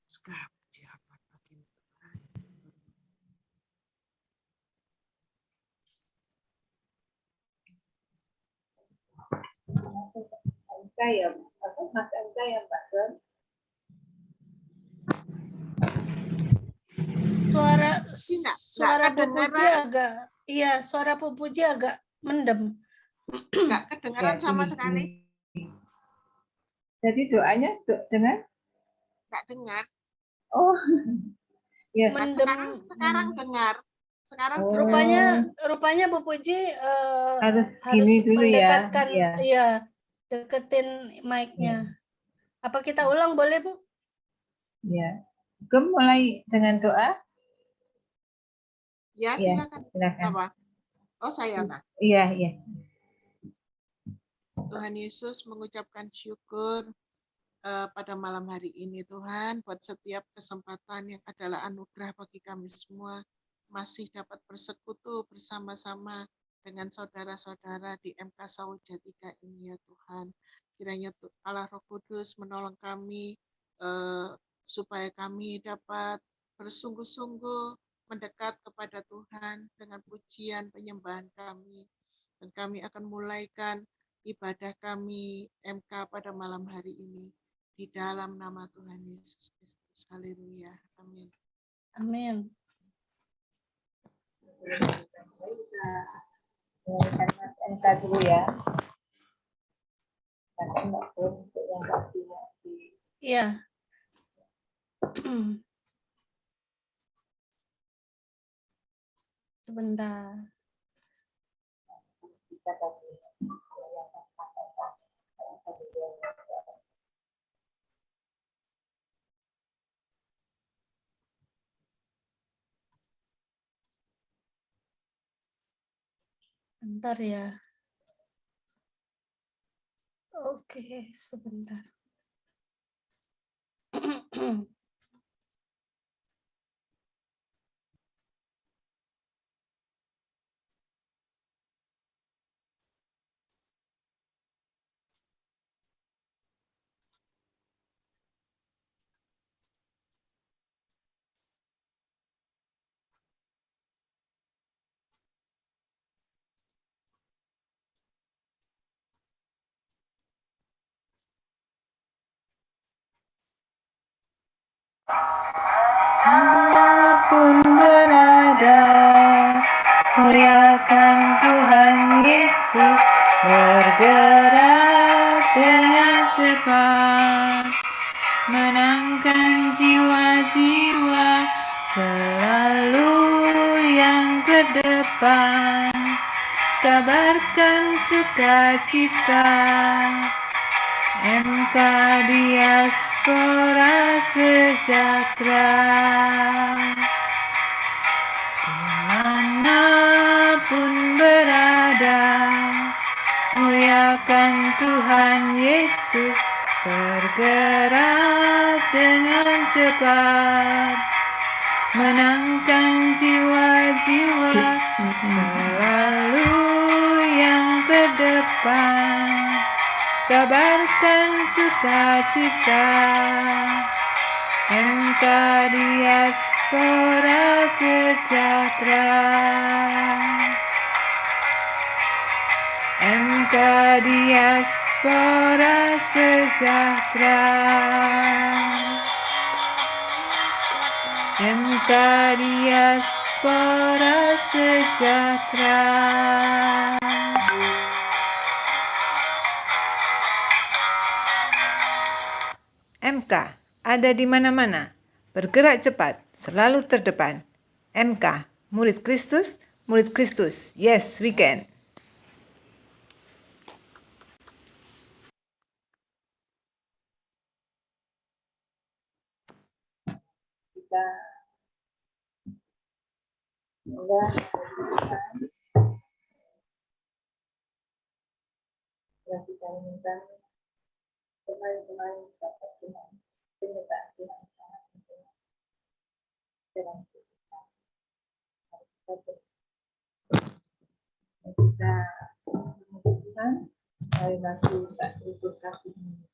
Sekarang jabat bagi Tuhan. MK ya, apa Mas MK ya Mbak Don? Suara Bu Puji agak, iya suara Bu Puji agak mendem. Nggak kedengaran sama sekali. Jadi doanya dengar? Nggak dengar. Oh, ya. Nah, sekarang dengar. Sekarang Rupanya Bu Puji harus dulu mendekatkan, ya. Iya, deketin mic-nya. Apa kita ulang boleh Bu? Ya. Gem mulai dengan doa. Ya, silakan. Apa? Oh, saya Kak. Iya. Tuhan Yesus mengucapkan syukur pada malam hari ini Tuhan, buat setiap kesempatan yang adalah anugerah bagi kami semua, masih dapat bersekutu bersama-sama dengan saudara-saudara di MK Saujati ini ya Tuhan. Kiranya Allah Roh Kudus menolong kami supaya kami dapat bersungguh-sungguh mendekat kepada Tuhan dengan pujian penyembahan kami. Dan kami akan mulaikan ibadah kami MK pada malam hari ini. Di dalam nama Tuhan Yesus Kristus. Haleluya. Amin. Amin. Mas MK dulu ya. Iya. Sebentar. Bentar ya. Oke, sebentar. Dimanapun berada, muliakan Tuhan Yesus, bergerak dengan cepat, menangkan jiwa-jiwa, selalu yang terdepan, kabarkan sukacita. MK Diaspora Sejahtera, dimanapun berada, muliakan Tuhan Yesus, bergerak dengan cepat, menangkan jiwa-jiwa, selalu yang terdepan, kabarkan sukacita. MK Diaspora Sejahtera, MK Diaspora Sejahtera, MK Diaspora Sejahtera. MK ada di mana-mana. Bergerak cepat, selalu terdepan. MK, murid Kristus, murid Kristus. Yes, we can. Kita semoga yang kita inginkan kemarin dapat dengan penyertaan Tuhan sangat penting dalam kehidupan kita memutuskan dari lagu tak terus kasih ini.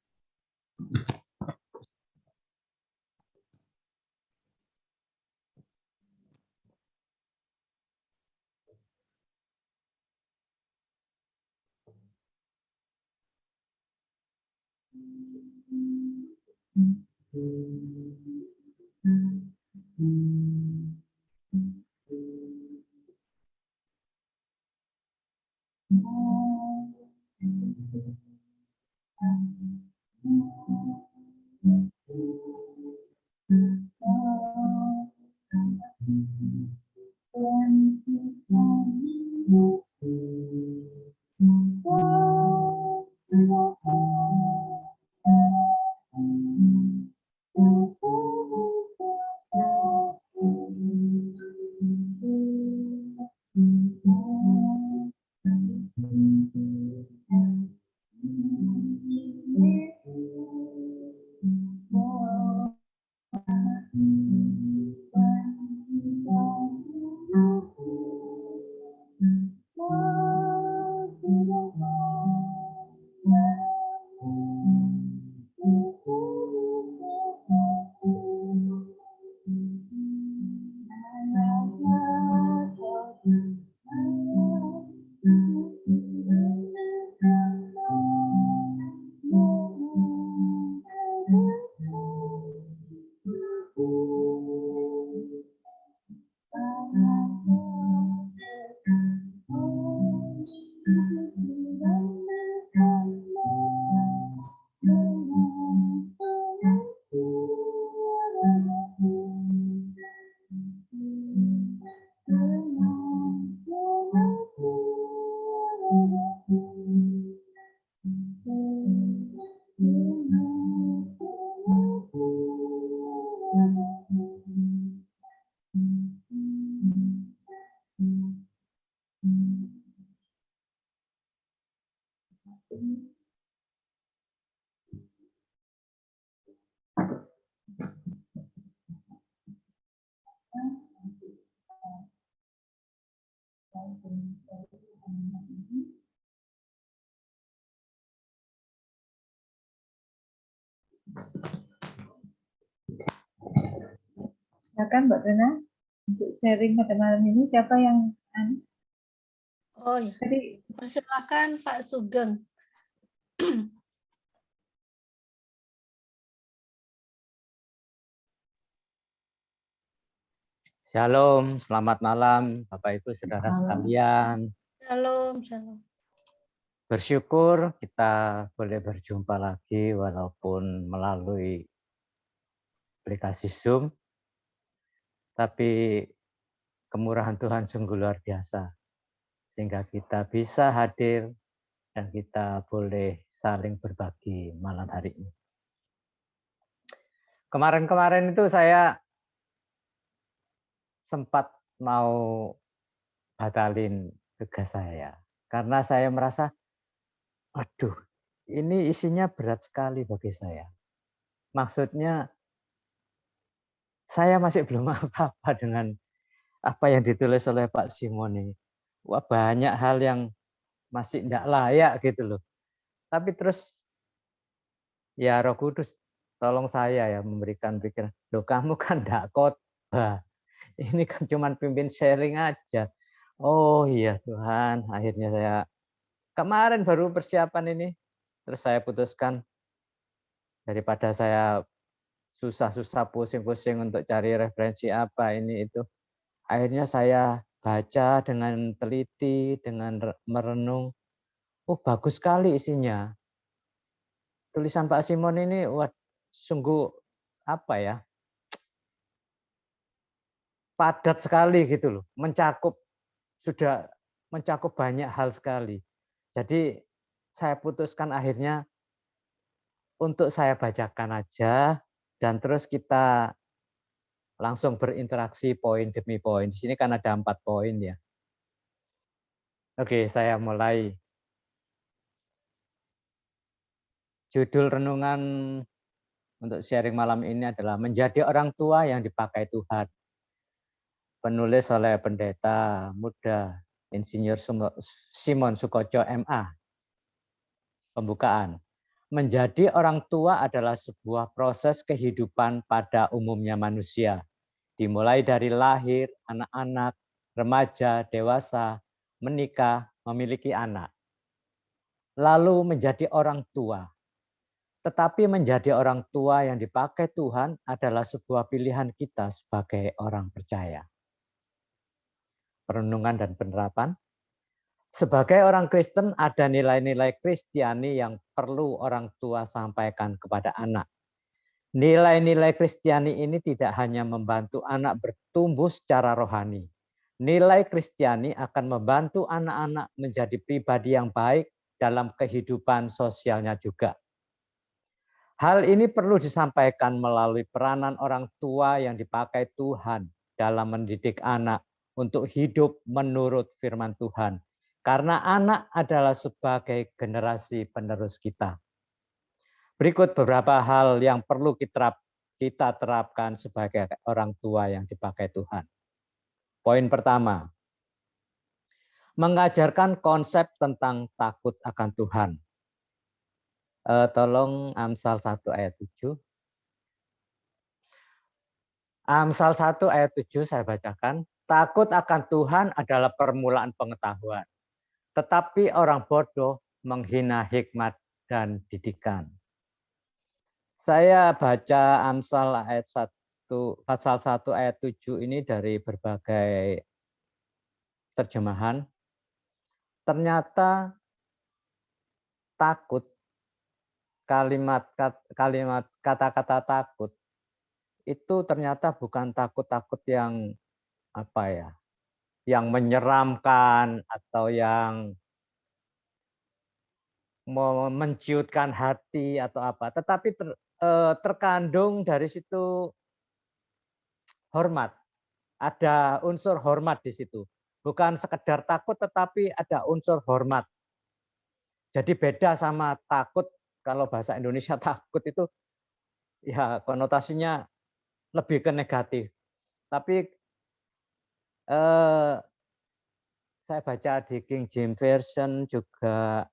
Silakan Mbak Dona untuk sharing pada malam ini, siapa yang Oh ya, tadi persilakan Pak Sugeng. Shalom, selamat malam Bapak Ibu Saudara sekalian. Shalom, shalom. Bersyukur kita boleh berjumpa lagi walaupun melalui aplikasi Zoom. Tapi kemurahan Tuhan sungguh luar biasa. Sehingga kita bisa hadir dan kita boleh saling berbagi malam hari ini. Kemarin-kemarin itu saya sempat mau batalin tugas saya. Karena saya merasa, waduh, ini isinya berat sekali bagi saya. Maksudnya, saya masih belum apa-apa dengan apa yang ditulis oleh Pak Simon ini. Wah, banyak hal yang masih tidak layak gitu loh. Tapi terus, ya Roh Kudus, tolong saya ya memberikan pikiran. Loh, kamu kan tidak khotbah. Ini kan cuma pimpin sharing aja. Oh iya Tuhan, akhirnya saya kemarin baru persiapan ini. Terus saya putuskan, daripada saya susah-susah pusing-pusing untuk cari referensi apa ini itu. Akhirnya saya baca dengan teliti, dengan merenung. Oh bagus sekali isinya. Tulisan Pak Simon ini wah, sungguh apa ya, padat sekali gitu loh, sudah mencakup banyak hal sekali. Jadi saya putuskan akhirnya untuk saya bacakan aja dan terus kita langsung berinteraksi poin demi poin. Di sini kan ada 4 poin ya. Oke, saya mulai. Judul renungan untuk sharing malam ini adalah Menjadi Orang Tua yang Dipakai Tuhan. Penulis oleh Pendeta Muda Insinyur Simon Sukoco MA. Pembukaan. Menjadi orang tua adalah sebuah proses kehidupan pada umumnya manusia. Dimulai dari lahir, anak-anak, remaja, dewasa, menikah, memiliki anak. Lalu menjadi orang tua. Tetapi menjadi orang tua yang dipakai Tuhan adalah sebuah pilihan kita sebagai orang percaya. Perenungan dan penerapan. Sebagai orang Kristen ada nilai-nilai Kristiani yang perlu orang tua sampaikan kepada anak. Nilai-nilai Kristiani ini tidak hanya membantu anak bertumbuh secara rohani. Nilai Kristiani akan membantu anak-anak menjadi pribadi yang baik dalam kehidupan sosialnya juga. Hal ini perlu disampaikan melalui peranan orang tua yang dipakai Tuhan dalam mendidik anak untuk hidup menurut firman Tuhan. Karena anak adalah sebagai generasi penerus kita. Berikut beberapa hal yang perlu kita terapkan sebagai orang tua yang dipakai Tuhan. Poin pertama, mengajarkan konsep tentang takut akan Tuhan. Tolong Amsal 1 ayat 7. Amsal 1 ayat 7 saya bacakan. Takut akan Tuhan adalah permulaan pengetahuan. Tetapi orang bodoh menghina hikmat dan didikan. Saya baca Amsal ayat 1, pasal 1 ayat 7 ini dari berbagai terjemahan. Ternyata takut, kata-kata takut itu ternyata bukan takut-takut yang apa ya, yang menyeramkan atau yang menciutkan hati atau apa, tetapi terkandung dari situ hormat. Ada unsur hormat di situ. Bukan sekedar takut tetapi ada unsur hormat. Jadi beda sama takut, kalau bahasa Indonesia takut itu ya konotasinya lebih ke negatif. Tapi saya baca di King James Version juga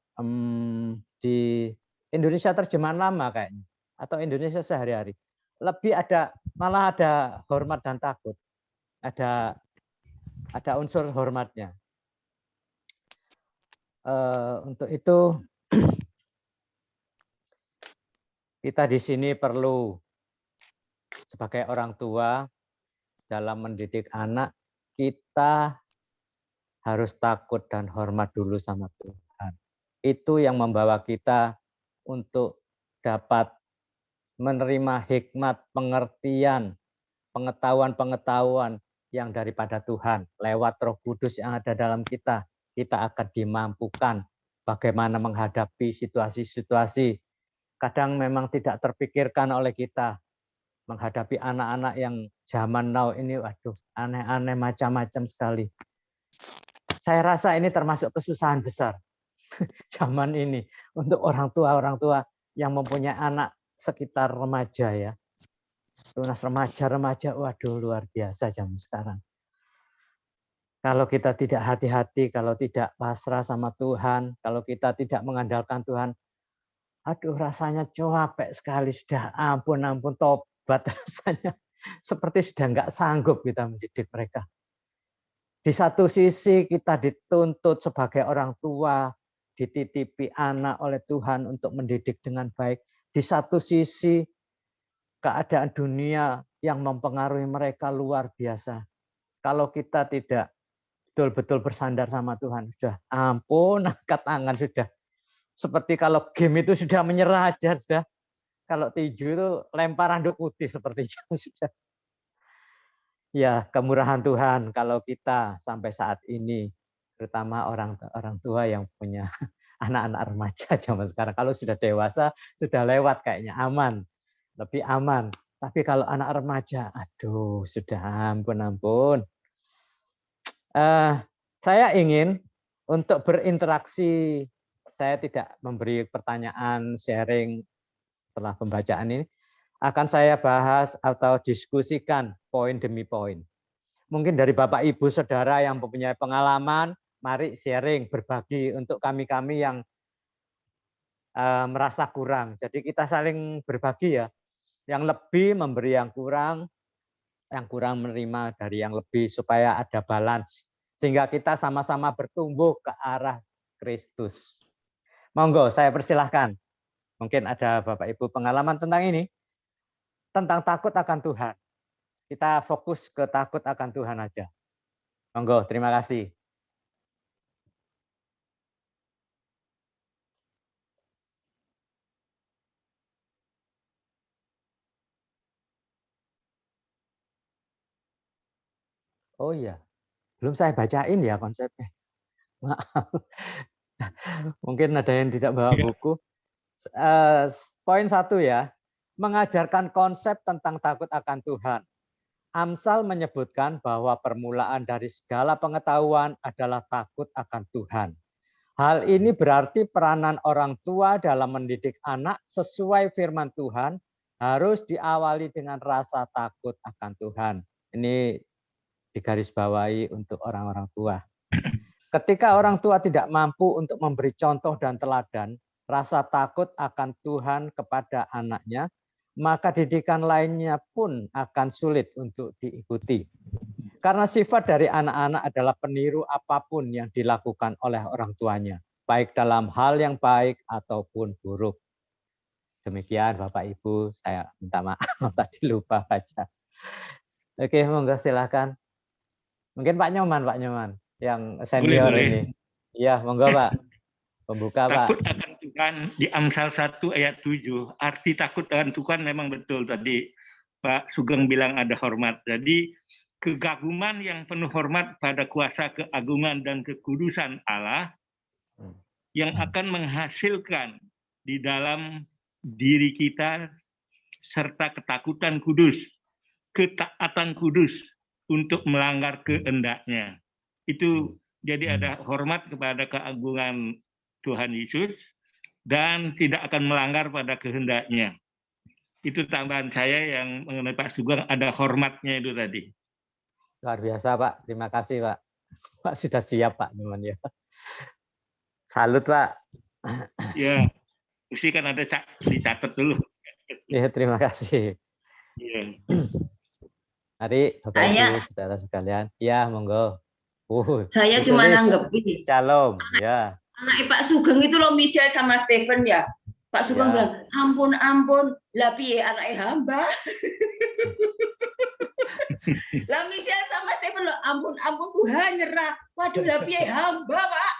di Indonesia terjemahan lama kayaknya atau Indonesia sehari-hari lebih malah ada hormat dan takut, ada unsur hormatnya. Untuk itu kita di sini perlu sebagai orang tua dalam mendidik anak, kita harus takut dan hormat dulu sama Tuhan. Itu yang membawa kita untuk dapat menerima hikmat, pengertian, pengetahuan yang daripada Tuhan. Lewat Roh Kudus yang ada dalam kita, kita akan dimampukan bagaimana menghadapi situasi-situasi. Kadang memang tidak terpikirkan oleh kita. Menghadapi anak-anak yang zaman now ini, waduh, aneh-aneh macam-macam sekali. Saya rasa ini termasuk kesusahan besar zaman ini untuk orang tua yang mempunyai anak sekitar remaja ya. Tunas remaja, waduh luar biasa zaman sekarang. Kalau kita tidak hati-hati, kalau tidak pasrah sama Tuhan, kalau kita tidak mengandalkan Tuhan, aduh rasanya capek sekali, sudah ampun tobat rasanya. Seperti sudah nggak sanggup kita mendidik mereka. Di satu sisi kita dituntut sebagai orang tua, dititipi anak oleh Tuhan untuk mendidik dengan baik. Di satu sisi keadaan dunia yang mempengaruhi mereka luar biasa. Kalau kita tidak betul-betul bersandar sama Tuhan, sudah ampun angkat tangan sudah. Seperti kalau game itu sudah menyerah aja sudah. kalau tinju itu lempar anduk putih sepertinya sudah. Ya, kemurahan Tuhan kalau kita sampai saat ini, terutama orang tua yang punya anak-anak remaja zaman sekarang. Kalau sudah dewasa, sudah lewat kayaknya aman, lebih aman. Tapi kalau anak remaja, aduh, sudah ampun. Saya ingin untuk berinteraksi, saya tidak memberi pertanyaan, sharing setelah pembacaan ini, akan saya bahas atau diskusikan poin demi poin. Mungkin dari Bapak, Ibu, Saudara yang mempunyai pengalaman, mari sharing, berbagi untuk kami-kami yang merasa kurang. Jadi kita saling berbagi ya, yang lebih memberi yang kurang menerima dari yang lebih supaya ada balance. Sehingga kita sama-sama bertumbuh ke arah Kristus. Monggo, saya persilahkan. Mungkin ada Bapak Ibu pengalaman tentang ini. Tentang takut akan Tuhan. Kita fokus ke takut akan Tuhan aja. Monggo, terima kasih. Oh iya, belum saya bacain ya konsepnya. Maaf. Mungkin ada yang tidak bawa buku. Poin 1 ya, mengajarkan konsep tentang takut akan Tuhan. Amsal menyebutkan bahwa permulaan dari segala pengetahuan adalah takut akan Tuhan. Hal ini berarti peranan orang tua dalam mendidik anak sesuai firman Tuhan harus diawali dengan rasa takut akan Tuhan. Ini digarisbawahi untuk orang-orang tua. Ketika orang tua tidak mampu untuk memberi contoh dan teladan, rasa takut akan Tuhan kepada anaknya, maka didikan lainnya pun akan sulit untuk diikuti. Karena sifat dari anak-anak adalah peniru apapun yang dilakukan oleh orang tuanya, baik dalam hal yang baik ataupun buruk. Demikian Bapak Ibu, saya minta maaf tadi lupa baca. Oke, monggo silakan. Mungkin Pak Nyoman yang senior boleh. ini. Iya, monggo Pak. Pembuka Pak. Takut akan Tuhan di Amsal 1 ayat 7. Arti takut akan Tuhan memang betul tadi Pak Sugeng bilang ada hormat. Jadi kegaguman yang penuh hormat pada kuasa keagungan dan kekudusan Allah yang akan menghasilkan di dalam diri kita serta ketakutan kudus, ketaatan kudus untuk melanggar kehendaknya. Itu jadi ada hormat kepada keagungan Tuhan Yesus dan tidak akan melanggar pada kehendaknya. Itu tambahan saya yang mengenai Pak Sugeng, ada hormatnya itu tadi. Luar biasa Pak, terima kasih Pak. Pak sudah siap Pak teman ya. Salut Pak. Ya, mesti kan ada dicatat dulu. Ya, terima kasih. Ya. Mari Bapak Ibu saudara sekalian. Ya, monggo. Saya cuma nanggepin. Shalom, ya. Anak Pak Sugeng itu loh Michelle sama Stephen ya. Pak Sugeng bilang, ampun, lah piye anaknya hamba. Lah Michelle sama Stephen loh, ampun Tuhan nyerah. Waduh, lah piye hamba Pak.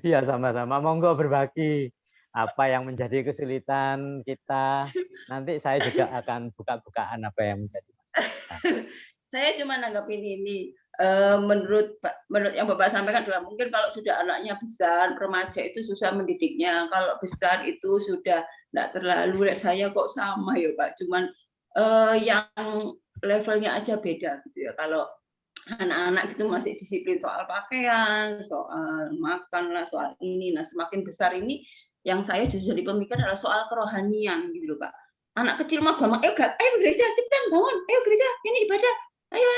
Iya, sama-sama. Monggo berbagi apa yang menjadi kesulitan kita. Nanti saya juga akan buka-bukaan apa yang menjadi masalah. Saya cuma nanggapin ini. Menurut yang Bapak sampaikan adalah mungkin kalau sudah anaknya besar, remaja itu susah mendidiknya. Kalau besar itu sudah tidak terlalu. Saya kok sama ya Pak. Cuman yang levelnya aja beda gitu ya. Kalau anak-anak itu masih disiplin soal pakaian, soal makan lah, soal ini. Nah semakin besar ini yang saya justru jadi pemikiran adalah soal kerohanian gitu loh Pak. Anak kecil mah gampang, ayo gereja, cepetan bangun, ayo gereja, ini ibadah, ayo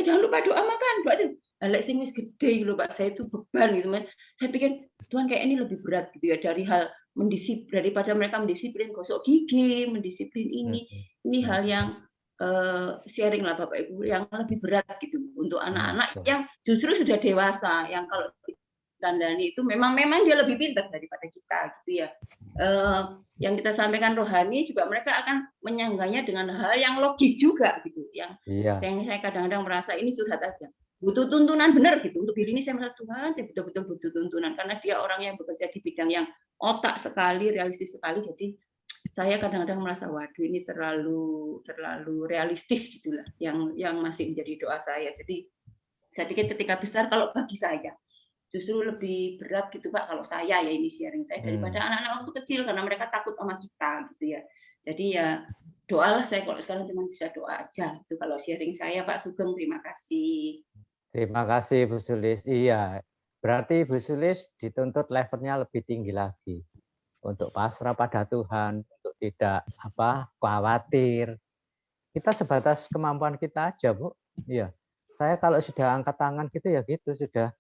jangan lupa doa makan, doa itu. Lek sing wis gede gitu Pak, saya itu beban gitu. Saya pikir Tuhan kayak ini lebih berat gitu ya dari hal daripada mereka mendisiplin gosok gigi, mendisiplin ini hal yang sharing lah Bapak Ibu yang lebih berat gitu untuk anak-anak yang justru sudah dewasa, yang kalau ditandani itu memang dia lebih pintar daripada kita gitu ya. Yang kita sampaikan rohani juga mereka akan menyanggahnya dengan hal yang logis juga gitu, yang saya kadang-kadang merasa ini curhat aja. butuh tuntunan benar gitu. Untuk diri ini saya merasa Tuhan, saya betul-betul butuh tuntunan karena dia orang yang bekerja di bidang yang otak sekali, realistis sekali. Jadi saya kadang-kadang merasa waduh ini terlalu realistis gitulah yang masih menjadi doa saya. Jadi saya pikir ketika besar kalau bagi saya justru lebih berat gitu Pak kalau saya ya ini sharing saya daripada anak-anak waktu kecil karena mereka takut sama kita gitu ya. Jadi ya doalah saya kalau sekarang cuma bisa doa aja itu kalau sharing saya Pak Sugeng. Terima kasih. Terima kasih Bu Sulis. Iya, berarti Bu Sulis dituntut levelnya lebih tinggi lagi untuk pasrah pada Tuhan, untuk tidak khawatir. Kita sebatas kemampuan kita aja, Bu. Iya. Saya kalau sudah angkat tangan gitu ya gitu sudah.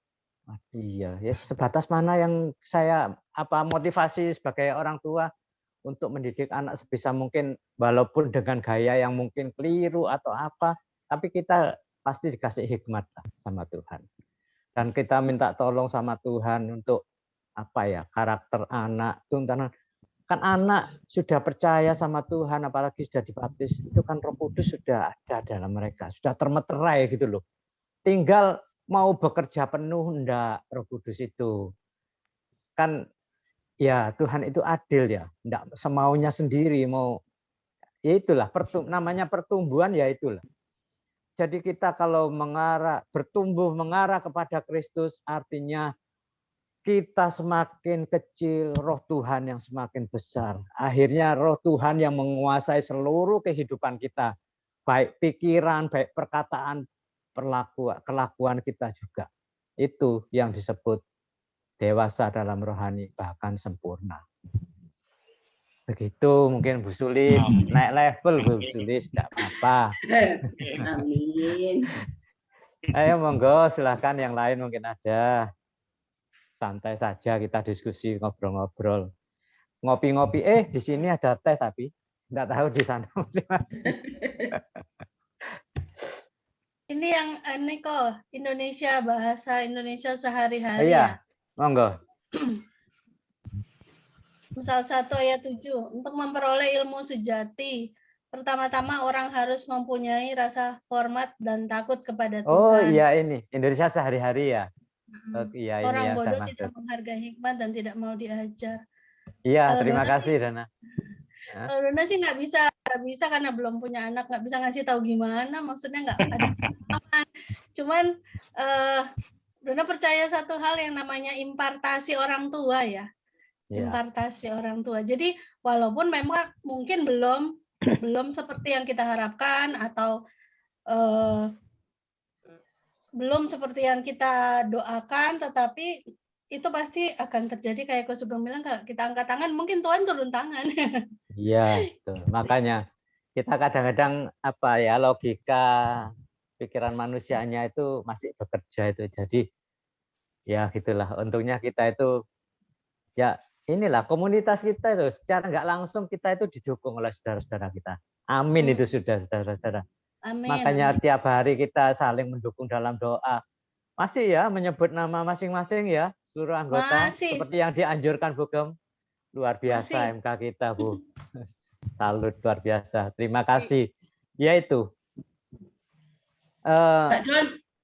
Iya, ya sebatas mana yang saya motivasi sebagai orang tua untuk mendidik anak sebisa mungkin walaupun dengan gaya yang mungkin keliru atau apa, tapi kita pasti dikasih hikmat sama Tuhan. Dan kita minta tolong sama Tuhan untuk karakter anak, tuntunan. Kan anak sudah percaya sama Tuhan, apalagi sudah dibaptis, itu kan Roh Kudus sudah ada dalam mereka, sudah termeterai gitu loh. Tinggal mau bekerja penuh enggak Roh Kudus itu. Kan ya Tuhan itu adil ya, enggak semaunya sendiri mau. Ya itulah namanya pertumbuhan ya itulah. Jadi kita kalau bertumbuh mengarah kepada Kristus artinya kita semakin kecil, roh Tuhan yang semakin besar. Akhirnya roh Tuhan yang menguasai seluruh kehidupan kita. Baik pikiran, baik perkataan, kelakuan kita juga. Itu yang disebut dewasa dalam rohani, bahkan sempurna. Begitu mungkin Bu Sulis, naik level Bu Sulis, tidak apa-apa. Amin. Ayo monggo, silahkan yang lain mungkin ada. Santai saja kita diskusi, ngobrol-ngobrol. Ngopi-ngopi, di sini ada teh tapi tidak tahu di sana masing-masing. Ini yang Niko, Indonesia, bahasa Indonesia sehari-hari. Iya, monggo. Misal 1 ayat 7, untuk memperoleh ilmu sejati, pertama-tama orang harus mempunyai rasa hormat dan takut kepada Tuhan. Oh iya ini, Indonesia sehari-hari ya. Iya, orang ini yang bodoh saya maksud. tidak menghargai hikmat dan tidak mau diajar. Iya, terima kasih Dana. Dona sih nggak bisa karena belum punya anak, nggak bisa ngasih tahu gimana, maksudnya nggak ada pengalaman. Cuman Dona percaya satu hal yang namanya impartasi orang tua ya. Impartasi orang tua. Jadi walaupun memang mungkin belum seperti yang kita harapkan atau belum seperti yang kita doakan, tetapi itu pasti akan terjadi kayak Ko Sugeng bilang, kalau kita angkat tangan mungkin Tuhan turun tangan. Iya, betul. Makanya kita kadang-kadang logika pikiran manusianya itu masih bekerja itu. Jadi ya gitulah. Untungnya kita itu ya inilah komunitas kita itu secara nggak langsung kita itu didukung oleh saudara-saudara kita. Amin itu sudah saudara-saudara. Amin. Makanya tiap hari kita saling mendukung dalam doa. Masih ya menyebut nama masing-masing ya seluruh anggota. Masih. Seperti yang dianjurkan Bu Gem. Luar biasa Masih. MK kita Bu. Salut luar biasa. Terima kasih. Ya itu.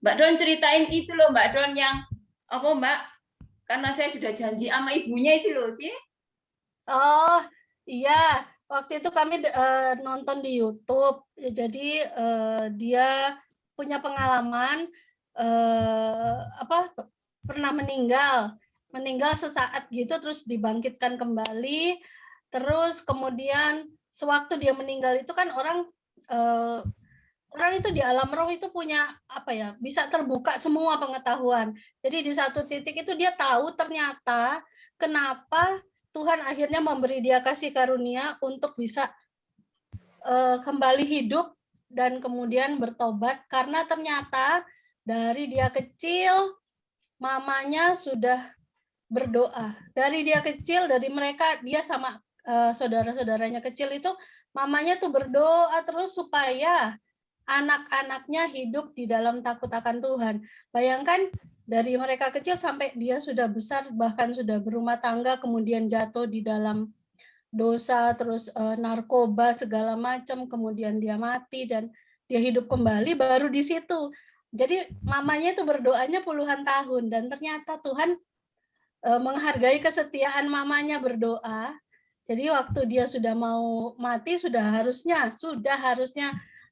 Mbak Don ceritain itu loh Mbak Don yang Mbak? Karena saya sudah janji sama ibunya itu loh. Oh iya. Waktu itu kami nonton di YouTube, jadi dia punya pengalaman pernah meninggal sesaat gitu, terus dibangkitkan kembali, terus kemudian sewaktu dia meninggal itu kan orang itu di alam roh itu punya bisa terbuka semua pengetahuan. Jadi di satu titik itu dia tahu ternyata kenapa Tuhan akhirnya memberi dia kasih karunia untuk bisa kembali hidup dan kemudian bertobat, karena ternyata dari dia kecil mamanya sudah berdoa. Dari dia kecil, dari mereka, dia sama saudara-saudaranya kecil itu, mamanya tuh berdoa terus supaya anak-anaknya hidup di dalam takut akan Tuhan. Bayangkan dari mereka kecil sampai dia sudah besar, bahkan sudah berumah tangga, kemudian jatuh di dalam dosa, terus narkoba segala macam, kemudian dia mati dan dia hidup kembali, baru di situ Jadi mamanya itu berdoanya puluhan tahun dan ternyata Tuhan menghargai kesetiaan mamanya berdoa. Jadi waktu dia sudah mau mati sudah harusnya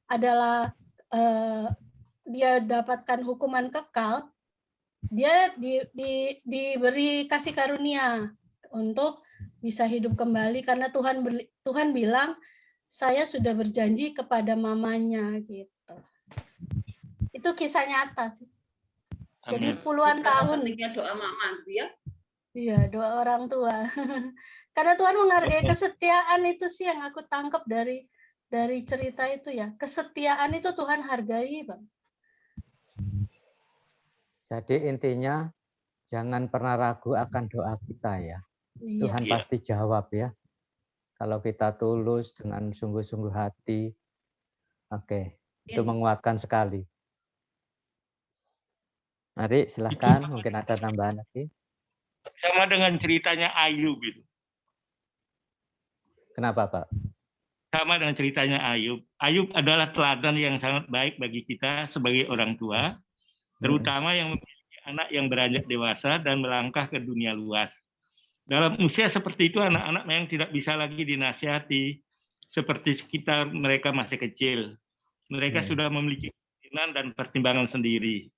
adalah dia dapatkan hukuman kekal. Dia diberi kasih karunia untuk bisa hidup kembali karena Tuhan bilang saya sudah berjanji kepada mamanya gitu. Itu kisah nyata sih. Jadi puluhan tahun. Pentingnya doa mama gitu ya. Iya, doa orang tua. Karena Tuhan menghargai kesetiaan itu sih yang aku tangkap dari cerita itu ya. Kesetiaan itu Tuhan hargai, Bang. Jadi intinya jangan pernah ragu akan doa kita ya. Iya. Tuhan pasti jawab ya. Kalau kita tulus dengan sungguh-sungguh hati. Oke, itu menguatkan sekali. Mari silahkan, mungkin ada tambahan lagi. Sama dengan ceritanya Ayub gitu. Kenapa, Pak? Sama dengan ceritanya Ayub. Ayub adalah teladan yang sangat baik bagi kita sebagai orang tua, terutama yang memiliki anak yang beranjak dewasa dan melangkah ke dunia luas. Dalam usia seperti itu, anak-anak memang tidak bisa lagi dinasihati seperti sekitar mereka masih kecil. Mereka sudah memiliki keyakinan dan pertimbangan sendiri.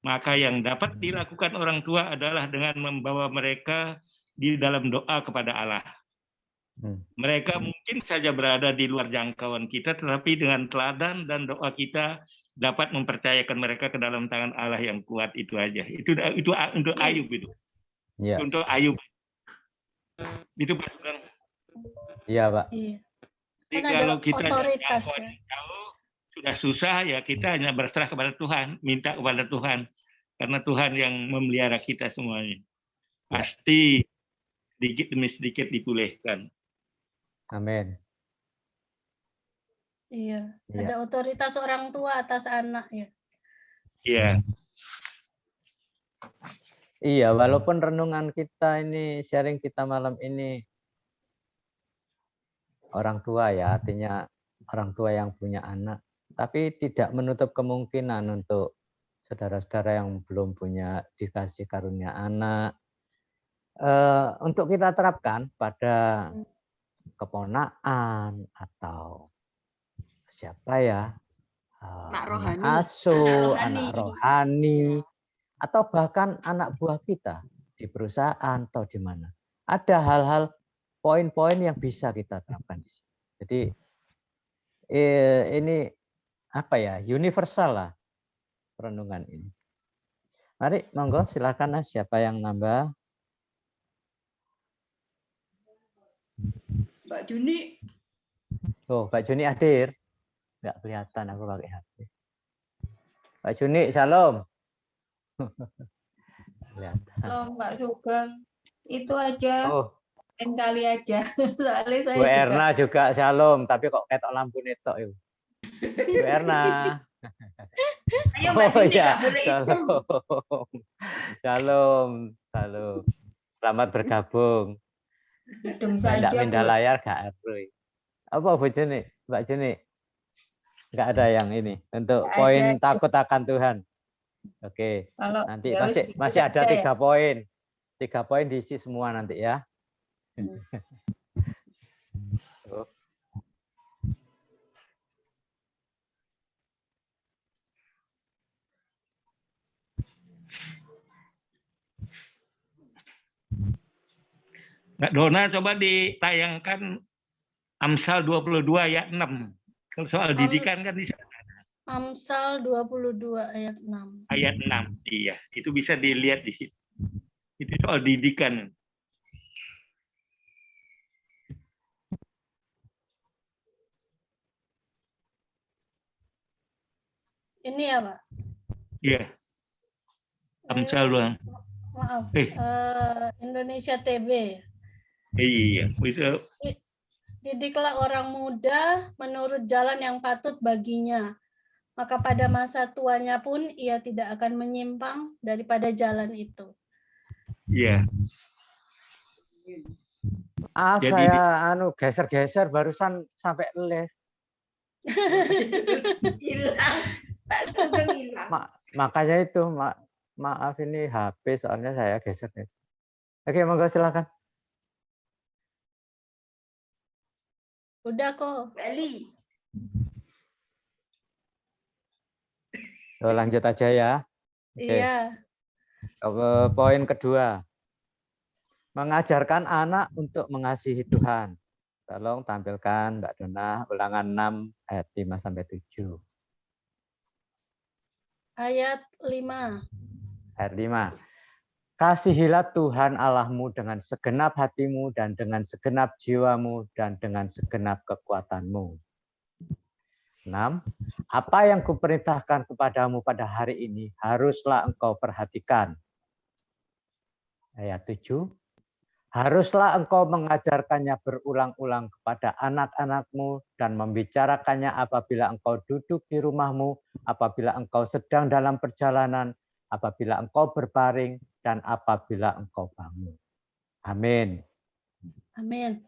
Maka yang dapat dilakukan orang tua adalah dengan membawa mereka di dalam doa kepada Allah. Mereka mungkin saja berada di luar jangkauan kita, tetapi dengan teladan dan doa kita dapat mempercayakan mereka ke dalam tangan Allah yang kuat. Itu aja. Itu untuk Ayub itu. Ya. Untuk Ayub. Itu Pak Sugeng. Iya, Pak. Iya. Jadi Kan ada kalau kita otoritas, jangkauan ya. jauh, sudah susah ya kita hanya berserah kepada Tuhan, minta kepada Tuhan. Karena Tuhan yang memelihara kita semuanya. Pasti sedikit demi sedikit dipulihkan. Amin. Iya. Iya. Ada otoritas orang tua atas anak ya. Iya. Iya, walaupun renungan kita ini, sharing kita malam ini orang tua ya, artinya orang tua yang punya anak, tapi tidak menutup kemungkinan untuk saudara-saudara yang belum punya dikasih karunia anak, untuk kita terapkan pada keponakan atau siapa ya, Anak rohani. asuh, Anak anak rohani, atau bahkan anak buah kita di perusahaan atau di mana. Ada hal-hal poin-poin yang bisa kita terapkan di sini. Jadi ini apa ya, universal lah renungan ini. Mari, monggo silakan siapa yang nambah. Mbak Juni. Oh, Mbak Juni hadir. Nggak kelihatan aku pakai HP. Mbak Juni, salam. Kelihatan. Halo Mbak Sugeng, itu aja, Oh, lain kali aja. Soalnya saya Bu juga Erna juga shalom, tapi kok ketok lampu netok itu. Bu Erna. Ayo Mbak Juni, nggak boleh itu. Shalom. Shalom, shalom. Selamat bergabung. adem Tidak saja, pindah Bu. layar gak eroi. Apa Bu Juni? Mbak Juni? Enggak ada yang ini untuk Nggak poin ada. takut akan Tuhan. Oke, Kalau nanti ya wis, masih itu ada aja ya. 3 poin. 3 poin diisi semua nanti ya. Tuh. Mbak Dona coba ditayangkan Amsal 22 ayat 6. Kalau soal didikan kan di sana. Amsal 22 ayat 6. Ayat 6. Iya, itu bisa dilihat di situ. Itu soal didikan. Ini ya, Pak. Iya. Amsal doang. Maaf. Eh. Indonesia TB. Iya, bisa. Didiklah orang muda menurut jalan yang patut baginya. Maka pada masa tuanya pun ia tidak akan menyimpang daripada jalan itu. Iya. Maaf Jadi saya geser-geser barusan sampai leleh. Hilang. Pak Sugeng hilang. Makanya itu, maaf ini HP soalnya saya geser. Oke, monggo silakan. Udah kok. Bali. Lanjut aja ya. Oke. Iya. Poin kedua. Mengajarkan anak untuk mengasihi Tuhan. Tolong tampilkan Mbak Dona ulangan 6 ayat 5 sampai 7. Ayat 5. Ayat 5. Kasihilah Tuhan Allahmu dengan segenap hatimu dan dengan segenap jiwamu dan dengan segenap kekuatanmu. 6. Apa yang kuperintahkan kepadamu pada hari ini haruslah engkau perhatikan. Ayat 7. Haruslah engkau mengajarkannya berulang-ulang kepada anak-anakmu dan membicarakannya apabila engkau duduk di rumahmu, apabila engkau sedang dalam perjalanan, apabila engkau berbaring, dan apabila engkau bangun. Amin. Amin.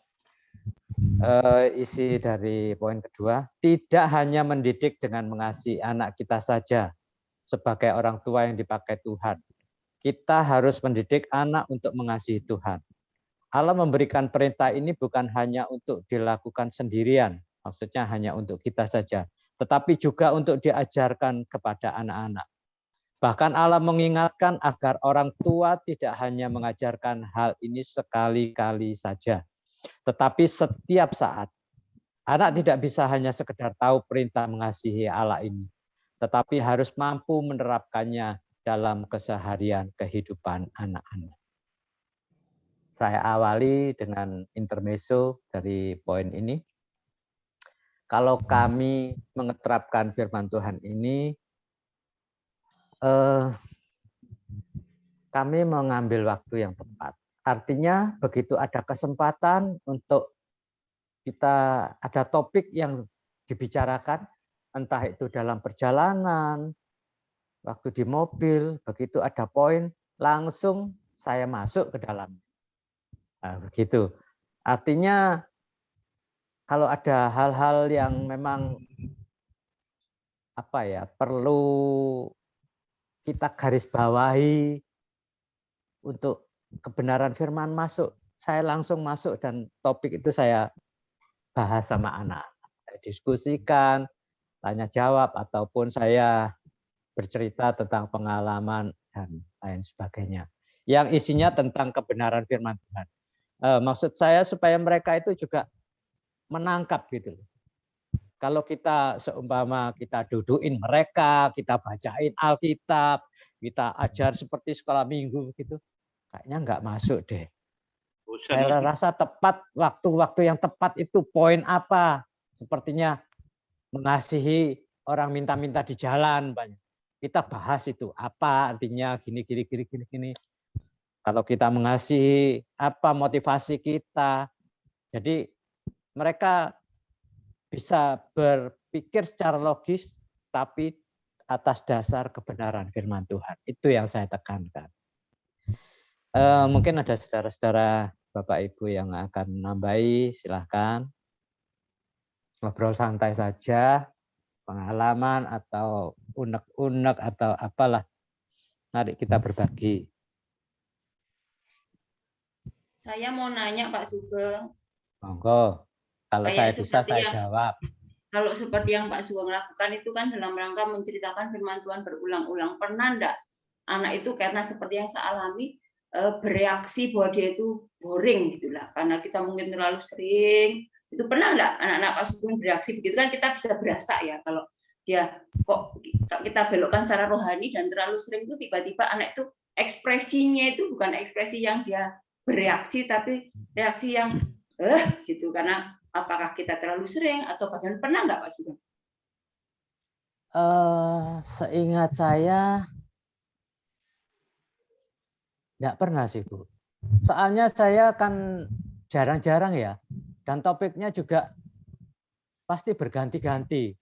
Isi dari poin kedua, tidak hanya mendidik dengan mengasihi anak kita saja sebagai orang tua yang dipakai Tuhan. Kita harus mendidik anak untuk mengasihi Tuhan. Allah memberikan perintah ini bukan hanya untuk dilakukan sendirian, maksudnya hanya untuk kita saja, tetapi juga untuk diajarkan kepada anak-anak. Bahkan Allah mengingatkan agar orang tua tidak hanya mengajarkan hal ini sekali-kali saja, tetapi setiap saat. Anak tidak bisa hanya sekedar tahu perintah mengasihi Allah ini, tetapi harus mampu menerapkannya dalam keseharian kehidupan anak-anak. Saya awali dengan intermezzo dari poin ini. Kalau kami menerapkan firman Tuhan ini, kami mengambil waktu yang tepat. Artinya begitu ada kesempatan untuk kita ada topik yang dibicarakan, entah itu dalam perjalanan, waktu di mobil, begitu ada poin, langsung saya masuk ke dalam. Nah, begitu. Artinya kalau ada hal-hal yang memang perlu kita garis bawahi untuk kebenaran firman masuk, saya langsung masuk dan topik itu saya bahas sama anak. Saya diskusikan, tanya jawab, ataupun saya bercerita tentang pengalaman dan lain sebagainya. Yang isinya tentang kebenaran firman Tuhan. Maksud saya supaya mereka itu juga menangkap gitu. Kalau kita seumpama kita dudukin mereka, kita bacain Alkitab, kita ajar seperti sekolah minggu gitu, kayaknya nggak masuk deh. Saya rasa tepat waktu-waktu yang tepat itu poin apa? Sepertinya mengasihi orang minta-minta di jalan banyak. Kita bahas itu apa artinya gini. Kalau kita mengasihi apa motivasi kita. Jadi mereka bisa berpikir secara logis tapi atas dasar kebenaran firman Tuhan. Itu yang saya tekankan. Mungkin ada saudara-saudara Bapak Ibu yang akan menambahi, silahkan. Ngobrol santai saja, pengalaman atau unek-unek atau apalah. Mari kita berbagi. Saya mau nanya Pak Sugeng. Monggo. Kalau saya bisa saya jawab. Kalau seperti yang Pak Sugeng lakukan itu kan dalam rangka menceritakan firman Tuhan berulang-ulang. Pernah enggak anak itu karena seperti yang saya alami bereaksi bahwa dia itu boring gitulah karena kita mungkin terlalu sering. Itu pernah enggak anak-anak Pak Sugeng bereaksi begitu kan kita bisa berasa ya kalau dia kok kita belokkan secara rohani dan terlalu sering itu tiba-tiba anak itu ekspresinya itu bukan ekspresi yang dia bereaksi tapi reaksi yang gitu karena apakah kita terlalu sering atau bagaimana? Pernah nggak Pak Sugeng? Seingat saya nggak pernah sih Bu. Soalnya saya kan jarang-jarang ya dan topiknya juga pasti berganti-ganti.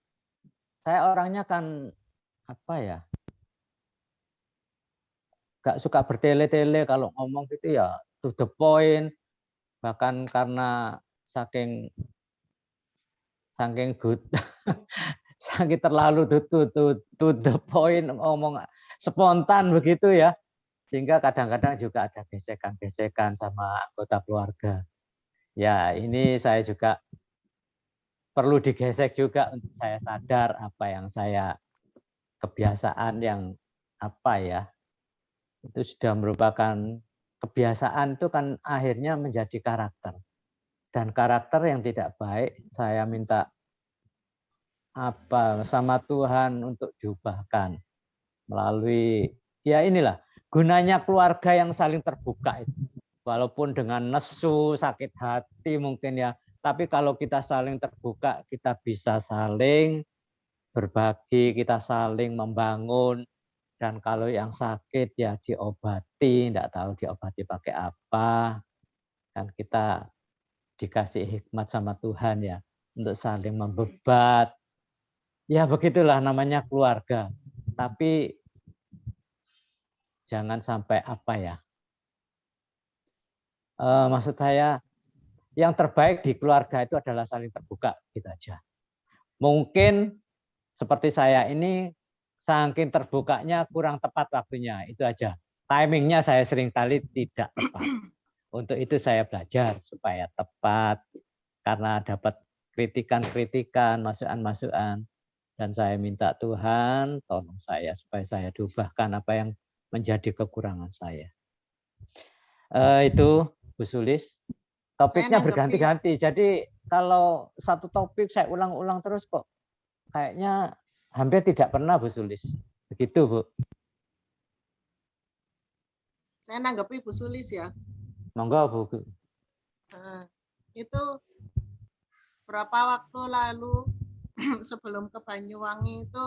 Saya orangnya kan nggak suka bertele-tele kalau ngomong gitu ya to the point. Bahkan karena saking good Saking terlalu to the point, ngomong spontan begitu ya. Sehingga kadang-kadang juga ada gesekan-gesekan sama anggota keluarga. Ya, ini saya juga perlu digesek juga untuk saya sadar apa yang saya kebiasaan yang apa ya, itu sudah merupakan kebiasaan, itu kan akhirnya menjadi karakter. Dan karakter yang tidak baik saya minta apa sama Tuhan untuk diubahkan melalui ya inilah gunanya keluarga yang saling terbuka itu. Walaupun dengan nesu, sakit hati mungkin ya, tapi kalau kita saling terbuka, kita bisa saling berbagi, kita saling membangun. Dan kalau yang sakit ya diobati, tidak tahu diobati pakai apa. Kan kita dikasih hikmat sama Tuhan ya untuk saling membebat. Ya begitulah namanya keluarga. Tapi jangan sampai apa ya. Maksud saya yang terbaik di keluarga itu adalah saling terbuka, gitu aja. Mungkin seperti saya ini saking terbukanya kurang tepat waktunya, itu aja. Timingnya saya seringkali tidak tepat. Untuk itu saya belajar supaya tepat, karena dapat kritikan-kritikan, masukan-masukan. Dan saya minta Tuhan tolong saya supaya saya diubahkan apa yang menjadi kekurangan saya. Itu Bu Sulis. Topiknya berganti-ganti. Jadi kalau satu topik saya ulang-ulang terus kok kayaknya hampir tidak pernah Bu Sulis. Begitu Bu. Saya nanggapi Bu Sulis ya. Monggo Bu. Itu berapa waktu lalu sebelum ke Banyuwangi itu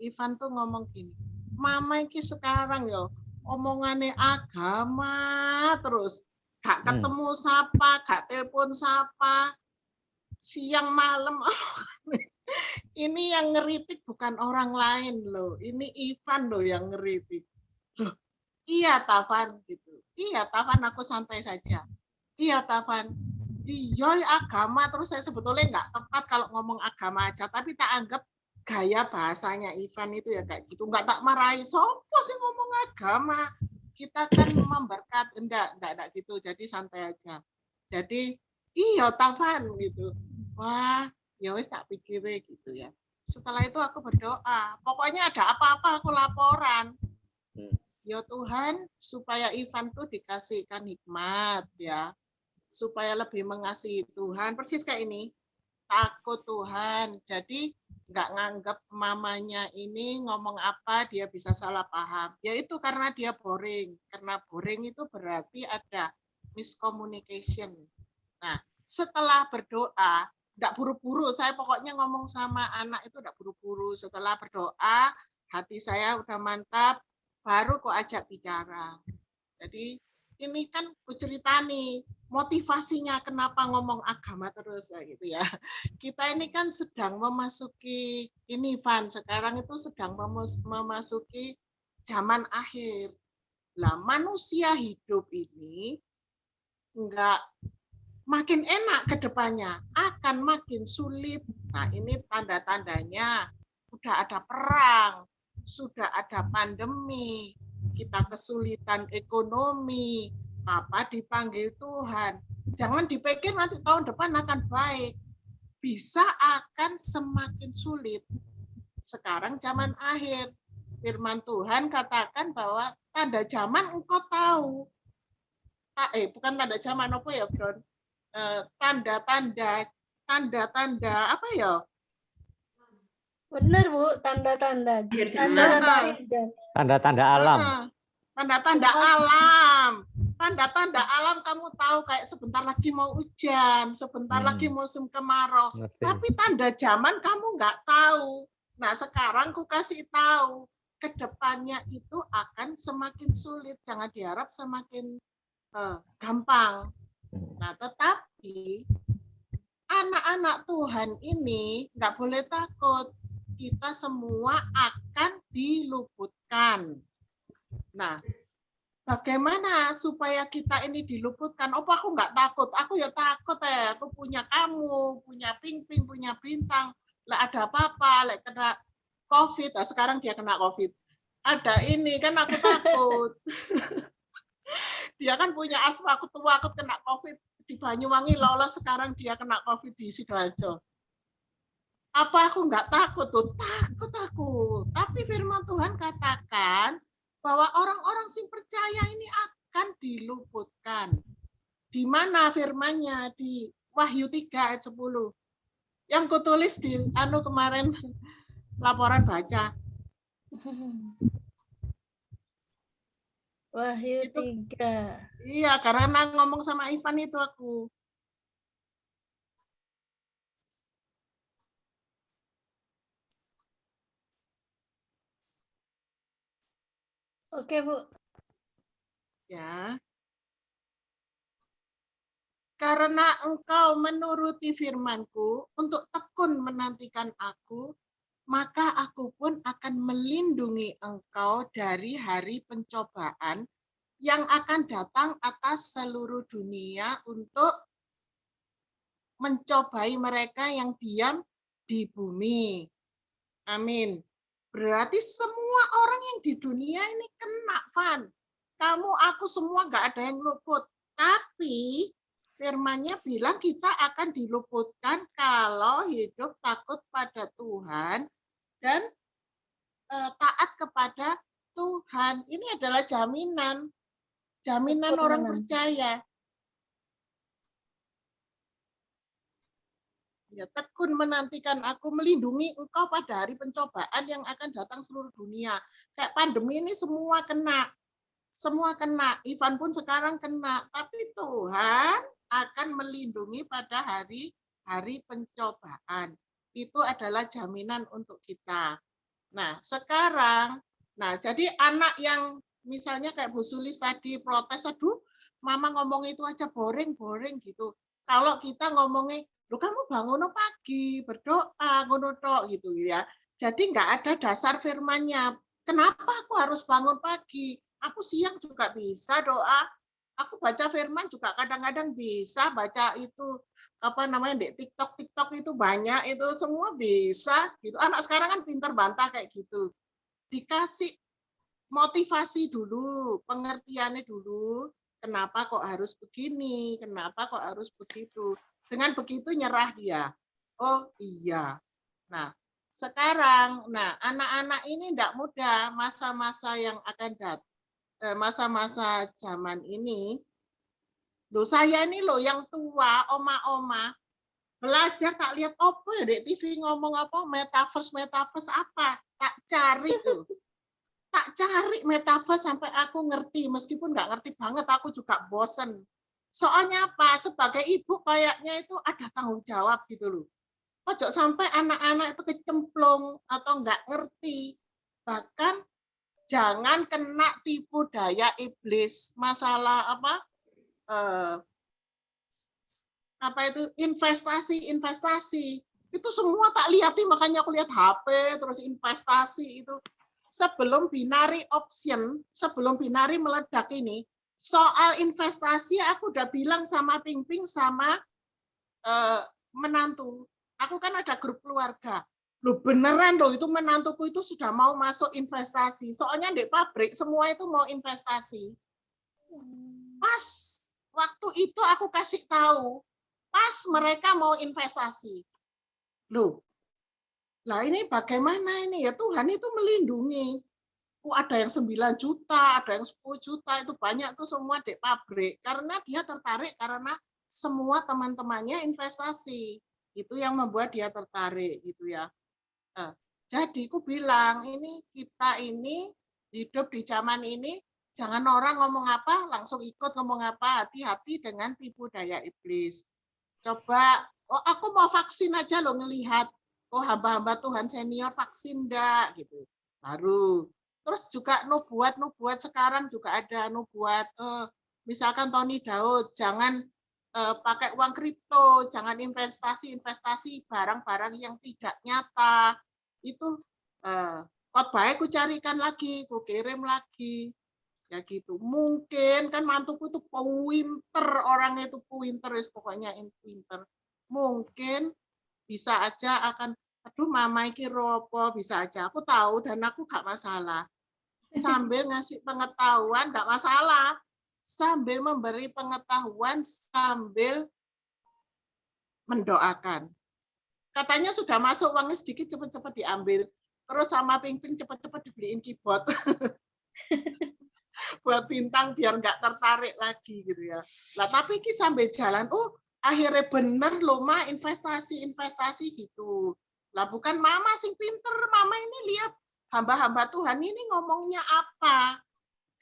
Ivan tuh ngomong gini, Mama iki sekarang yo omongannya agama terus, gak ketemu siapa, gak telepon siapa, siang malam. Ini yang ngeritik bukan orang lain loh, ini Ivan loh yang ngeritik. Loh, iya Tavan gitu, iya Tavan aku santai saja, iya Tavan. Iya agama, terus saya sebetulnya nggak tepat kalau ngomong agama aja, tapi tak anggap gaya bahasanya Ivan itu ya kayak gitu, nggak tak marahi, sopo sih ngomong agama, kita kan memberkat, enggak gitu, jadi santai aja. Jadi iya Tavan gitu, wah ya wis tak pikirnya gitu ya. Setelah itu aku berdoa, pokoknya ada apa-apa aku laporan. Ya Tuhan, supaya Ivan tuh dikasihkan hikmat ya, supaya lebih mengasihi Tuhan, persis kayak ini, takut Tuhan, jadi nggak nganggap mamanya ini ngomong apa dia bisa salah paham, yaitu karena dia boring, karena boring itu berarti ada miscommunication. Nah, setelah berdoa, nggak buru-buru, saya pokoknya ngomong sama anak itu nggak buru-buru, setelah berdoa, hati saya udah mantap, baru kok ajak bicara. Jadi ini kan ku cerita nih, motivasinya kenapa ngomong agama terus gitu ya. Kita ini kan sedang memasuki ini Van, sekarang itu sedang memasuki zaman akhir. Lah manusia hidup ini enggak makin enak ke depannya, akan makin sulit. Nah, ini tanda-tandanya udah ada perang, sudah ada pandemi, kita kesulitan ekonomi, apa dipanggil Tuhan. Jangan dipikir nanti tahun depan akan baik. Bisa akan semakin sulit. Sekarang zaman akhir. Firman Tuhan katakan bahwa tanda zaman engkau tahu. Bukan tanda zaman apa ya, Bro? Tanda-tanda apa ya? Benar Bu, tanda-tanda. Tanda-tanda alam. Tanda-tanda alam. Tanda-tanda alam kamu tahu kayak sebentar lagi mau hujan, sebentar lagi musim kemarau. Tapi tanda zaman kamu nggak tahu. Nah sekarang ku kasih tahu, kedepannya itu akan semakin sulit. Jangan diharap semakin gampang. Nah tetapi anak-anak Tuhan ini nggak boleh takut. Kita semua akan diluputkan. Nah, bagaimana supaya kita ini diluputkan? Oh, aku nggak takut. Aku ya takut ya. Aku punya kamu, punya Ping-Ping, punya Bintang. Lah ada apa-apa, lek kena COVID, nah sekarang dia kena COVID. Ada ini kan aku takut. Dia kan punya asma, aku takut kena COVID di Banyuwangi, lolos sekarang dia kena COVID di Sidoarjo. Apa aku nggak takut tuh? Takut aku. Tapi firman Tuhan katakan bahwa orang-orang sing percaya ini akan diluputkan. Di mana firmannya? Di Wahyu 3 ayat 10. Yang kutulis di kemarin laporan baca. Wahyu Itu 3. iya, karena ngomong sama Ivan itu aku. Oke, Bu. Ya. Karena engkau menuruti firman-Ku untuk tekun menantikan aku, maka aku pun akan melindungi engkau dari hari pencobaan yang akan datang atas seluruh dunia untuk mencobai mereka yang diam di bumi. Amin. Berarti semua orang yang di dunia ini kena, Van. Kamu, aku semua nggak ada yang luput. Tapi firman-Nya bilang kita akan diluputkan kalau hidup takut pada Tuhan dan taat kepada Tuhan. Ini adalah jaminan orang percaya. Ya, tekun menantikan aku, melindungi engkau pada hari pencobaan yang akan datang seluruh dunia. Kayak pandemi ini semua kena. Semua kena. Ivan pun sekarang kena. Tapi Tuhan akan melindungi pada hari pencobaan. Itu adalah jaminan untuk kita. Nah, sekarang, jadi anak yang misalnya kayak Bu Sulis tadi protes, aduh, mama ngomong itu aja boring gitu. Kalau kita ngomongnya, lu kamu bangun pagi, berdoa, ngono tok gitu ya. Jadi nggak ada dasar firman-Nya. Kenapa aku harus bangun pagi? Aku siang juga bisa doa. Aku baca firman juga kadang-kadang bisa baca itu di TikTok itu banyak, itu semua bisa gitu. Anak sekarang kan pintar bantah kayak gitu. Dikasih motivasi dulu, pengertiannya dulu. Kenapa kok harus begini? Kenapa kok harus begitu? Dengan begitu nyerah dia. Oh iya. Nah, sekarang, anak-anak ini tidak mudah masa-masa yang akan datang, masa-masa zaman ini. Loh, saya ini loh yang tua, oma-oma, belajar tak lihat apa ya di TV ngomong apa, metaverse apa, tak cari tuh. Tak cari metaverse sampai aku ngerti, meskipun nggak ngerti banget, aku juga bosen. Soalnya apa? Sebagai ibu kayaknya itu ada tanggung jawab gitu loh. Ojo sampai anak-anak itu kecemplung atau nggak ngerti. Bahkan jangan kena tipu daya iblis. Masalah itu investasi. Itu semua tak lihati, makanya aku lihat HP, terus investasi itu. Sebelum binary option, sebelum binary meledak ini, soal investasi aku udah bilang sama Ping-Ping sama menantu. Aku kan ada grup keluarga. Loh beneran loh, itu menantuku itu sudah mau masuk investasi. Soalnya di pabrik semua itu mau investasi. Pas waktu itu aku kasih tahu, pas mereka mau investasi. Loh, lah ini bagaimana ini ya, Tuhan itu melindungi. Ada yang 9 juta, ada yang 10 juta, itu banyak tuh semua di pabrik. Karena dia tertarik karena semua teman-temannya investasi. Itu yang membuat dia tertarik gitu ya. Jadi aku bilang, ini kita ini hidup di zaman ini, jangan orang ngomong apa, langsung ikut ngomong apa. Hati-hati dengan tipu daya iblis. Coba, oh aku mau vaksin aja loh ngelihat. Oh hamba-hamba Tuhan senior vaksin enggak gitu. Baru. Terus juga nubuat sekarang juga ada nubuat. Misalkan Tony Daud, jangan pakai uang kripto, jangan investasi barang-barang yang tidak nyata. Itu khotbahnya ku carikan lagi, ku kirim lagi. Ya gitu. Mungkin kan mantuku itu pinter, orangnya itu pinter, pokoknya pinter. Mungkin bisa aja akan aduh mama iki ropo, bisa aja. Aku tahu dan aku gak masalah. Sambil ngasih pengetahuan gak masalah. Sambil memberi pengetahuan, sambil mendoakan. Katanya sudah masuk uangnya sedikit, cepet-cepet diambil. Terus sama Ping-Ping cepet-cepet dibeliin keyboard. Buat bintang biar nggak tertarik lagi gitu ya. Lah tapi ki sambil jalan, oh akhirnya bener loh Ma, investasi gitu. Lah bukan mama sing pinter, mama ini lihat hamba-hamba Tuhan ini ngomongnya apa.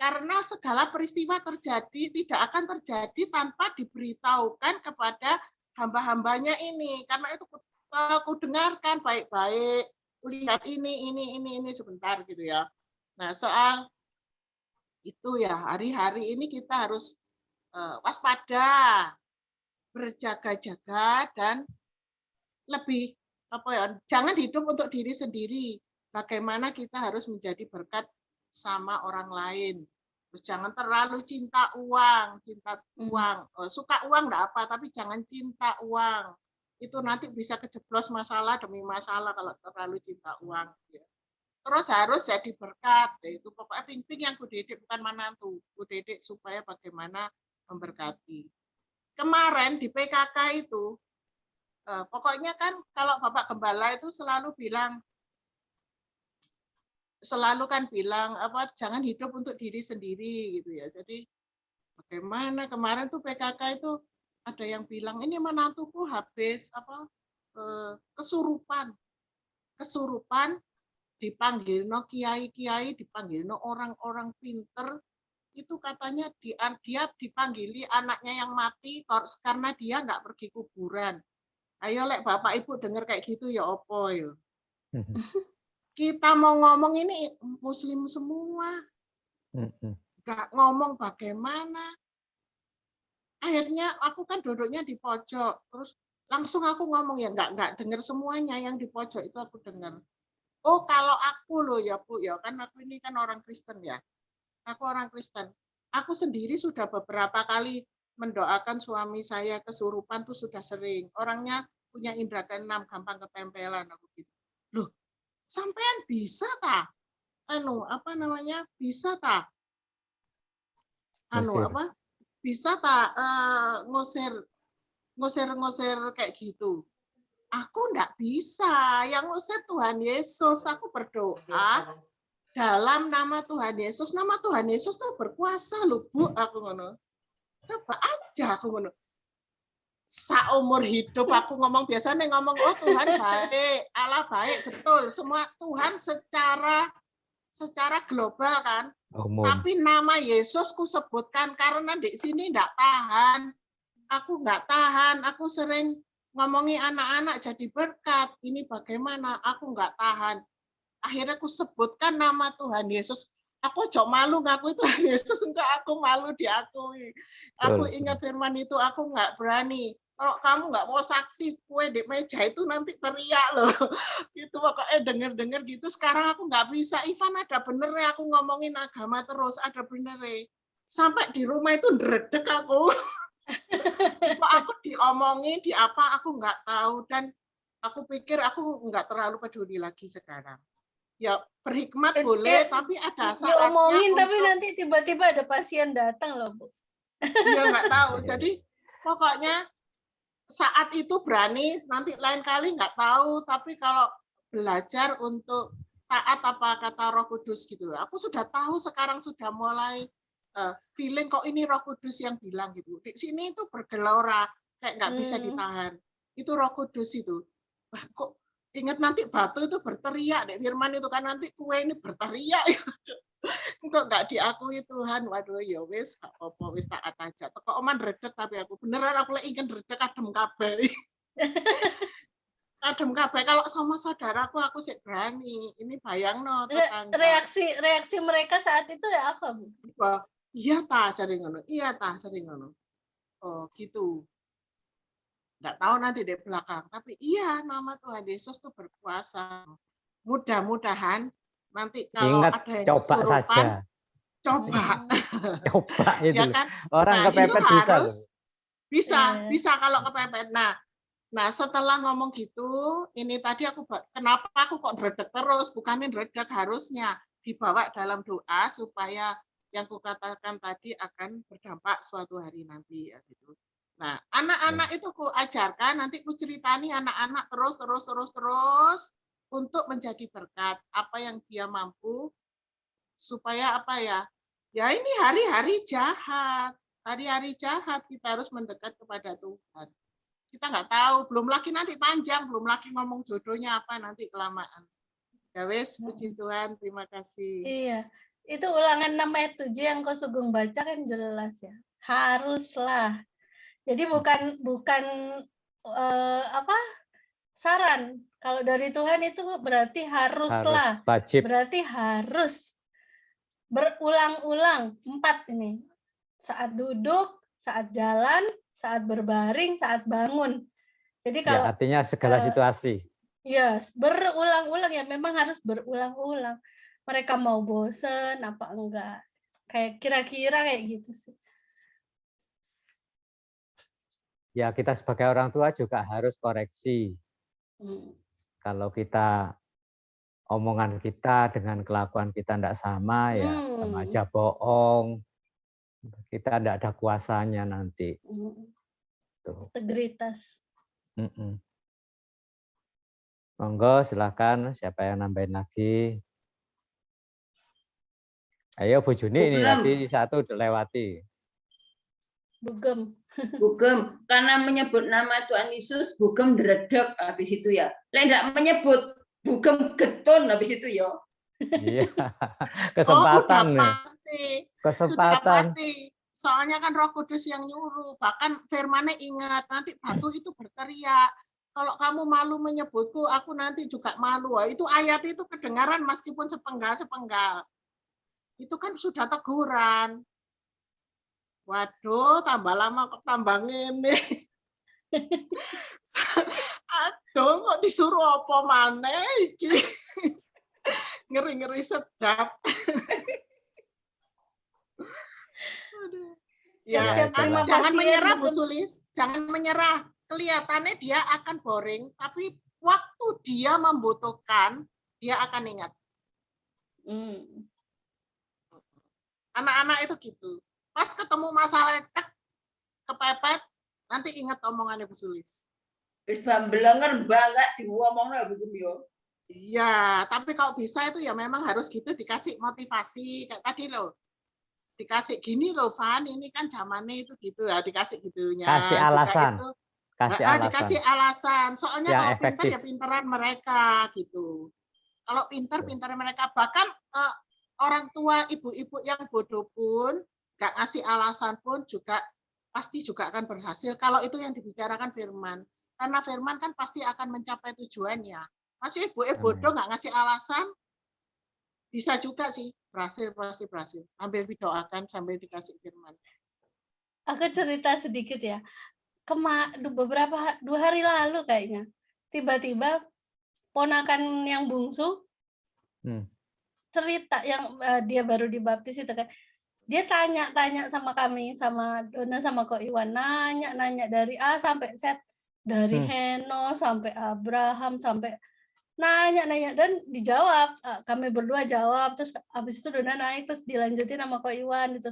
Karena segala peristiwa terjadi tidak akan terjadi tanpa diberitahukan kepada hamba-hambanya ini. Karena itu aku dengarkan baik-baik, lihat ini sebentar gitu ya. Nah soal itu ya hari-hari ini kita harus waspada, berjaga-jaga dan lebih jangan hidup untuk diri sendiri. Bagaimana kita harus menjadi berkat sama orang lain. Terus jangan terlalu cinta uang. Suka uang enggak apa, tapi jangan cinta uang. Itu nanti bisa kejeblos masalah demi masalah kalau terlalu cinta uang. Ya. Terus harus jadi berkat. Itu pokoknya Ping-Ping yang kudidik bukan menantu. Kudidik supaya bagaimana memberkati. Kemarin di PKK itu, pokoknya kan kalau Bapak Gembala itu selalu bilang jangan hidup untuk diri sendiri gitu ya. Jadi bagaimana kemarin tuh PKK itu ada yang bilang ini menantuku habis kesurupan dipanggil no kiai-kiai, dipanggil no orang-orang pinter, itu katanya dia dipanggili anaknya yang mati karena dia nggak pergi kuburan. Ayo lek Bapak Ibu dengar kayak gitu ya opo ya. Kita mau ngomong ini muslim semua. Nggak ngomong bagaimana. Akhirnya aku kan duduknya di pojok, terus langsung aku ngomong ya nggak dengar semuanya, yang di pojok itu aku dengar. Oh kalau aku loh ya Bu ya, kan aku ini kan orang Kristen ya. Aku orang Kristen. Aku sendiri sudah beberapa kali mendoakan suami saya kesurupan tuh sudah sering. Orangnya punya indera keenam, gampang ketempelan aku gitu. Loh, sampean bisa ta? Bisa ta? Bisa ta ngusir kayak gitu? Aku enggak bisa. Yang ngusir Tuhan Yesus. Aku berdoa dalam nama Tuhan Yesus. Nama Tuhan Yesus tuh berkuasa loh, Bu. Aku ngono. Coba aja aku ngono. Seumur hidup aku ngomong biasanya ngomong oh Tuhan baik, Allah baik, betul. Semua Tuhan secara global kan. Tapi nama Yesus ku sebutkan karena di sini enggak tahan. Aku enggak tahan. Aku sering ngomongi anak-anak jadi berkat. Ini bagaimana? Aku enggak tahan. Akhirnya aku sebutkan nama Tuhan Yesus. Aku jauh malu ngaku Tuhan Yesus, enggak, aku malu diakui. Aku ingat firman itu, aku enggak berani. Kalau kamu enggak mau saksi, kue di meja itu nanti teriak loh. Gitu pokoknya denger-denger gitu. Sekarang aku enggak bisa. Ivan ada bener ya, aku ngomongin agama terus, ada bener ya. Sampai di rumah itu ndredeg aku. Kok aku diomongin, di apa, aku enggak tahu. Dan aku pikir aku enggak terlalu peduli lagi sekarang. Ya berhikmat boleh, tapi ada saatnya diomongin tapi nanti tiba-tiba ada pasien datang loh Bu. Iya nggak tahu. Jadi pokoknya saat itu berani, nanti lain kali nggak tahu. Tapi kalau belajar untuk taat apa kata Roh Kudus gitu, aku sudah tahu sekarang sudah mulai feeling kok ini Roh Kudus yang bilang gitu. Di sini itu bergelora kayak nggak bisa ditahan. Itu Roh Kudus itu. Wah, kok ingat nanti batu itu berteriak deh firman itu kan nanti kue ini berteriak kok nggak diakui Tuhan. Waduh ya wis apa wis taat aja teko oman redek tapi aku beneran aku lek ingin redek adem kabeh. Adem kabeh kalau sama saudaraku aku sih berani. Ini bayangno tetangga. Reaksi mereka saat itu ya apa Bu? Iya tah jare ngono. Iya tah jare ngono. Oh gitu. Nggak tahu nanti di belakang, tapi iya nama Tuhan Yesus tuh berkuasa. Mudah-mudahan nanti kalau ingat, ada yang coba kesurupan, saja. Coba itu ya kan? orang nah, kepepet itu harus bisa kalau kepepet. Nah Nah, setelah ngomong gitu, ini tadi kenapa aku kok dredeg terus? Bukannya dredeg, harusnya dibawa dalam doa supaya yang kukatakan tadi akan berdampak suatu hari nanti ya gitu. Nah, anak-anak itu ku ajarkan, nanti ku ceritani anak-anak terus untuk menjadi berkat apa yang dia mampu supaya apa ya? Ya ini hari-hari jahat. Hari-hari jahat kita harus mendekat kepada Tuhan. Kita nggak tahu, belum lagi nanti panjang, belum lagi ngomong jodohnya apa nanti kelamaan. Ya wes, puji Tuhan, terima kasih. Iya, itu Ulangan 6 ayat 7 yang Ko Sugeng baca kan jelas ya. Haruslah. Jadi bukan apa? Saran. Kalau dari Tuhan itu berarti haruslah. Harus, wajib. Berarti harus berulang-ulang 4 ini. Saat duduk, saat jalan, saat berbaring, saat bangun. Jadi kalau artinya segala situasi. Ya, berulang-ulang ya, memang harus berulang-ulang. Mereka mau bosen apa enggak? Kayak kira-kira kayak gitu sih. Ya, kita sebagai orang tua juga harus koreksi. Kalau kita omongan kita dengan kelakuan kita tidak sama, ya sama aja bohong. Kita tidak ada kuasanya nanti. Integritas. Monggo, silakan. Siapa yang nambahin lagi? Ayo, Bu Juni ini tadi satu udah lewati. Bugem. Bugem, karena menyebut nama Tuhan Yesus, bugem dredeg habis itu ya. Tidak menyebut bugem getun habis itu ya. Iya, kesempatan nih. Pasti. Kesempatan. Sudah pasti. Soalnya kan Roh Kudus yang nyuruh. Bahkan firman-Nya ingat, nanti batu itu berteriak. Kalau kamu malu menyebutku, aku nanti juga malu. Wah, itu ayat itu kedengaran meskipun sepenggal-sepenggal. Itu kan sudah teguran. Waduh, tambah lama kok tambah ngene. Aduh, kok disuruh apa maneh iki. Ngeri-ngeri sedap. Ya, jangan menyerah Bu Sulis, jangan menyerah. Kelihatannya dia akan boring, tapi waktu dia membutuhkan, dia akan ingat. Anak-anak itu gitu. Pas ketemu masalah kepepet, nanti ingat omongannya Bu Sulis. Wis bambelenger banget diomongno Bu yo. Iya, tapi kalau bisa itu ya memang harus gitu dikasih motivasi kayak tadi loh. Dikasih gini loh, Van, ini kan zamannya itu gitu ya, dikasih gitunya. Kasih alasan. Itu, kasih alasan. Dikasih alasan. Soalnya yang kalau efektif. pintar ya pintaran mereka gitu. Kalau pintar mereka. Bahkan orang tua, ibu-ibu yang bodoh pun nggak ngasih alasan pun juga pasti juga akan berhasil kalau itu yang dibicarakan firman. Karena firman kan pasti akan mencapai tujuannya. Masih ibu bodoh nggak ngasih alasan, bisa juga sih berhasil. Ambil didoakan sambil dikasih firman. Aku cerita sedikit ya. Beberapa 2 hari lalu kayaknya, tiba-tiba ponakan yang bungsu cerita yang dia baru dibaptis itu kan. Dia tanya sama kami, sama Dona, sama Ko Iwan, nanya dari A sampai Z, dari Heno sampai Abraham sampai nanya dan dijawab. Kami berdua jawab, terus habis itu Dona naik terus dilanjutin sama Ko Iwan gitu.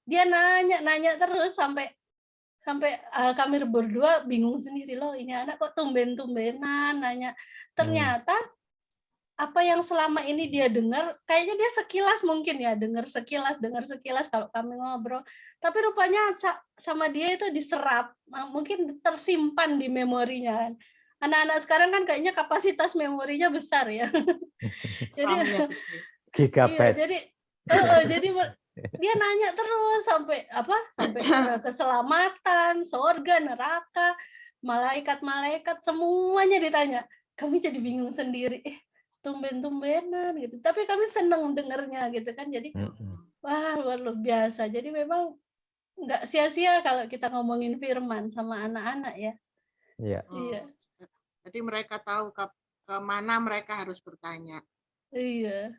Dia nanya terus sampai kami berdua bingung sendiri loh, ini anak kok tumben-tumbenan nanya. Ternyata apa yang selama ini dia dengar, kayaknya dia sekilas mungkin ya, dengar sekilas kalau kami ngobrol. Tapi rupanya sama dia itu diserap, mungkin tersimpan di memorinya. Anak-anak sekarang kan kayaknya kapasitas memorinya besar ya. Jadi gigabyte. Jadi dia nanya terus sampai keselamatan, surga, neraka, malaikat semuanya ditanya. Kami jadi bingung sendiri. Tumben-tumbenan gitu. Tapi kami senang dengarnya gitu kan. Jadi wah luar biasa. Jadi memang nggak sia-sia kalau kita ngomongin firman sama anak-anak ya. Iya. Jadi mereka tahu ke mana mereka harus bertanya. Iya.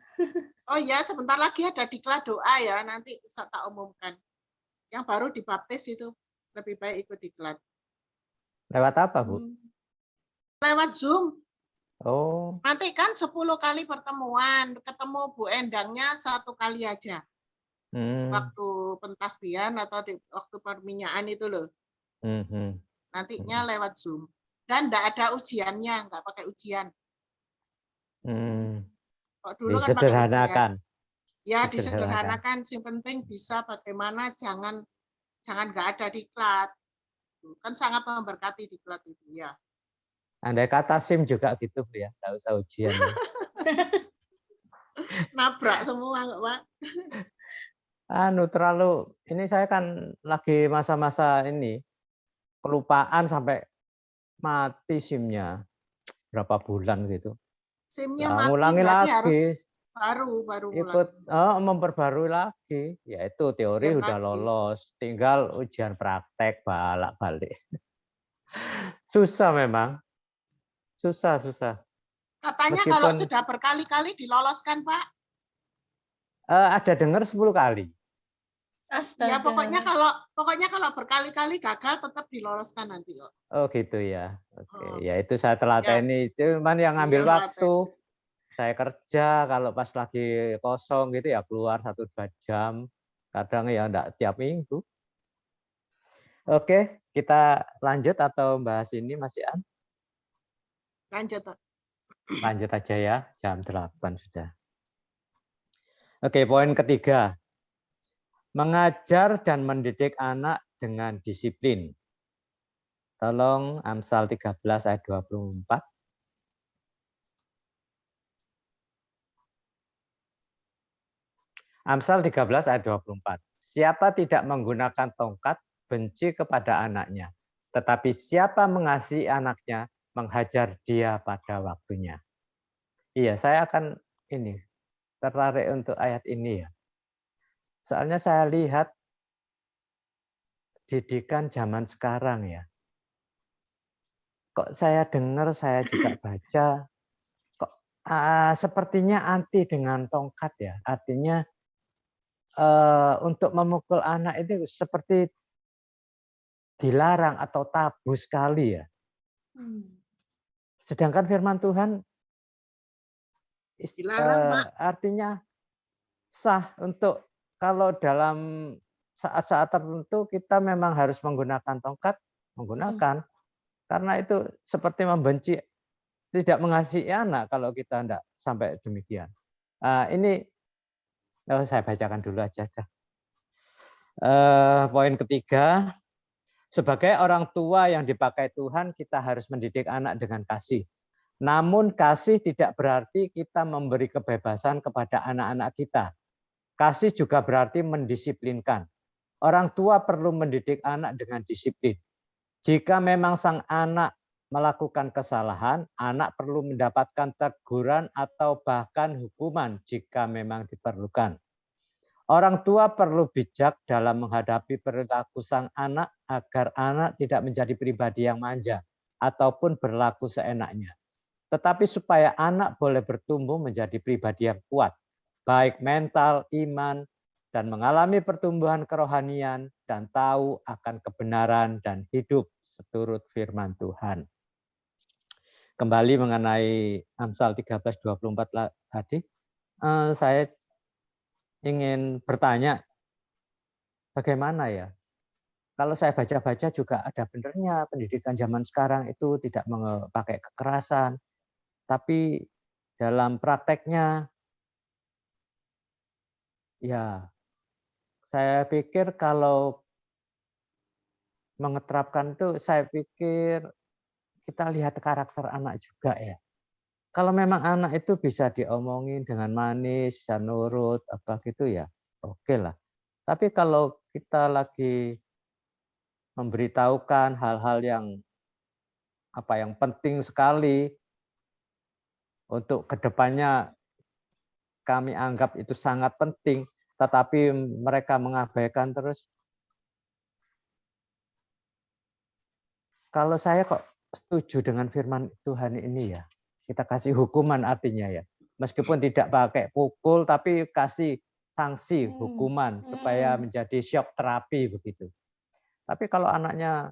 Oh ya, sebentar lagi ada diklat doa ya, nanti saya tak umumkan. Yang baru dibaptis itu lebih baik ikut diklat. Lewat apa, Bu? lewat Zoom. Oh, Nanti kan 10 kali pertemuan, ketemu Bu Endangnya 1 kali aja. Waktu pentasbihan atau waktu perminyakan itu loh. Nantinya lewat Zoom. Dan enggak ada ujiannya, enggak pakai ujian. Kok dulu kan pakai ujian. Disederhanakan. Ya, disederhanakan. Yang penting bisa bagaimana, jangan enggak ada diklat. Kan sangat memberkati diklat itu ya. Andai kata SIM juga gitu ya, enggak usah ujian. Nabrak semua, Pak. Terlalu ini saya kan lagi masa-masa ini kelupaan sampai mati SIM-nya berapa bulan gitu. SIM-nya Nah, mati ngulangi berarti harus lagi, baru ikut mulai. memperbarui lagi. Ya itu teori Ujian udah lagi. lolos, tinggal ujian praktek balik. Susah memang. Susah. Katanya kalau Meskipun sudah berkali-kali diloloskan, Pak. ada dengar 10 kali. Astaga. Ya pokoknya kalau berkali-kali gagal tetap diloloskan nanti kok. Oh gitu ya. Oke, Oh. ya itu saya telateni. Itu cuman yang ngambil Iya, waktu. Saya kerja kalau pas lagi kosong gitu ya keluar 1-2 jam. Kadang ya enggak tiap minggu. Oke, kita lanjut atau bahas ini Mas Ian? Lanjut. Lanjut aja ya, jam 8 sudah. Oke, poin ketiga. Mengajar dan mendidik anak dengan disiplin. Tolong Amsal 13 ayat 24. Amsal 13 ayat 24. Siapa tidak menggunakan tongkat, benci kepada anaknya. Tetapi siapa mengasihi anaknya, menghajar dia pada waktunya. Iya, saya akan tertarik untuk ayat ini ya. Soalnya saya lihat didikan zaman sekarang ya. Kok saya dengar, saya juga baca, kok sepertinya anti dengan tongkat ya. Artinya untuk memukul anak itu seperti dilarang atau tabu sekali ya. Sedangkan firman Tuhan Dilarang, Pak. artinya sah untuk kalau dalam saat-saat tertentu kita memang harus menggunakan tongkat, menggunakan. Karena itu seperti membenci, tidak mengasihi anak kalau kita tidak sampai demikian. Ini saya bacakan dulu aja. Poin ketiga, sebagai orang tua yang dipakai Tuhan, kita harus mendidik anak dengan kasih. Namun kasih tidak berarti kita memberi kebebasan kepada anak-anak kita. Kasih juga berarti mendisiplinkan. Orang tua perlu mendidik anak dengan disiplin. Jika memang sang anak melakukan kesalahan, anak perlu mendapatkan teguran atau bahkan hukuman jika memang diperlukan. Orang tua perlu bijak dalam menghadapi perilaku sang anak agar anak tidak menjadi pribadi yang manja ataupun berlaku seenaknya. Tetapi supaya anak boleh bertumbuh menjadi pribadi yang kuat, baik mental, iman, dan mengalami pertumbuhan kerohanian dan tahu akan kebenaran dan hidup seturut firman Tuhan. Kembali mengenai Amsal 13:24 tadi, saya ingin bertanya, bagaimana ya? Kalau saya baca-baca juga ada benernya pendidikan zaman sekarang itu tidak pakai kekerasan, tapi dalam prakteknya, ya saya pikir kalau mengeterapkan itu, saya pikir kita lihat karakter anak juga ya. Kalau memang anak itu bisa diomongin dengan manis, bisa nurut, apa gitu ya, oke lah. Tapi kalau kita lagi memberitahukan hal-hal yang penting sekali untuk kedepannya kami anggap itu sangat penting, tetapi mereka mengabaikan terus. Kalau saya kok setuju dengan firman Tuhan ini ya, kita kasih hukuman artinya ya. Meskipun tidak pakai pukul, tapi kasih sanksi, hukuman, supaya menjadi shock terapi begitu. Tapi kalau anaknya,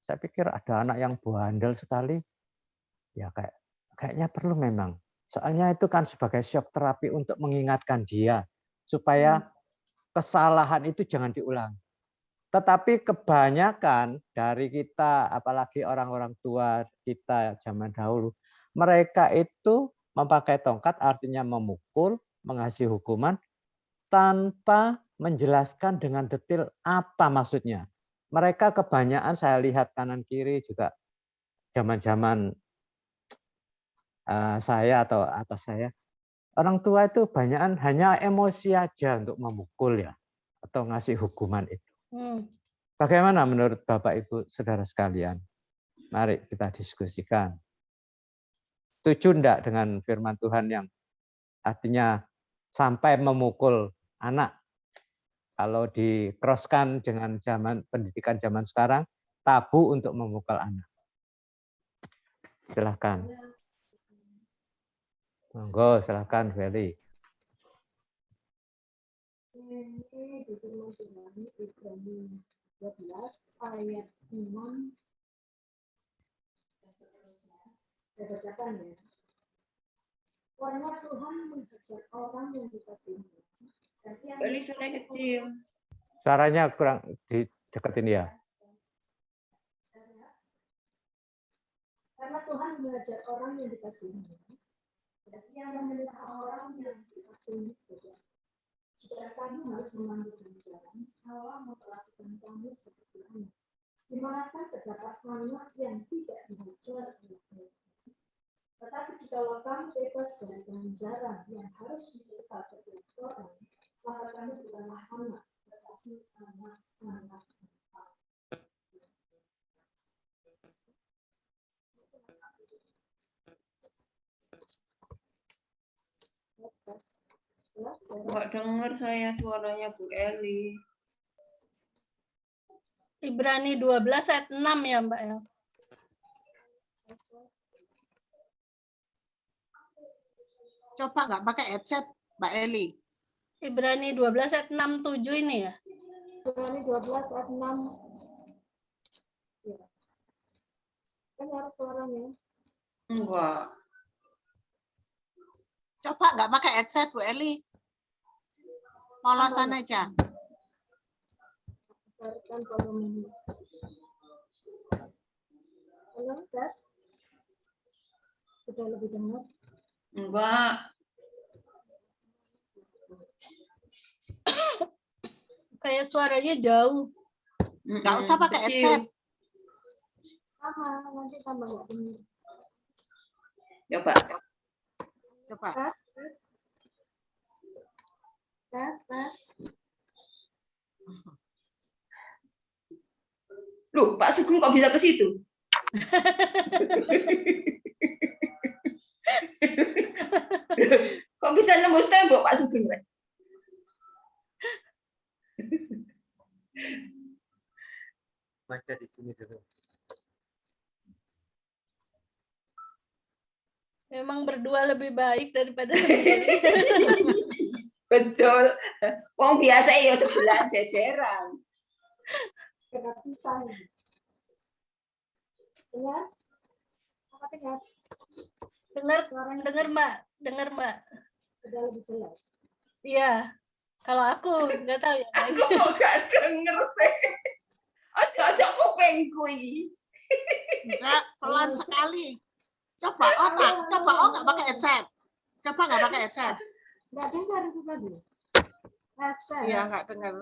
saya pikir ada anak yang bandel sekali, Ya kayaknya perlu memang. Soalnya itu kan sebagai shock terapi untuk mengingatkan dia supaya kesalahan itu jangan diulang. Tetapi kebanyakan dari kita, apalagi orang-orang tua kita zaman dahulu, mereka itu memakai tongkat artinya memukul, mengasih hukuman, tanpa menjelaskan dengan detail apa maksudnya. Mereka kebanyakan saya lihat kanan kiri juga zaman-zaman saya atau atas saya, orang tua itu banyakan hanya emosi aja untuk memukul ya, atau ngasih hukuman itu. Bagaimana menurut Bapak Ibu Saudara sekalian? Mari kita diskusikan. Setuju enggak dengan firman Tuhan yang artinya sampai memukul anak? Kalau di-crosskan dengan pendidikan zaman sekarang, tabu untuk memukul anak. Silahkan. Monggo, silahkan Feli. Ini di firman Tuhan Ibrani 12 ayat 6. Saya bacakan ya. Karena Tuhan menghajar orang yang dikasihi. Beli suara kecil. Suaranya kurang dideketin ya. Karena Tuhan mengajar orang yang dikasihi. Dan ia menyelesaikan orang yang dikasihi sebagai. Jika kamu harus mengambil jalan, Allah memperlakukan kamu seperti anak. Di mana terdapat anak yang tidak dihajar oleh Allah. Tetapi jika kamu bebas dari ganjaran yang harus diterima setiap orang, maka kamu bukanlah anak, tetapi anak-anak. Nggak dengar saya suaranya Bu Eli. Ibrani 12 ayat 6 ya Mbak El. Coba nggak pakai headset, Mbak Eli. Ibrani 12 ayat 6-7 ini ya. Ibrani 12 ayat 6. Ya. Dengar suaranya. Enggak. Coba nggak pakai headset, Bu Eli. Polosan aja. Besarkan volumenya. Halo, tes. Sudah lebih dengar? Enggak. Kayak suaranya jauh. Nggak usah pakai headset. Sama, nanti tambah nggak dengar. Coba. Coba. Tes, tes. Tes, tes. Loh, Pak Sugeng kok bisa ke situ? Kok bisa nembus tembok Pak Sugeng? Baca di sini dulu. Memang berdua lebih baik daripada sendiri. Betul. Wong biasa ya sebelah jejeran. Kena pisang. Dengar? Apa dengar? Dengar Mbak, dengar Mbak. Sudah lebih jelas. Iya. Kalau aku nggak tahu ya. Aku kok gak denger sih. Aja kupengku iki. Enggak, pelan sekali. Coba nggak pakai headset. Coba nggak pakai headset. Nggak dengar itu tadi. Tes, tes. Iya, nggak dengar.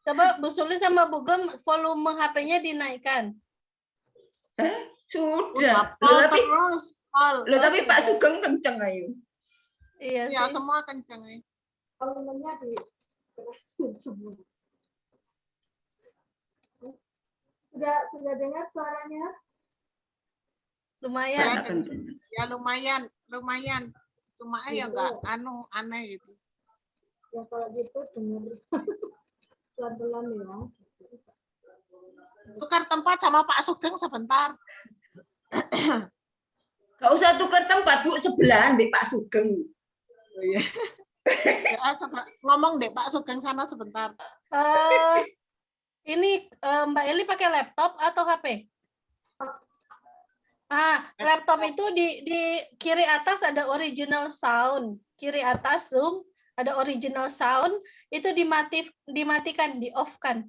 Coba Bu Suli sama Bu Gem volume HP-nya dinaikkan. Sudah. Pol Loh, terus. Pol. tapi Pak Sugeng kenceng ayo. Iya Ya, sih. semua kenceng. Volumenya di semua. Sudah dengar suaranya? Lumayan. Ya lumayan. Cuma ya nggak aneh gitu. Ya kalau gitu dengar pelan-pelan ya. Tukar tempat sama Pak Sugeng sebentar. Gak usah tukar tempat Bu, sebelahan deh Pak Sugeng. Oh, iya. Ya, ngomong deh Pak Sugeng sana sebentar. Ini Mbak Eli pakai laptop atau HP? Laptop itu di kiri atas ada original sound. Kiri atas Zoom ada original sound, itu dimatikan, di-off-kan.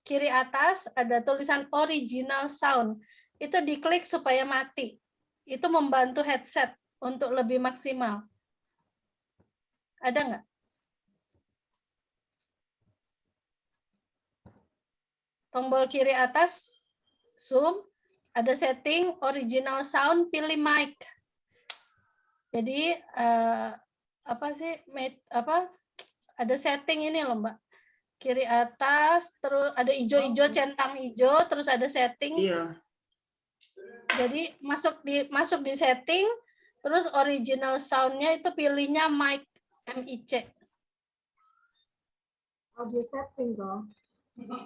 Kiri atas ada tulisan original sound. Itu diklik supaya mati. Itu membantu headset untuk lebih maksimal. Ada nggak? Tombol kiri atas Zoom, ada setting original sound, pilih mic. Jadi ada setting ini loh Mbak. Kiri atas, terus ada hijau-hijau, centang hijau, terus ada setting. Iya. Jadi masuk di setting, terus original sound-nya itu pilihnya mic, MIC. Audio setting dong.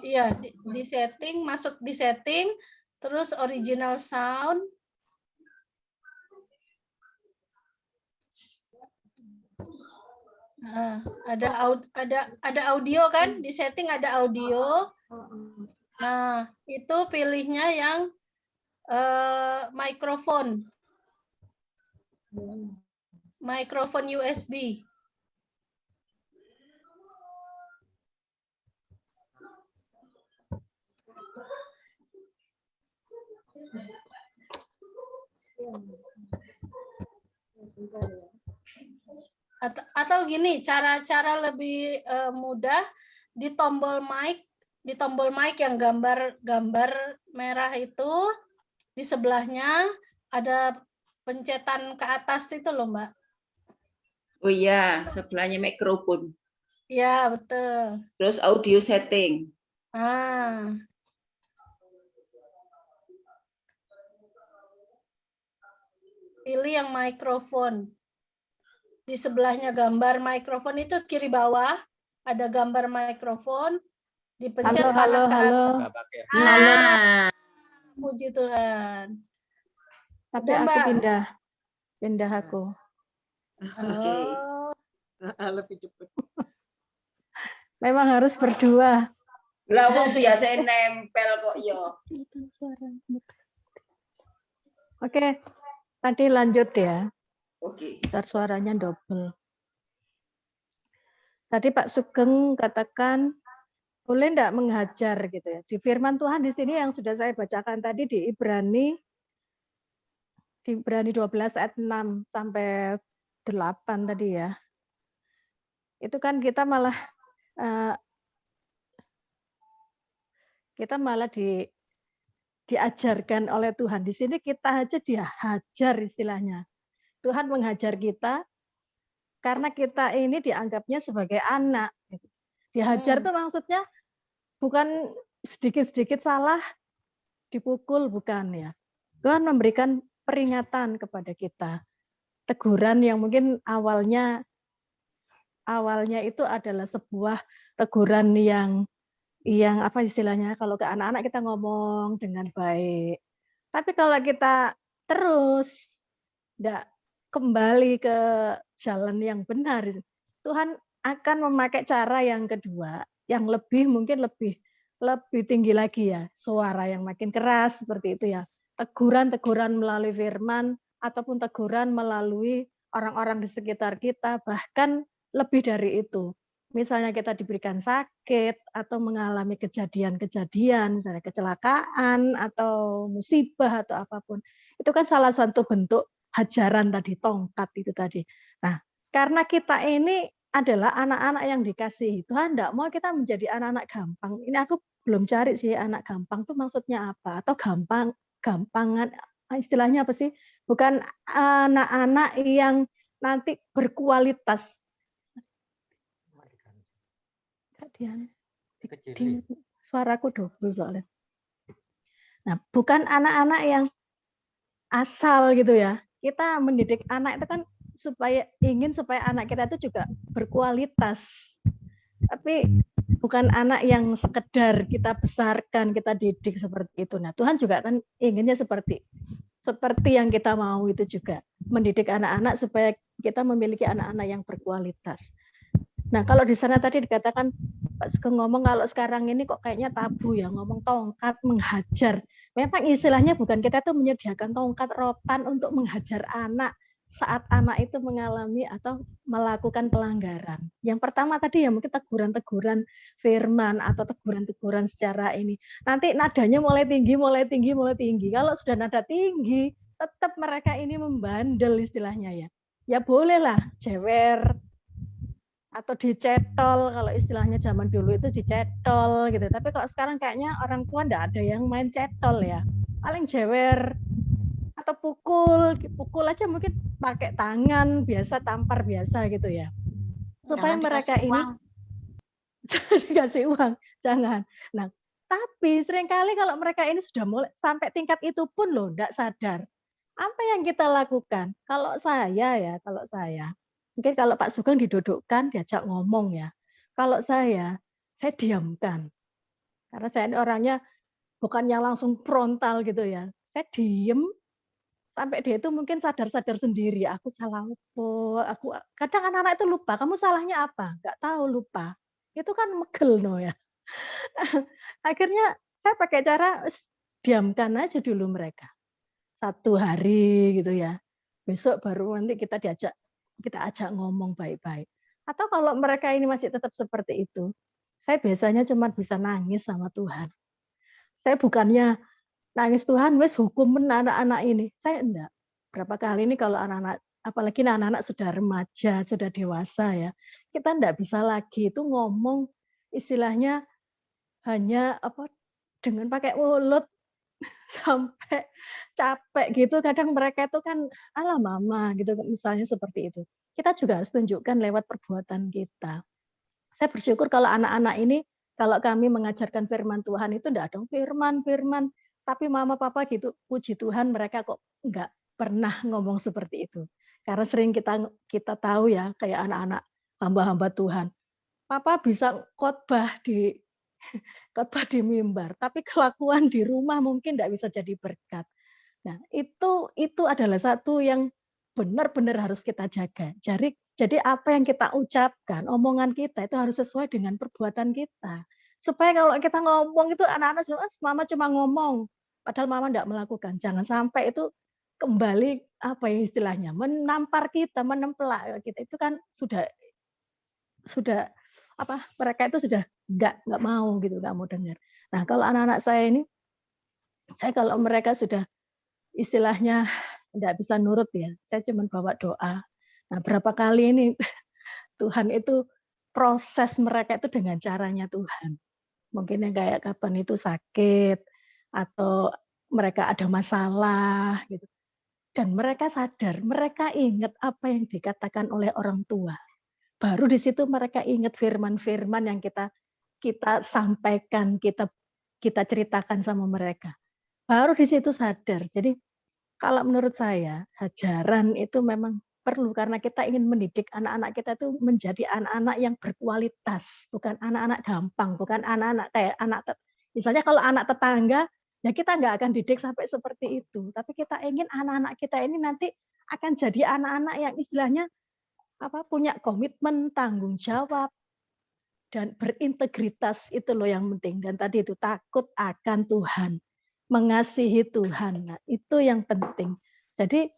Iya, di setting, masuk di setting, terus original sound. Nah, ada audio kan? Di setting ada audio. Nah, itu pilihnya yang mikrofon. Mikrofon USB. Atau gini, cara lebih mudah, di tombol mic yang gambar merah itu, di sebelahnya ada pencetan ke atas itu loh Mbak. Oh iya, sebelahnya mikrofon. Ya, betul. Terus audio setting. Pilih yang mikrofon. Di sebelahnya gambar mikrofon itu kiri bawah ada gambar mikrofon, dipencet panah ke atas. Puji Tuhan. Tapi Udah, aku Mbak. pindah aku. Oke. Lebih cepat. Memang harus berdua. Lah wong biasa nempel kok yo. Oke, tadi lanjut ya. Oke. Ntar suaranya double. Tadi Pak Sugeng katakan boleh enggak menghajar gitu ya. Di firman Tuhan di sini yang sudah saya bacakan tadi di Ibrani 12 ayat 6 sampai 8 tadi ya. Itu kan kita malah diajarkan oleh Tuhan. Di sini kita aja dihajar istilahnya. Tuhan menghajar kita karena kita ini dianggapnya sebagai anak. Dihajar itu maksudnya bukan sedikit-sedikit salah dipukul, bukan ya. Tuhan memberikan peringatan kepada kita. Teguran yang mungkin awalnya itu adalah sebuah teguran yang apa istilahnya, kalau ke anak-anak kita ngomong dengan baik. Tapi kalau kita terus tidak kembali ke jalan yang benar, Tuhan akan memakai cara yang kedua, yang mungkin lebih tinggi lagi ya, suara yang makin keras seperti itu ya. Teguran melalui firman ataupun teguran melalui orang-orang di sekitar kita, bahkan lebih dari itu. Misalnya kita diberikan sakit atau mengalami kejadian-kejadian, misalnya kecelakaan atau musibah atau apapun. Itu kan salah satu bentuk hajaran tadi, tongkat itu tadi. Nah, karena kita ini adalah anak-anak yang dikasihi, Tuhan tidak mau kita menjadi anak-anak gampang. Ini aku belum cari sih anak gampang itu maksudnya apa, atau gampangan, istilahnya apa sih? Bukan anak-anak yang nanti berkualitas. Suaraku double soalnya. Nah, bukan anak-anak yang asal gitu ya. Kita mendidik anak itu kan ingin supaya anak kita itu juga berkualitas. Tapi bukan anak yang sekedar kita besarkan, kita didik seperti itu. Nah, Tuhan juga kan inginnya seperti yang kita mau itu juga. Mendidik anak-anak supaya kita memiliki anak-anak yang berkualitas. Nah, kalau di sana tadi dikatakan Pak Sugeng ngomong kalau sekarang ini kok kayaknya tabu ya ngomong tongkat menghajar. Memang istilahnya bukan kita tuh menyediakan tongkat rotan untuk menghajar anak saat anak itu mengalami atau melakukan pelanggaran. Yang pertama tadi ya mungkin teguran-teguran firman atau teguran-teguran secara ini. Nanti nadanya mulai tinggi, mulai tinggi, mulai tinggi. Kalau sudah nada tinggi, tetap mereka ini membandel istilahnya ya. Ya bolehlah jewer atau dicetol, kalau istilahnya zaman dulu itu dicetol gitu. Tapi kalau sekarang kayaknya orang tua enggak ada yang main cetol ya. Paling jewer atau pukul aja mungkin pakai tangan biasa, tampar biasa gitu ya. Supaya Jangan mereka dikasih ini uang. dikasih uang, jangan. Nah, tapi seringkali kalau mereka ini sudah mulai sampai tingkat itu pun loh enggak sadar. Apa yang kita lakukan? Kalau saya, mungkin kalau Pak Sugeng didudukkan, diajak ngomong ya. Kalau saya diamkan. Karena saya ini orangnya bukan yang langsung frontal gitu ya. Saya diem sampai dia itu mungkin sadar-sadar sendiri. Aku salah apa? Kadang anak-anak itu lupa. Kamu salahnya apa? Nggak tahu, lupa. Itu kan megel no ya. Akhirnya saya pakai cara diamkan aja dulu mereka. 1 hari gitu ya. Besok baru nanti kita ajak ngomong baik-baik. Atau kalau mereka ini masih tetap seperti itu, saya biasanya cuma bisa nangis sama Tuhan. Saya bukannya nangis Tuhan, wes hukum anak-anak ini. Saya enggak. Berapa kali ini kalau anak-anak, apalagi anak-anak sudah remaja, sudah dewasa ya, kita enggak bisa lagi itu ngomong istilahnya hanya dengan pakai mulut sampai capek gitu. Kadang mereka itu kan ala mama gitu misalnya seperti itu. Kita juga harus tunjukkan lewat perbuatan kita. Saya bersyukur kalau anak-anak ini kalau kami mengajarkan firman Tuhan itu enggak ada firman, tapi mama papa gitu puji Tuhan mereka kok enggak pernah ngomong seperti itu. Karena sering kita tahu ya kayak anak-anak hamba-hamba Tuhan. Papa bisa khotbah di mimbar, tapi kelakuan di rumah mungkin enggak bisa jadi berkat. Nah, itu adalah satu yang benar-benar harus kita jaga. Jadi apa yang kita ucapkan, omongan kita itu harus sesuai dengan perbuatan kita. Supaya kalau kita ngomong itu anak-anak mama cuma ngomong, padahal mama enggak melakukan. Jangan sampai itu kembali apa ya istilahnya, menampar kita, menempelak kita. Itu kan sudah mereka itu sudah enggak mau gitu, enggak mau dengar. Nah, kalau anak-anak saya ini kalau mereka sudah istilahnya enggak bisa nurut ya, saya cuma bawa doa. Nah, berapa kali ini Tuhan itu proses mereka itu dengan caranya Tuhan. Mungkin yang kayak kapan itu sakit atau mereka ada masalah gitu. Dan mereka sadar, mereka ingat apa yang dikatakan oleh orang tua. Baru di situ mereka ingat firman-firman yang kita sampaikan, kita ceritakan sama mereka. Baru di situ sadar. Jadi kalau menurut saya, hajaran itu memang perlu karena kita ingin mendidik anak-anak kita itu menjadi anak-anak yang berkualitas, bukan anak-anak gampang, bukan anak-anak kayak misalnya kalau anak tetangga, ya kita nggak akan didik sampai seperti itu. Tapi kita ingin anak-anak kita ini nanti akan jadi anak-anak yang istilahnya punya komitmen, tanggung jawab, dan berintegritas itu loh yang penting. Dan tadi itu takut akan Tuhan, mengasihi Tuhan. Nah, itu yang penting. Jadi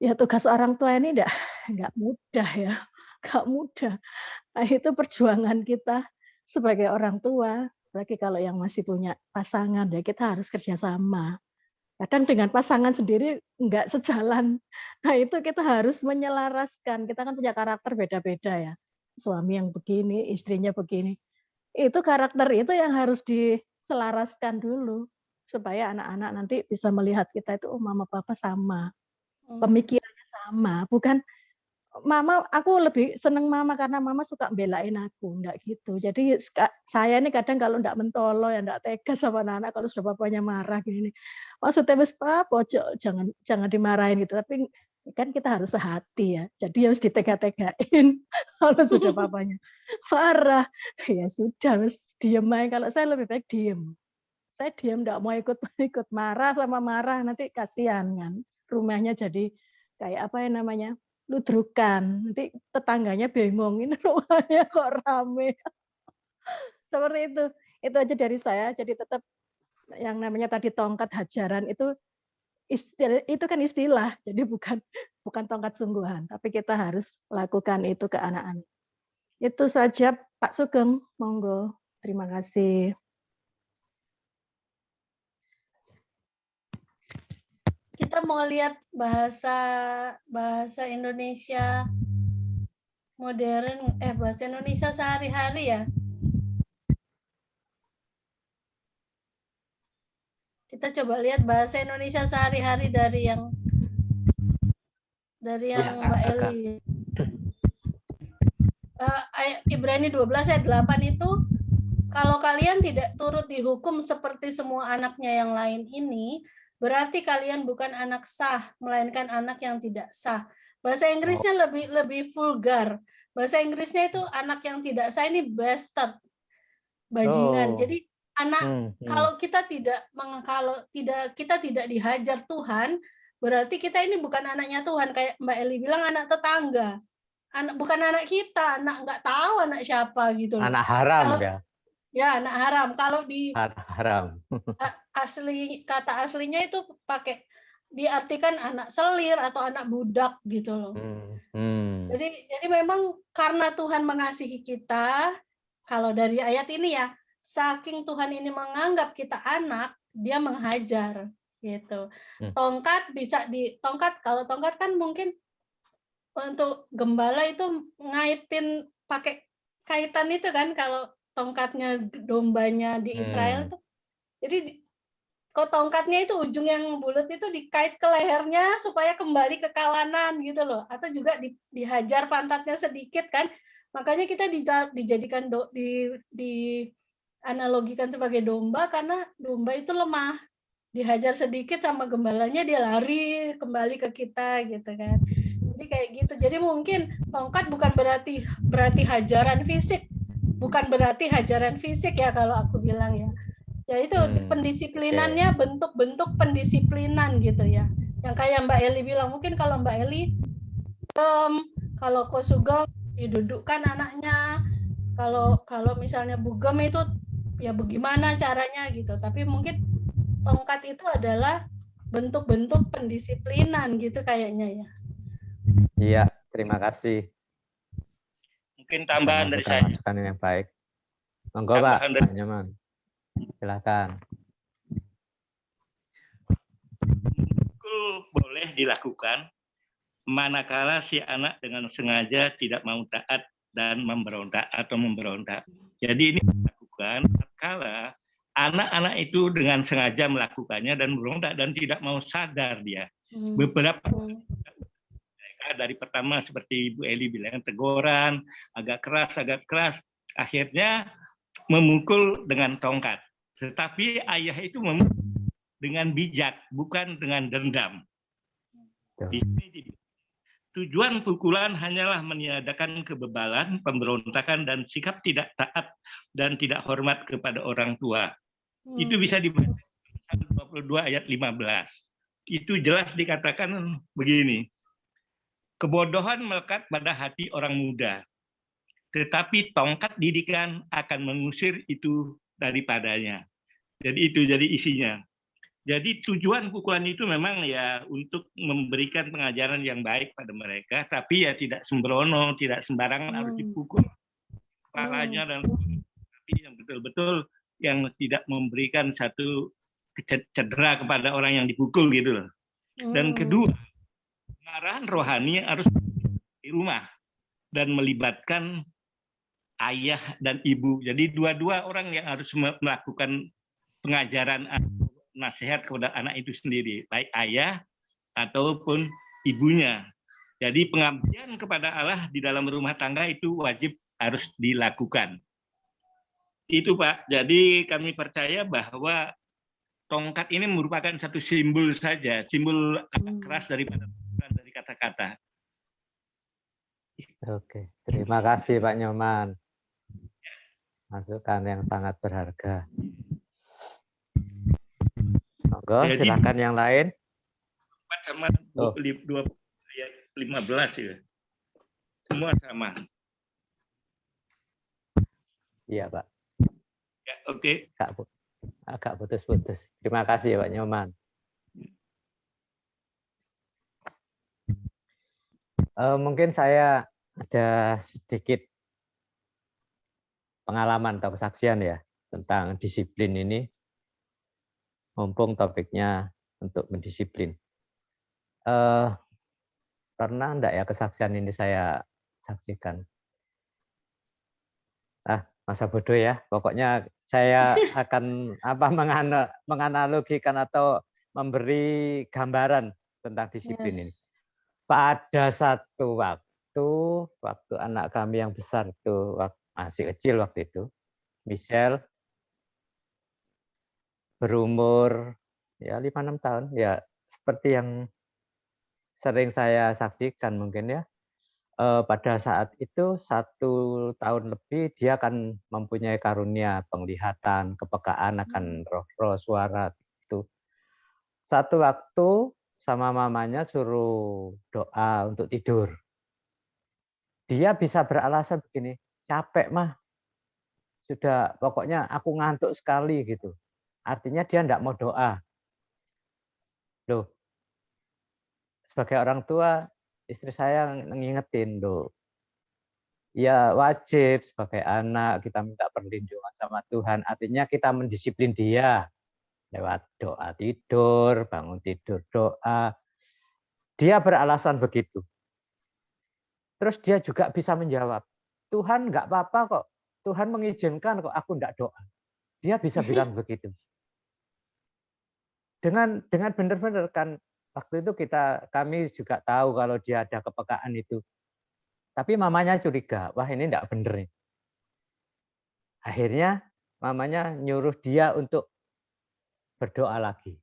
ya tugas orang tua ini enggak mudah ya, enggak mudah. Nah, itu perjuangan kita sebagai orang tua, apalagi kalau yang masih punya pasangan ya kita harus kerjasama. Kadang dengan pasangan sendiri enggak sejalan. Nah, itu kita harus menyelaraskan. Kita kan punya karakter beda-beda ya. Suami yang begini, istrinya begini. Itu karakter itu yang harus diselaraskan dulu supaya anak-anak nanti bisa melihat kita itu mama papa sama. Pemikirannya sama, bukan mama aku lebih seneng mama karena mama suka belain aku, enggak gitu. Jadi saya ini kadang kalau enggak mentolo ya enggak tega sama anak-anak kalau sudah bapaknya marah gini. Maksudnya wis pojok jangan dimarahin gitu, tapi kan kita harus sehati ya. Jadi harus ditega-tegain kalau sudah bapaknya marah. Ya sudah wis diem aja, kalau saya lebih baik diem. Saya diem enggak mau ikut marah sama marah nanti kasihan kan. Rumahnya jadi kayak apa ya namanya? Ludrukan. Nanti tetangganya bingung, ini rumahnya kok rame. Seperti itu. Itu aja dari saya. Jadi tetap yang namanya tadi tongkat hajaran itu itu kan istilah. Jadi bukan tongkat sungguhan, tapi kita harus lakukan itu ke anak-anak. Itu saja Pak Sugeng, monggo. Terima kasih. Kita mau lihat bahasa Indonesia modern, bahasa Indonesia sehari-hari ya. Kita coba lihat bahasa Indonesia sehari-hari dari yang Mbak Eli. Ayat Ibrani 12 ayat 8 itu, kalau kalian tidak turut dihukum seperti semua anaknya yang lain ini, berarti kalian bukan anak sah, melainkan anak yang tidak sah. Bahasa Inggrisnya lebih vulgar. Bahasa Inggrisnya itu anak yang tidak sah ini bastard, bajingan. Jadi anak kalau kita tidak dihajar Tuhan, berarti kita ini bukan anaknya Tuhan, kayak Mbak Eli bilang, anak tetangga. Bukan anak kita, anak nggak tahu anak siapa gitu loh. Anak haram ya. Ya, anak haram. Kalau di haram. kata aslinya itu diartikan anak selir atau anak budak gitu loh. Jadi memang karena Tuhan mengasihi kita, kalau dari ayat ini ya, saking Tuhan ini menganggap kita anak, dia menghajar gitu. Kalau tongkat kan mungkin untuk gembala itu ngaitin pakai kaitan itu kan, kalau tongkatnya dombanya di Israel itu. Jadi kalau tongkatnya itu ujung yang bulat itu dikait ke lehernya supaya kembali ke kawanan gitu loh, atau juga dihajar pantatnya sedikit kan. Makanya kita dijadikan dianalogikan sebagai domba, karena domba itu lemah. Dihajar sedikit sama gembalanya, dia lari kembali ke kita gitu kan. Jadi kayak gitu. Jadi mungkin tongkat bukan berarti hajaran fisik. Bukan berarti hajaran fisik ya kalau aku bilang ya. Ya itu pendisiplinannya, bentuk-bentuk pendisiplinan gitu ya. Yang kayak Mbak Eli bilang, mungkin kalau Mbak Eli kalau Ko Sugeng didudukkan anaknya, kalau misalnya bugem itu ya bagaimana caranya gitu. Tapi mungkin tongkat itu adalah bentuk-bentuk pendisiplinan gitu kayaknya ya. Iya, terima kasih. Mungkin tambahan dari saya. Masukan yang baik. Monggo Pak, Pak Nyoman. Silakan. Boleh dilakukan manakala si anak dengan sengaja tidak mau taat dan memberontak atau memberontak. Jadi ini dilakukan manakala anak-anak itu dengan sengaja melakukannya dan memberontak dan tidak mau sadar dia. Beberapa dari pertama seperti Ibu Eli bilang, teguran agak keras, akhirnya memukul dengan tongkat. Tetapi ayah itu memukul dengan bijak, bukan dengan dendam. Di sini tujuan pukulan hanyalah meniadakan kebebalan, pemberontakan, dan sikap tidak taat dan tidak hormat kepada orang tua. Itu bisa dibaca 22 ayat 15. Itu jelas dikatakan begini. Kebodohan melekat pada hati orang muda, tetapi tongkat didikan akan mengusir itu daripadanya. Jadi itu jadi isinya. Jadi tujuan pukulan itu memang ya untuk memberikan pengajaran yang baik pada mereka, tapi ya tidak sembrono, tidak sembarangan harus dipukul kepalanya, dan tapi yang betul-betul yang tidak memberikan satu cedera kepada orang yang dipukul gitu loh. Dan kedua, pengarahan rohani harus di rumah dan melibatkan ayah dan ibu. Jadi dua-dua orang yang harus melakukan pengajaran nasihat kepada anak itu sendiri, baik ayah ataupun ibunya. Jadi pengabdian kepada Allah di dalam rumah tangga itu wajib harus dilakukan. Itu Pak. Jadi kami percaya bahwa tongkat ini merupakan satu simbol saja, simbol keras daripada dari kata-kata. Oke, terima kasih Pak Nyoman. Masukan yang sangat berharga. Monggo, silakan yang lain. Sama 22 ayat 15 ya. Semua sama. Iya, Pak. Ya, oke. Agak putus-putus. Terima kasih Pak Nyoman. Mungkin saya ada sedikit pengalaman atau kesaksian ya tentang disiplin ini. Mumpung topiknya untuk mendisiplin. Pernah enggak ya kesaksian ini saya saksikan? Masa bodoh ya. Pokoknya saya akan menganalogikan atau memberi gambaran tentang disiplin ini. Pada satu waktu anak kami yang besar itu masih kecil waktu itu, Michelle berumur ya 5-6 tahun, ya seperti yang sering saya saksikan mungkin ya. Pada saat itu 1 tahun lebih dia akan mempunyai karunia penglihatan, kepekaan akan roh-roh suara itu. Satu waktu sama mamanya suruh doa untuk tidur. Dia bisa beralasan begini, capek mah, sudah pokoknya aku ngantuk sekali gitu. Artinya dia enggak mau doa. Loh, sebagai orang tua, istri saya ngingetin, loh, ya wajib sebagai anak kita minta perlindungan sama Tuhan. Artinya kita mendisiplin dia lewat doa tidur, bangun tidur doa. Dia beralasan begitu. Terus dia juga bisa menjawab, Tuhan nggak apa-apa kok. Tuhan mengizinkan kok aku nggak doa. Dia bisa bilang begitu. Dengan benar-benar kan waktu itu kami juga tahu kalau dia ada kepekaan itu. Tapi mamanya curiga, wah ini enggak bener nih. Akhirnya mamanya nyuruh dia untuk berdoa lagi.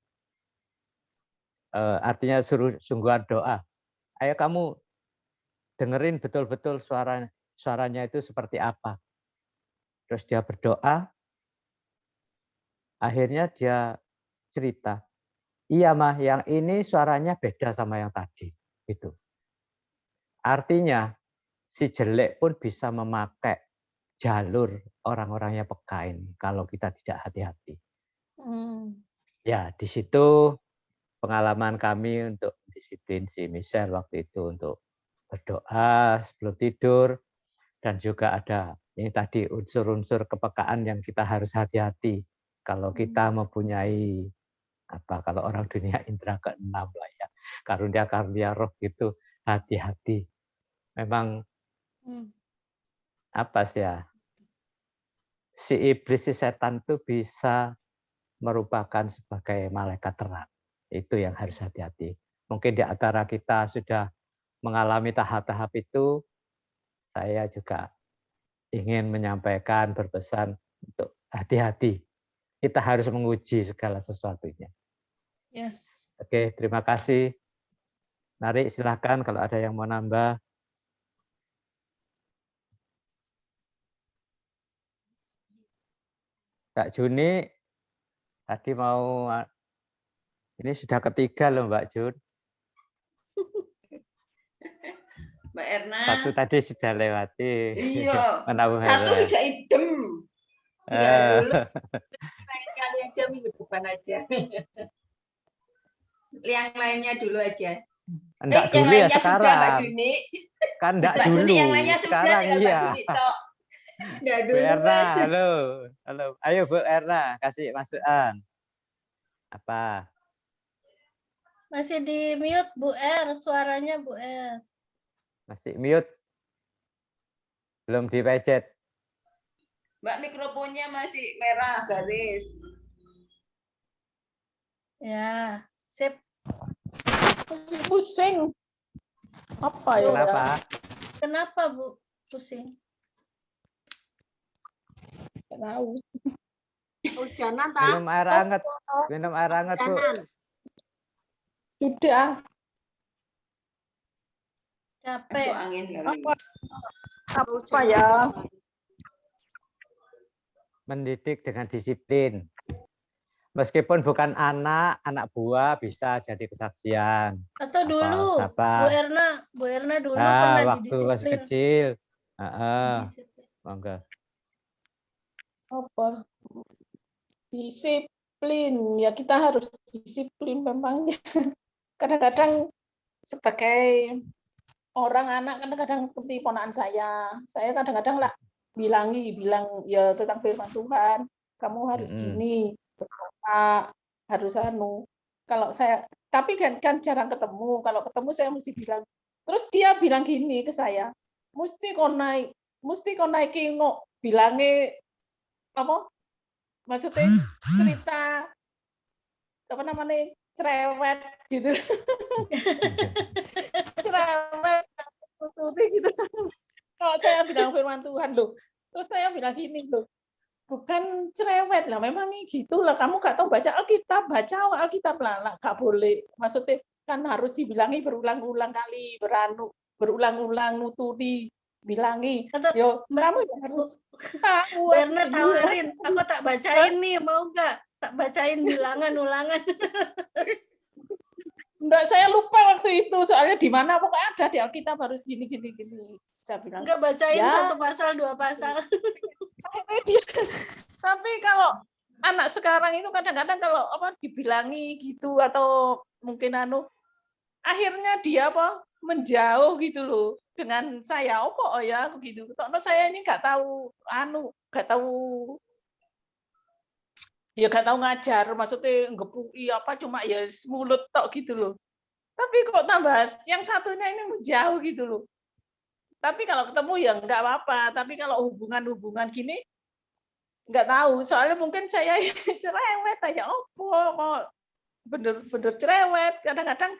Artinya suruh sungguhan doa. Ayo kamu dengerin betul-betul suaranya itu seperti apa. Terus dia berdoa. Akhirnya dia cerita, iya mah yang ini suaranya beda sama yang tadi. Gitu. Artinya si jelek pun bisa memakai jalur orang-orangnya peka ini kalau kita tidak hati-hati. Ya, di situ pengalaman kami untuk disiplin si Michelle waktu itu untuk berdoa sebelum tidur, dan juga ada ini tadi unsur-unsur kepekaan yang kita harus hati-hati kalau kita mempunyai kalau orang dunia indera ke-6 lah ya, karunia-karunia roh gitu, hati-hati. Memang si iblis, si setan itu bisa merupakan sebagai malaikat terang. Itu yang harus hati-hati. Mungkin di antara kita sudah mengalami tahap-tahap itu, saya juga ingin menyampaikan berpesan untuk hati-hati. Kita harus menguji segala sesuatunya. Yes. Oke, terima kasih. Mari silakan kalau ada yang mau nambah. Mbak Juni, tadi mau, ini sudah ketiga loh Mbak Jun. Mbak Erna. Satu tadi sudah lewati. Iya. Satu sudah idem. Dulu. Lain kali aja minggu depan aja. Yang lainnya dulu aja. Enggak dulu ya sekarang. Sudah, Mbak Juni. Kan enggak Mbak dulu. Juni yang lainnya sekarang sudah, iya. Mbak Juni tok. Enggak dulu. Bu Erna, halo. Halo. Ayo Bu Erna, kasih masukan. Apa? Masih di mute Bu R, suaranya Bu R. Masih mute. Belum dipencet. Mbak, mikrofonnya masih merah garis. Ya, sip. Pusing. Apa ya? Kenapa? Kenapa Bu pusing? Tahu. Hujanan tak? Minum air hangat. Minum air hangat, Bu. Sudah. Capek. Angin kali. Apa ya? Mendidik dengan disiplin. Meskipun bukan anak buah bisa jadi kesaksian. Atau dulu, Bu Erna dulu pernah waktu masih kecil. Monggo. Apa? Disiplin, ya kita harus disiplin memang. Kadang-kadang sebagai orang anak, kadang-kadang seperti ponakan saya kadang-kadang lah bilang ya tentang firman Tuhan, kamu harus gini, berdoa, harus anu. Kalau saya, tapi kan jarang ketemu. Kalau ketemu saya mesti bilang. Terus dia bilang gini ke saya, mesti kau naik ngok, bilangnya apa? Maksudnya cerita apa namanya cerewet gitu. Cerewet gitu. Kalau saya bilang firman Tuhan loh, terus saya bilang gini loh, bukan cerewet lah, memang gitu lah. Kamu gak tahu baca Alkitab, baca Alkitab lah, gak boleh. Maksudnya kan harus dibilangi berulang-ulang kali, berulang-ulang nuturi, bilangi. Yo, kamu harus tahu. Berna tawarin, aku tak bacain nih, mau nggak? Tak bacain bilangan, ulangan. Enggak, saya lupa waktu itu, soalnya di mana pokoknya ada di Alkitab harus gini. Saya bilang. Enggak bacain ya, 1 pasal, 2 pasal. Tapi kalau anak sekarang itu kadang-kadang kalau apa dibilangi gitu atau mungkin akhirnya dia menjauh gitu loh dengan saya ya begitu. Karena saya ini nggak tahu ya nggak tahu ngajar, maksudnya ngepui apa cuma ya mulut tok gitu loh. Tapi kok tambah yang satunya ini menjauh gitu loh. Tapi kalau ketemu ya nggak apa-apa. Tapi kalau hubungan gini nggak tahu. Soalnya mungkin saya cerewet aja kok bener-bener cerewet. Kadang-kadang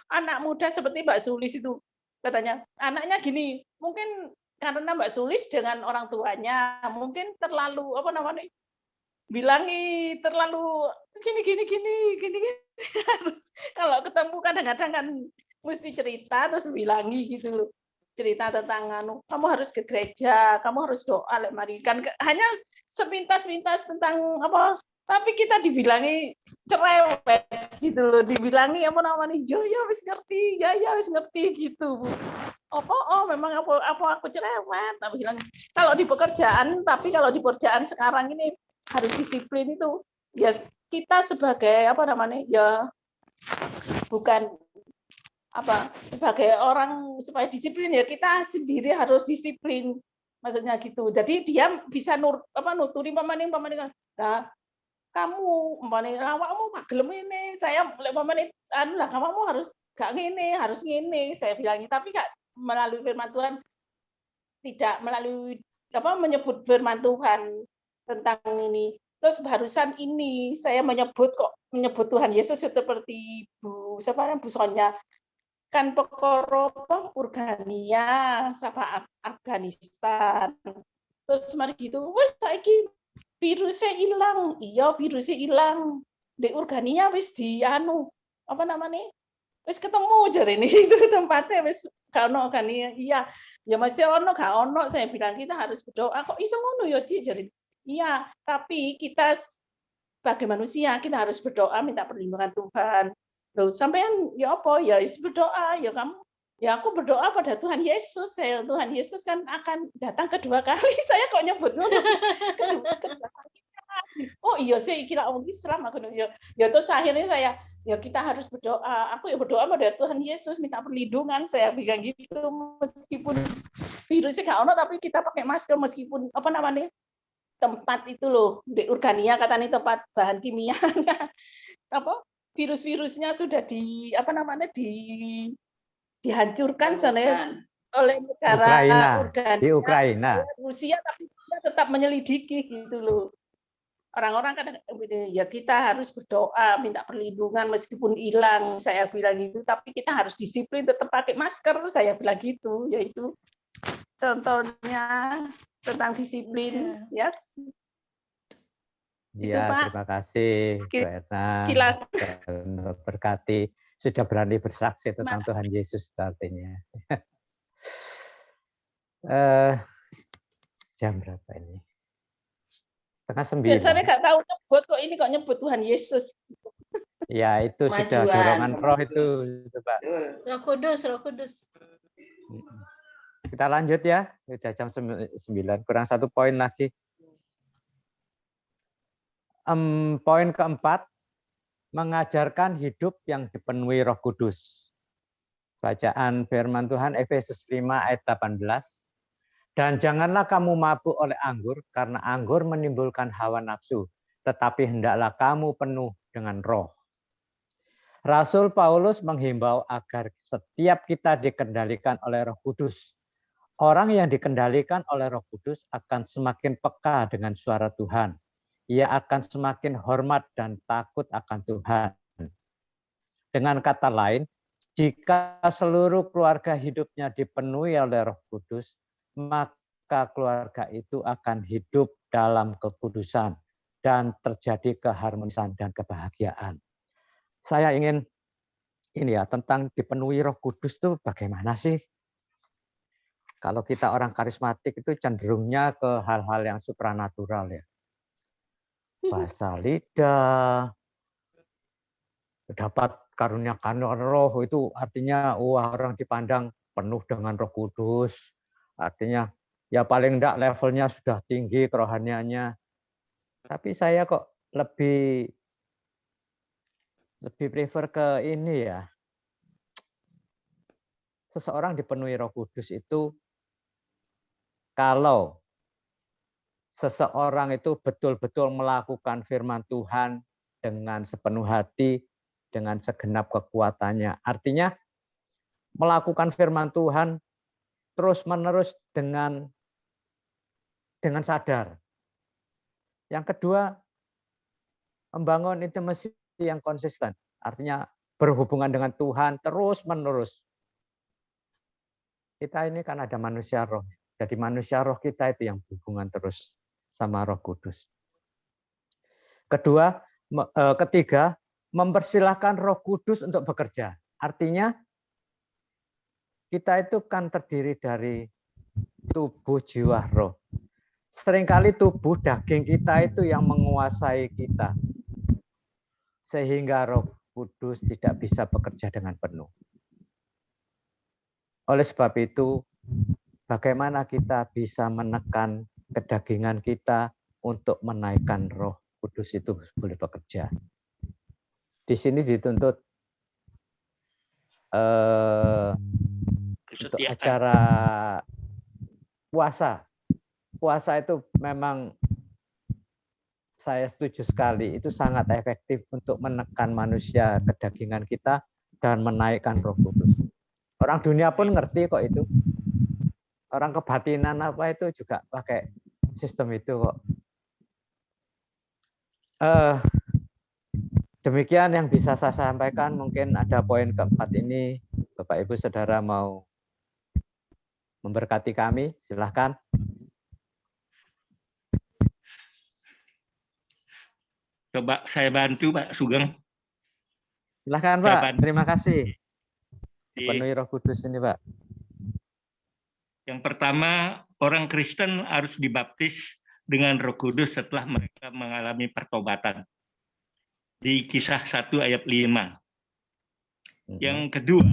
anak muda seperti Mbak Sulis itu katanya anaknya gini. Mungkin karena Mbak Sulis dengan orang tuanya mungkin terlalu bilangi terlalu gini harus kalau ketemu kadang-kadang kan mesti cerita terus bilangi gitu loh, cerita tentang kamu harus ke gereja, kamu harus doa mari kan hanya sepintas tentang apa, tapi kita dibilangi cerewet gitu loh, dibilangi ya wis ngerti gitu Bu. Memang apa aku cerewet, tapi bilang kalau di pekerjaan sekarang ini harus disiplin itu ya, kita sebagai ya bukan sebagai orang supaya disiplin ya kita sendiri harus disiplin, maksudnya gitu. Jadi dia bisa nuturi pemaning nah kamu awakmu gak gelem ini, saya kamu harus gak ngene, harus ngene, saya bilang. Tapi gak melalui firman Tuhan, tidak melalui menyebut firman Tuhan tentang ini. Terus barusan ini saya menyebut Tuhan Yesus seperti Bu Sonya kan pekoro Urgania sama Afghanistan. Terus mari gitu, wes saiki virusnya hilang. Iya, virusnya hilang. Di Urgania wis wis ketemu jare ini itu tempatnya wis gak ono kan iya. Ya masih ono gak ono, saya bilang kita harus berdoa. Kok iso ngono ya Ci jare. Iya, tapi kita sebagai manusia kita harus berdoa minta perlindungan Tuhan. Loh, sampean ya apa? Ya berdoa, ya kamu. Ya aku berdoa pada Tuhan Yesus. Tuhan Yesus kan akan datang kedua kali. Saya kok nyebut kedua kali. Oh iya sih, kira orang Islam aku ya terus akhirnya kita harus berdoa. Aku ya berdoa pada Tuhan Yesus minta perlindungan. Saya bilang gitu, meskipun virusnya gak ono tapi kita pakai masker, meskipun tempat itu loh di Urgania katanya tempat bahan kimia virus-virusnya sudah dihancurkan oleh negara di Ukraina. Rusia, tapi dia tetap menyelidiki gitu loh. Orang-orang kadang ya kita harus berdoa minta perlindungan meskipun hilang, saya bilang gitu, tapi kita harus disiplin tetap pakai masker, saya bilang gitu, yaitu contohnya tentang disiplin. Yes. Ya, terima kasih Bu Erna dan berkati sudah berani bersaksi tentang Tuhan Yesus artinya. Jam berapa ini? 8:30. Biasanya nggak tahu nyebut kok ini kok nyebut Tuhan Yesus. Ya itu sudah dorongan roh itu, Pak. Roh Kudus. Kita lanjut ya, sudah jam 9, kurang 1 poin lagi. Poin keempat, mengajarkan hidup yang dipenuhi Roh Kudus. Bacaan firman Tuhan Efesus 5 ayat 18. Dan janganlah kamu mabuk oleh anggur, karena anggur menimbulkan hawa nafsu, tetapi hendaklah kamu penuh dengan roh. Rasul Paulus menghimbau agar setiap kita dikendalikan oleh Roh Kudus. Orang yang dikendalikan oleh Roh Kudus akan semakin peka dengan suara Tuhan. Ia akan semakin hormat dan takut akan Tuhan. Dengan kata lain, jika seluruh keluarga hidupnya dipenuhi oleh Roh Kudus, maka keluarga itu akan hidup dalam kekudusan dan terjadi keharmonisan dan kebahagiaan. Saya ingin tentang dipenuhi Roh Kudus itu bagaimana sih? Kalau kita orang karismatik itu cenderungnya ke hal-hal yang supranatural ya. Bahasa lidah, dapat karuniakan roh, itu artinya orang dipandang penuh dengan Roh Kudus. Artinya ya paling enggak levelnya sudah tinggi kerohaniannya. Tapi saya kok lebih prefer ke ini ya. Seseorang dipenuhi Roh Kudus itu kalau seseorang itu betul-betul melakukan firman Tuhan dengan sepenuh hati, dengan segenap kekuatannya. Artinya melakukan firman Tuhan terus-menerus dengan sadar. Yang kedua, membangun intimasi yang konsisten. Artinya berhubungan dengan Tuhan terus-menerus. Kita ini kan ada manusia roh. Jadi manusia roh kita itu yang berhubungan terus sama Roh Kudus. Ketiga, mempersilahkan Roh Kudus untuk bekerja. Artinya kita itu kan terdiri dari tubuh, jiwa, roh. Seringkali tubuh, daging kita itu yang menguasai kita. Sehingga Roh Kudus tidak bisa bekerja dengan penuh. Oleh sebab itu, bagaimana kita bisa menekan kedagingan kita untuk menaikkan Roh Kudus itu boleh bekerja. Di sini dituntut untuk acara puasa. Puasa itu memang saya setuju sekali, itu sangat efektif untuk menekan manusia kedagingan kita dan menaikkan Roh Kudus. Orang dunia pun ngerti kok itu. Orang kebatinan apa itu juga pakai sistem itu kok. Demikian yang bisa saya sampaikan. Mungkin ada poin keempat ini. Bapak Ibu Saudara mau memberkati kami, silahkan. Coba saya bantu Pak Sugeng. Silahkan Pak, terima kasih. Penuhi Roh Kudus ini Pak. Yang pertama, orang Kristen harus dibaptis dengan Roh Kudus setelah mereka mengalami pertobatan. Di Kisah 1 ayat 5. Yang kedua,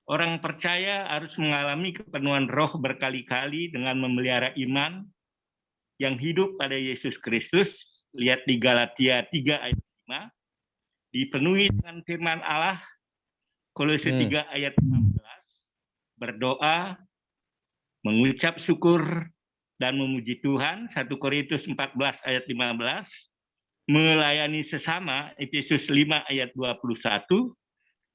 orang percaya harus mengalami kepenuhan roh berkali-kali dengan memelihara iman yang hidup pada Yesus Kristus. Lihat di Galatia 3 ayat 5. Dipenuhi dengan firman Allah. Kolose 3 ayat 16. Berdoa, mengucap syukur dan memuji Tuhan, 1 Korintus 14 ayat 15, melayani sesama, Efesus 5 ayat 21,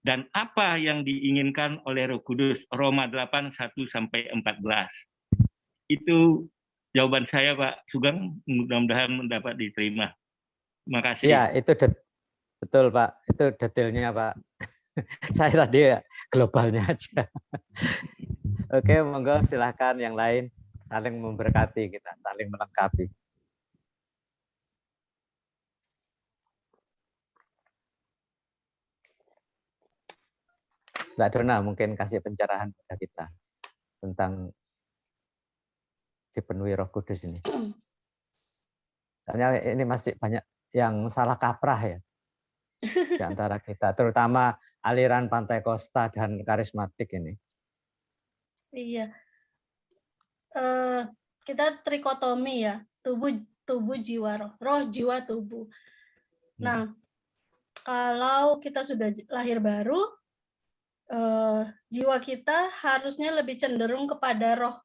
dan apa yang diinginkan oleh Roh Kudus, Roma 8 1-14. Itu jawaban saya Pak Sugeng, mudah-mudahan dapat diterima. Terima kasih. Ya, itu betul Pak, itu detailnya Pak. Saya tadi ya globalnya aja. Oke, monggo silahkan yang lain, saling memberkati kita, saling melengkapi. Mbak Dona mungkin kasih pencerahan pada kita tentang dipenuhi Roh Kudus ini. Soalnya ini masih banyak yang salah kaprah ya di antara kita, terutama aliran Pantai Kosta dan karismatik ini. Iya. Kita trikotomi ya, tubuh, jiwa, roh. Roh, jiwa, tubuh. Nah, kalau kita sudah lahir baru, jiwa kita harusnya lebih cenderung kepada roh.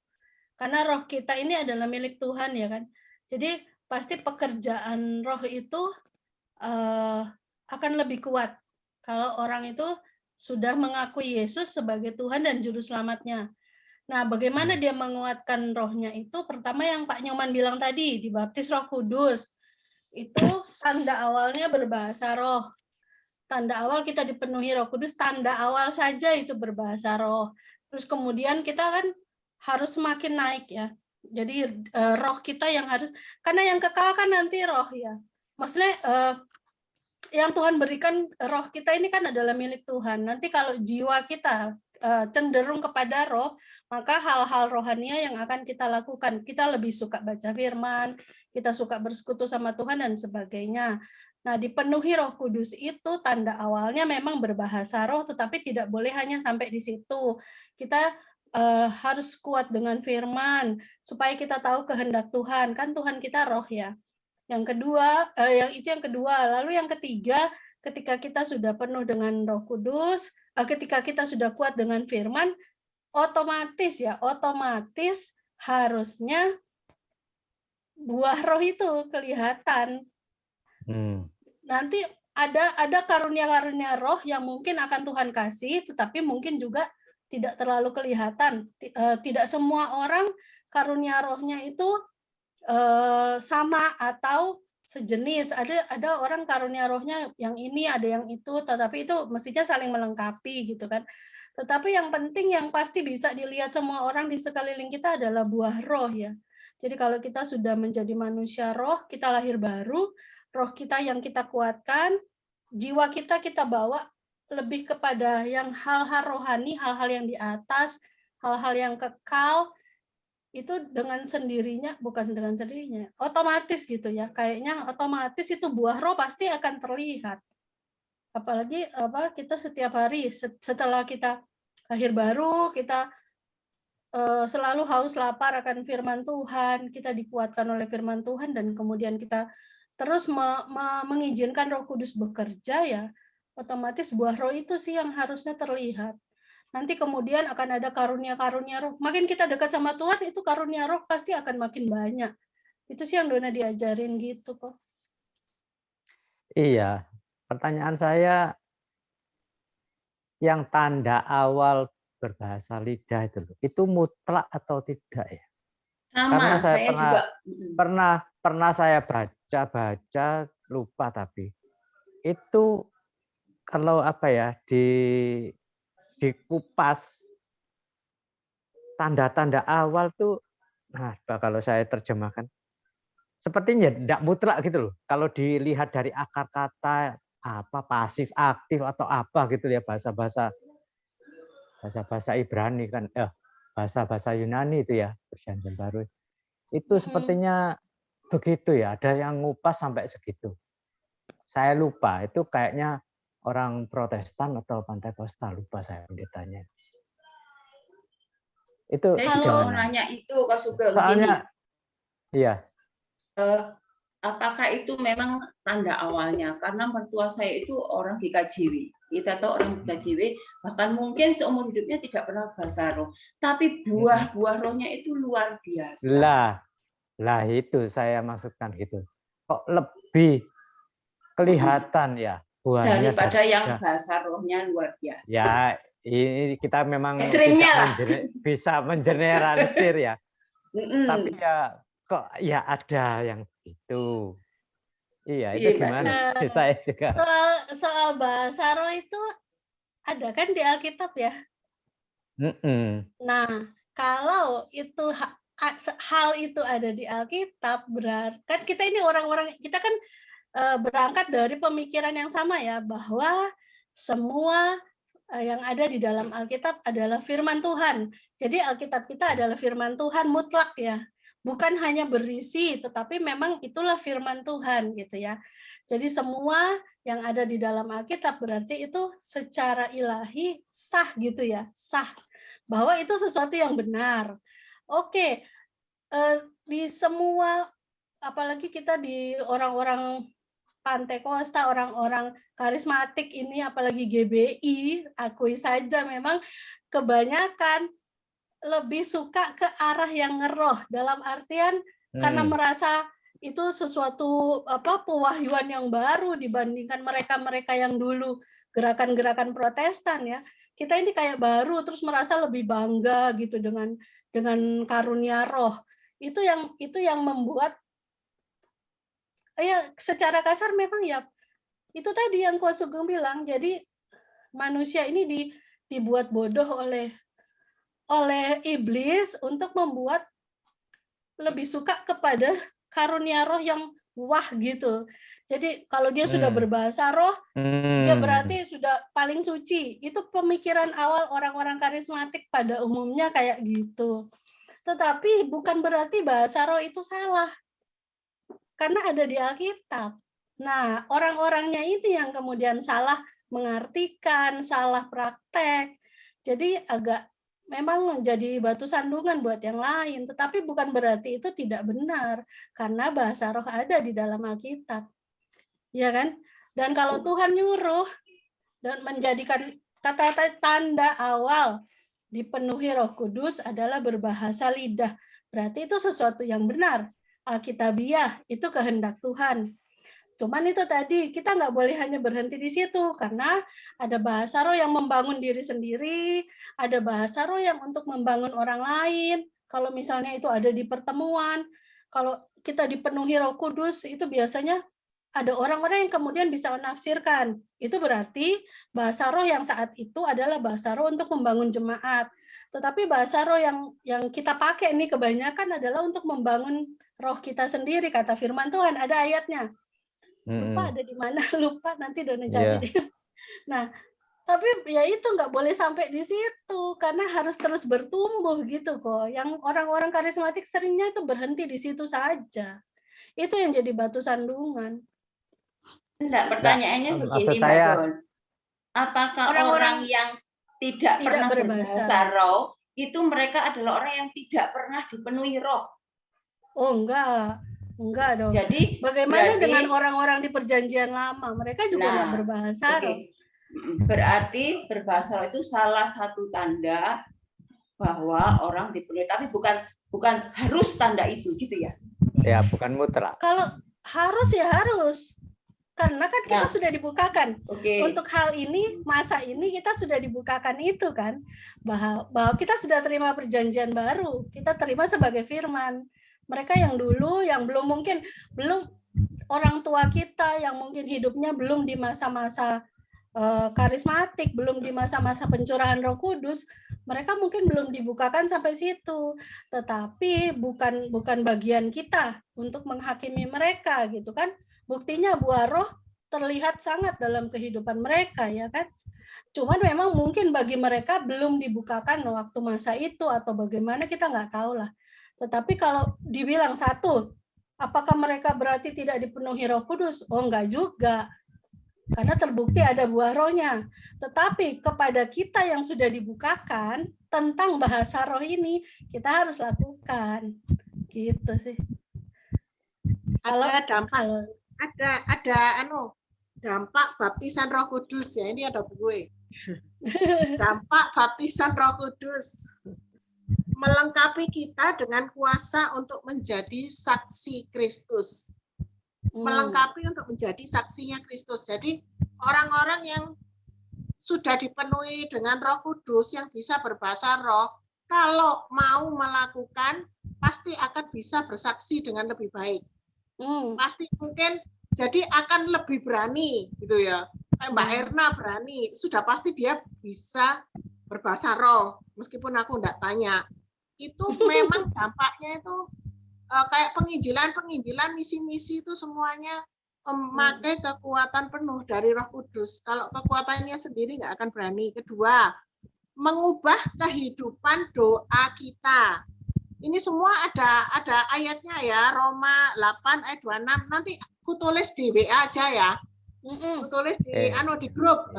Karena roh kita ini adalah milik Tuhan, ya kan. Jadi pasti pekerjaan roh itu akan lebih kuat kalau orang itu sudah mengakui Yesus sebagai Tuhan dan Juru Selamatnya. Nah, bagaimana dia menguatkan rohnya itu? Pertama yang Pak Nyoman bilang tadi, dibaptis Roh Kudus. Itu tanda awalnya berbahasa roh. Tanda awal kita dipenuhi Roh Kudus, tanda awal saja itu berbahasa roh. Terus kemudian kita kan harus semakin naik ya. Jadi roh kita yang harus, karena yang kekal kan nanti roh ya. Maksudnya yang Tuhan berikan roh kita ini kan adalah milik Tuhan. Nanti kalau jiwa kita cenderung kepada roh, maka hal-hal rohania yang akan kita lakukan. Kita lebih suka baca firman, kita suka bersekutu sama Tuhan dan sebagainya. Nah, dipenuhi Roh Kudus itu tanda awalnya memang berbahasa roh, tetapi tidak boleh hanya sampai di situ. Kita harus kuat dengan firman supaya kita tahu kehendak Tuhan. Kan Tuhan kita roh ya. Yang kedua, yang kedua. Lalu yang ketiga, ketika kita sudah penuh dengan Roh Kudus, ketika kita sudah kuat dengan firman, otomatis harusnya buah roh itu kelihatan. Nanti ada karunia-karunia roh yang mungkin akan Tuhan kasih, tetapi mungkin juga tidak terlalu kelihatan. Tidak semua orang karunia rohnya itu sama atau sejenis. Ada orang karunia rohnya yang ini, ada yang itu, tetapi itu mestinya saling melengkapi gitu kan. Tetapi yang penting yang pasti bisa dilihat semua orang di sekeliling kita adalah buah roh ya. Jadi kalau kita sudah menjadi manusia roh, kita lahir baru, roh kita yang kita kuatkan, jiwa kita bawa lebih kepada yang hal-hal rohani, hal-hal yang di atas, hal-hal yang kekal, itu dengan sendirinya, bukan dengan sendirinya, otomatis gitu ya, kayaknya otomatis itu buah roh pasti akan terlihat. Apalagi kita setiap hari setelah kita lahir baru, kita selalu haus lapar akan firman Tuhan, kita dikuatkan oleh firman Tuhan, dan kemudian kita terus mengizinkan Roh Kudus bekerja ya, otomatis buah roh itu sih yang harusnya terlihat. Nanti kemudian akan ada karunia-karunia roh. Makin kita dekat sama Tuhan, itu karunia roh pasti akan makin banyak. Itu sih yang Dona diajarin gitu kok. Iya, pertanyaan saya, yang tanda awal berbahasa lidah itu mutlak atau tidak ya? Sama, karena saya juga pernah saya baca lupa, tapi itu kalau dikupas tanda-tanda awal tuh, nah kalau saya terjemahkan sepertinya tidak mutlak gitu loh. Kalau dilihat dari akar kata pasif, aktif atau apa gitu ya, bahasa-bahasa Ibrani kan, bahasa-bahasa Yunani itu ya, Perjanjian Baru. Itu sepertinya begitu ya, ada yang ngupas sampai segitu. Saya lupa, itu kayaknya orang Protestan atau Pantekostal, lupa saya pendetanya. Itu saya juga mau nanya itu Kak Sugeng. Soalnya iya. Apakah itu memang tanda awalnya? Karena mertua saya itu orang GKJW. Kita tahu orang GKJW bahkan mungkin seumur hidupnya tidak pernah bahasa roh, tapi buah rohnya itu luar biasa. Lah itu saya maksudkan gitu. Kok lebih kelihatan ya buahnya daripada yang bahasa rohnya luar biasa. Ya, ini kita memang bisa mengeneralisir ya. Tapi ya kok ya ada yang begitu. Iya, itu gimana? Saya juga. Soal bahasa roh itu ada kan di Alkitab ya. Nah, kalau itu hal itu ada di Alkitab, berarti kan kita ini orang-orang, kita kan berangkat dari pemikiran yang sama ya, bahwa semua yang ada di dalam Alkitab adalah firman Tuhan. Jadi Alkitab kita adalah firman Tuhan mutlak ya. Bukan hanya berisi, tetapi memang itulah firman Tuhan gitu ya. Jadi semua yang ada di dalam Alkitab berarti itu secara ilahi sah gitu ya, sah. Bahwa itu sesuatu yang benar. Oke, di semua apalagi kita di orang-orang Pantai Kosta, orang-orang karismatik ini, apalagi GBI, akui saja memang kebanyakan lebih suka ke arah yang ngeroh, dalam artian karena merasa itu sesuatu pewahyuan yang baru dibandingkan mereka-mereka yang dulu gerakan-gerakan Protestan ya. Kita ini kayak baru terus merasa lebih bangga gitu dengan karunia roh. Itu yang membuat ya secara kasar memang ya itu tadi yang Ko Sugeng bilang, jadi manusia ini dibuat bodoh oleh iblis untuk membuat lebih suka kepada karunia roh yang wah gitu. Jadi kalau dia sudah berbahasa roh, dia berarti sudah paling suci. Itu pemikiran awal orang-orang karismatik pada umumnya kayak gitu. Tetapi bukan berarti bahasa roh itu salah. Karena ada di Alkitab. Nah, orang-orangnya ini yang kemudian salah mengartikan, salah praktek. Jadi agak memang menjadi batu sandungan buat yang lain. Tetapi bukan berarti itu tidak benar. Karena bahasa roh ada di dalam Alkitab. Ya kan? Dan kalau Tuhan nyuruh dan menjadikan kata-kata tanda awal dipenuhi Roh Kudus adalah berbahasa lidah. Berarti itu sesuatu yang benar. Alkitabiah itu kehendak Tuhan. Cuman itu tadi kita nggak boleh hanya berhenti di situ karena ada bahasa roh yang membangun diri sendiri, ada bahasa roh yang untuk membangun orang lain. Kalau misalnya itu ada di pertemuan, kalau kita dipenuhi Roh Kudus itu biasanya ada orang-orang yang kemudian bisa menafsirkan. Itu berarti bahasa roh yang saat itu adalah bahasa roh untuk membangun jemaat. Tetapi bahasa roh yang kita pakai ini kebanyakan adalah untuk membangun roh kita sendiri, kata firman Tuhan. Ada ayatnya. Lupa ada di mana, lupa nanti Dona cari. Nah, tapi ya itu nggak boleh sampai di situ karena harus terus bertumbuh gitu kok. Yang orang-orang karismatik seringnya itu berhenti di situ saja. Itu yang jadi batu sandungan. Enggak, pertanyaannya begini, Mbak Don. Apakah orang yang tidak pernah berbahasa roh itu mereka adalah orang yang tidak pernah dipenuhi roh? Oh, enggak dong. Jadi bagaimana dengan orang-orang di perjanjian lama? Mereka juga nggak berbahasa roh. Berarti berbahasa roh itu salah satu tanda bahwa orang dipenuhi, tapi bukan harus tanda itu gitu ya? Ya, bukan mutlak. Kalau harus ya harus. Karena kan kita sudah dibukakan. Untuk hal ini, masa ini kita sudah dibukakan itu kan. Bahwa kita sudah terima perjanjian baru. Kita terima sebagai firman. Mereka yang dulu, yang belum orang tua kita, yang mungkin hidupnya belum di masa-masa karismatik, belum di masa-masa pencurahan Roh Kudus, mereka mungkin belum dibukakan sampai situ. Tetapi bukan bagian kita untuk menghakimi mereka gitu kan. Buktinya buah roh terlihat sangat dalam kehidupan mereka ya kan. Cuman memang mungkin bagi mereka belum dibukakan waktu masa itu atau bagaimana kita nggak tahu lah. Tetapi kalau dibilang satu, apakah mereka berarti tidak dipenuhi Roh Kudus? Oh enggak juga. Karena terbukti ada buah rohnya. Tetapi kepada kita yang sudah dibukakan tentang bahasa roh ini, kita harus lakukan. Gitu sih. Ada dampak baptisan Roh Kudus ya. Ini ada gue. Dampak baptisan Roh Kudus melengkapi kita dengan kuasa untuk menjadi saksi Kristus. Melengkapi untuk menjadi saksinya Kristus. Jadi orang-orang yang sudah dipenuhi dengan Roh Kudus yang bisa berbahasa roh, kalau mau melakukan pasti akan bisa bersaksi dengan lebih baik. Pasti mungkin jadi akan lebih berani gitu ya. Mbak Erna berani, sudah pasti dia bisa berbahasa roh meskipun aku enggak tanya. Itu memang dampaknya itu kayak penginjilan, misi-misi itu semuanya memakai kekuatan penuh dari Roh Kudus. Kalau kekuatannya sendiri nggak akan berani. Kedua, mengubah kehidupan doa kita. Ini semua ada ayatnya ya, Roma 8 ayat 26. Nanti aku tulis di WA aja ya. Aku tulis di grup.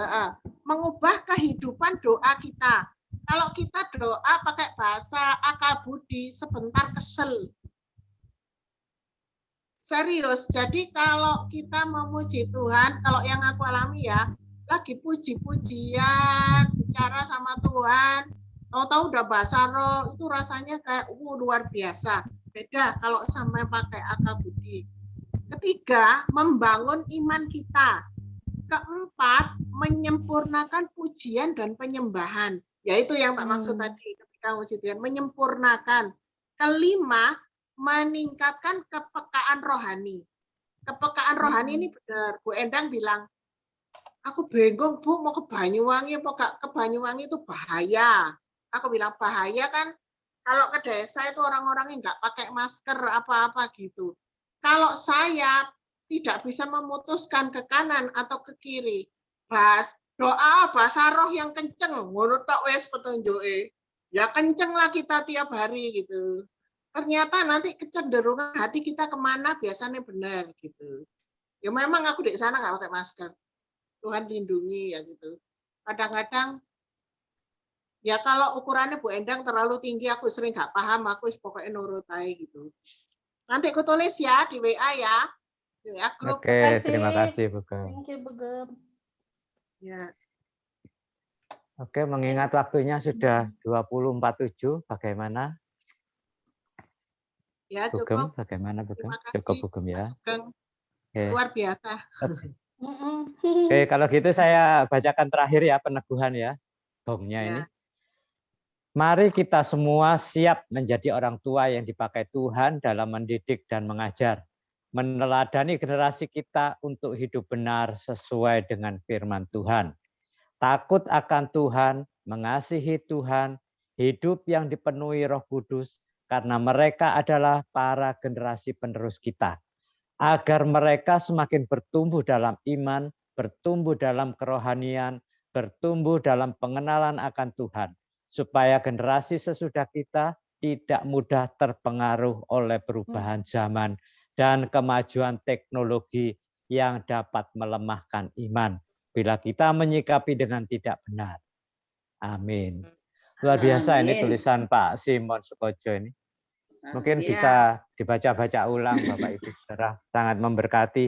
Mengubah kehidupan doa kita. Kalau kita doa pakai bahasa akabudi, sebentar kesel. Serius. Jadi kalau kita memuji Tuhan, kalau yang aku alami ya, lagi puji-pujian, bicara sama Tuhan, tahu-tahu udah bahasa roh, itu rasanya kayak luar biasa. Beda kalau sampai pakai akal budi. Ketiga, membangun iman kita. Keempat, menyempurnakan pujian dan penyembahan. Yaitu yang tak maksud tadi ketika puji Tuhan, menyempurnakan. Kelima, meningkatkan kepekaan rohani. Kepekaan rohani ini benar. Bu Endang bilang, aku bingung Bu mau ke Banyuwangi apa gak ke Banyuwangi itu bahaya. Aku bilang bahaya kan kalau ke desa itu orang-orang yang nggak pakai masker apa-apa gitu. Kalau saya tidak bisa memutuskan ke kanan atau ke kiri, doa bahasa roh yang kenceng, menurut tak wes petunjuke. Ya kenceng lah kita tiap hari gitu. Ternyata nanti kecenderungan hati kita kemana biasanya benar gitu. Ya memang aku di sana nggak pakai masker. Tuhan lindungi ya gitu. Kadang-kadang ya kalau ukurannya Bu Endang terlalu tinggi, aku sering nggak paham, aku pokoknya nurut aja gitu. Nanti aku tulis ya di WA ya. Di WA grup. Oke, terima kasih Bu Gem. Thank you, Bu Gem. Ya. Oke, mengingat waktunya sudah 20.47, bagaimana? Ya, Bu Gem, cukup. bagaimana Bu Gem? Terima kasih, Cukup Bu Gem ya. Oke. Luar biasa. Oke, kalau gitu saya bacakan terakhir ya peneguhan ya, gongnya Ya. ini. Mari kita semua siap menjadi orang tua yang dipakai Tuhan dalam mendidik dan mengajar. Meneladani generasi kita untuk hidup benar sesuai dengan firman Tuhan. Takut akan Tuhan, mengasihi Tuhan, hidup yang dipenuhi Roh Kudus, karena mereka adalah para generasi penerus kita. Agar mereka semakin bertumbuh dalam iman, bertumbuh dalam kerohanian, bertumbuh dalam pengenalan akan Tuhan. Supaya generasi sesudah kita tidak mudah terpengaruh oleh perubahan zaman dan kemajuan teknologi yang dapat melemahkan iman bila kita menyikapi dengan tidak benar. Amin. Luar biasa ini tulisan Pak Simon Sukojo ini. Mungkin bisa dibaca-baca ulang Bapak Ibu Saudara, sangat memberkati.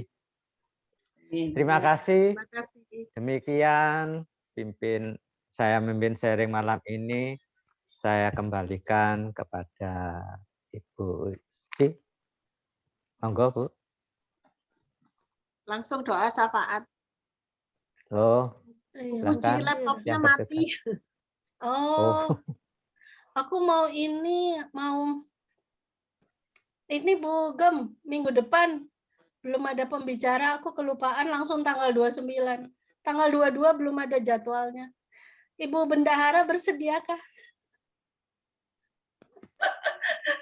Terima kasih. Demikian saya memimpin sharing malam ini. Saya kembalikan kepada Ibu Ci. Monggo Bu. Langsung doa syafaat. Oh, Uji laptopnya mati. Oh, aku mau ini Bu Gem, minggu depan belum ada pembicara, aku kelupaan langsung tanggal 29. Tanggal 22 belum ada jadwalnya. Ibu Bendahara bersediakah?